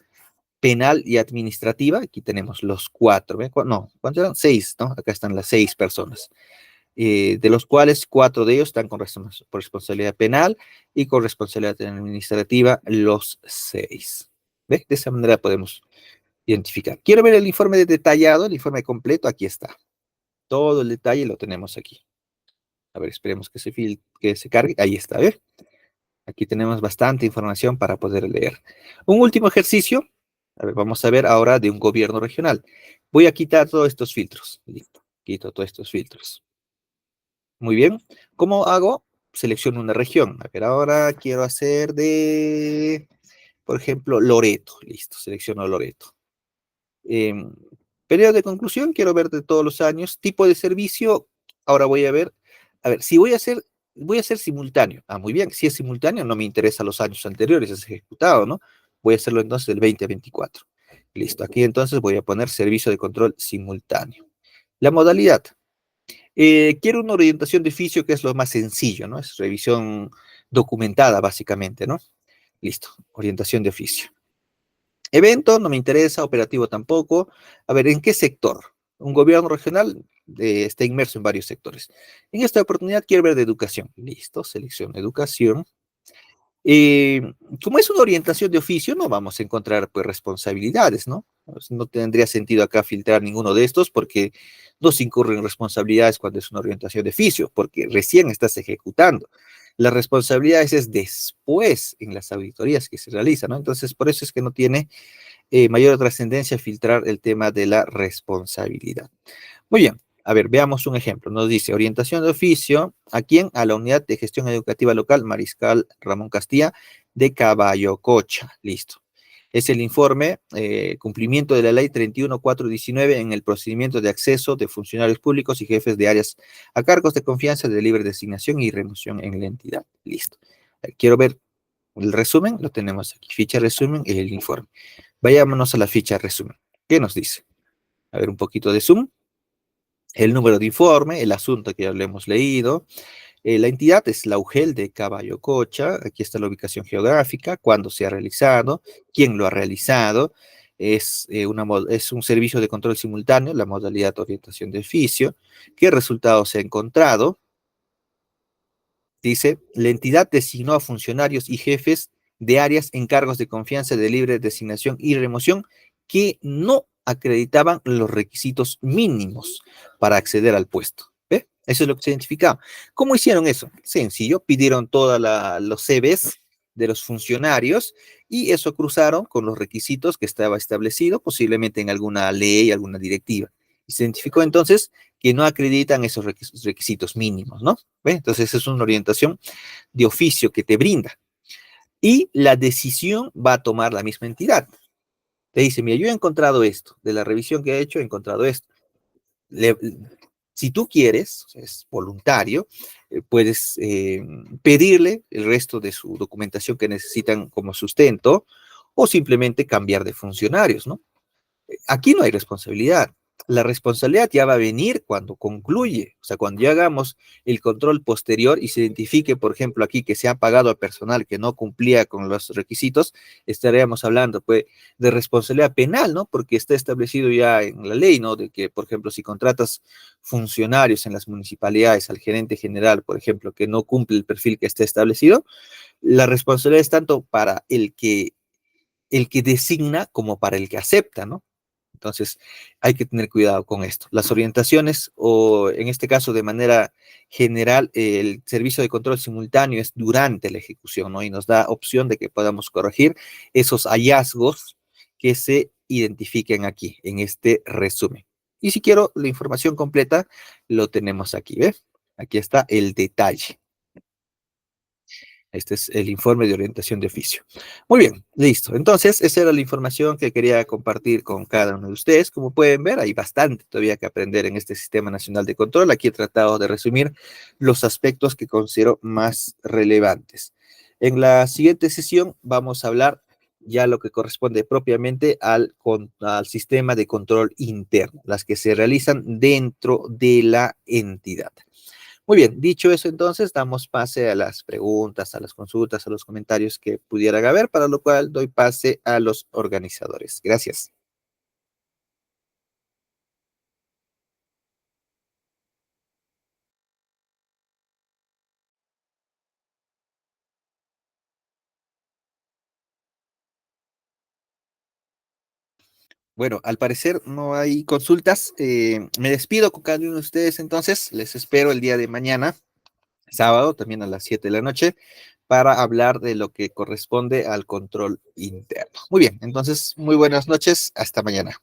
penal y administrativa? Aquí tenemos los 4, ¿ve? No, ¿cuántos eran? 6, ¿no? Acá están las 6 personas, de los cuales 4 de ellos están con responsabilidad penal y con responsabilidad administrativa los 6. ¿Ve? De esa manera podemos identificar. Quiero ver el informe detallado, el informe completo, aquí está. Todo el detalle lo tenemos aquí. A ver, esperemos que se cargue. Ahí está, a ver. Aquí tenemos bastante información para poder leer. Un último ejercicio. A ver, vamos a ver ahora de un gobierno regional. Voy a quitar todos estos filtros. Listo. Quito todos estos filtros. Muy bien. ¿Cómo hago? Selecciono una región. A ver, ahora quiero hacer por ejemplo, Loreto. Listo, selecciono Loreto. Periodo de conclusión, quiero ver de todos los años. Tipo de servicio, ahora voy a ver, si voy a hacer simultáneo. Ah, muy bien, si es simultáneo, no me interesa los años anteriores, es ejecutado, ¿no? Voy a hacerlo entonces del 2024. Listo, aquí entonces voy a poner servicio de control simultáneo. La modalidad. Quiero una orientación de oficio que es lo más sencillo, ¿no? Es revisión documentada, básicamente, ¿no? Listo, orientación de oficio. Evento, no me interesa, operativo tampoco. A ver, ¿en qué sector? Un gobierno regional está inmerso en varios sectores. En esta oportunidad quiero ver de educación. Listo, selecciono educación. Como es una orientación de oficio, no vamos a encontrar pues responsabilidades, ¿no? Pues, no tendría sentido acá filtrar ninguno de estos porque no se incurren responsabilidades cuando es una orientación de oficio, porque recién estás ejecutando. Las responsabilidades es después en las auditorías que se realizan, ¿no? Entonces, por eso es que no tiene mayor trascendencia filtrar el tema de la responsabilidad. Muy bien, a ver, veamos un ejemplo. Nos dice orientación de oficio, ¿a quién? A la Unidad de Gestión Educativa Local, Mariscal Ramón Castilla, de Caballococha. Listo. Es el informe cumplimiento de la ley 31419 en el procedimiento de acceso de funcionarios públicos y jefes de áreas a cargos de confianza de libre designación y remoción en la entidad. Listo. Quiero ver el resumen, lo tenemos aquí. Ficha resumen y el informe. Vayámonos a la ficha resumen. ¿Qué nos dice? A ver un poquito de zoom. El número de informe, el asunto que ya lo hemos leído. La entidad es la UGEL de Caballococha. Aquí está la ubicación geográfica, cuándo se ha realizado, quién lo ha realizado. Es un servicio de control simultáneo, la modalidad de orientación de oficio. ¿Qué resultados se ha encontrado? Dice, la entidad designó a funcionarios y jefes de áreas en cargos de confianza de libre designación y remoción que no acreditaban los requisitos mínimos para acceder al puesto. ¿Ve? Eso es lo que se identificaba. ¿Cómo hicieron eso? Sencillo, pidieron todos los CVs de los funcionarios y eso cruzaron con los requisitos que estaba establecido, posiblemente en alguna ley, alguna directiva. Y se identificó entonces que no acreditan esos requisitos mínimos, ¿no? ¿Ve? Entonces es una orientación de oficio que te brinda. Y la decisión va a tomar la misma entidad. Te dice, mira, yo he encontrado esto, de la revisión que he hecho, he encontrado esto. Le, si tú quieres, es voluntario, puedes pedirle el resto de su documentación que necesitan como sustento o simplemente cambiar de funcionarios, ¿no? Aquí no hay responsabilidad. La responsabilidad ya va a venir cuando concluye, o sea, cuando ya hagamos el control posterior y se identifique, por ejemplo, aquí que se ha pagado al personal que no cumplía con los requisitos, estaríamos hablando, pues, de responsabilidad penal, ¿no? Porque está establecido ya en la ley, ¿no? De que, por ejemplo, si contratas funcionarios en las municipalidades al gerente general, por ejemplo, que no cumple el perfil que está establecido, la responsabilidad es tanto para el que designa como para el que acepta, ¿no? Entonces, hay que tener cuidado con esto. Las orientaciones, o en este caso de manera general, el servicio de control simultáneo es durante la ejecución, ¿no? Y nos da opción de que podamos corregir esos hallazgos que se identifiquen aquí, en este resumen. Y si quiero la información completa, lo tenemos aquí, ¿ves? Aquí está el detalle. Este es el informe de orientación de oficio. Muy bien, listo. Entonces, esa era la información que quería compartir con cada uno de ustedes. Como pueden ver, hay bastante todavía que aprender en este Sistema Nacional de Control. Aquí he tratado de resumir los aspectos que considero más relevantes. En la siguiente sesión vamos a hablar ya lo que corresponde propiamente al sistema de control interno, las que se realizan dentro de la entidad. Muy bien, dicho eso, entonces damos pase a las preguntas, a las consultas, a los comentarios que pudieran haber, para lo cual doy pase a los organizadores. Gracias. Bueno, al parecer no hay consultas. Me despido con cada uno de ustedes, entonces les espero el día de mañana, sábado, también a las 7 de la noche, para hablar de lo que corresponde al control interno. Muy bien, entonces, muy buenas noches, hasta mañana.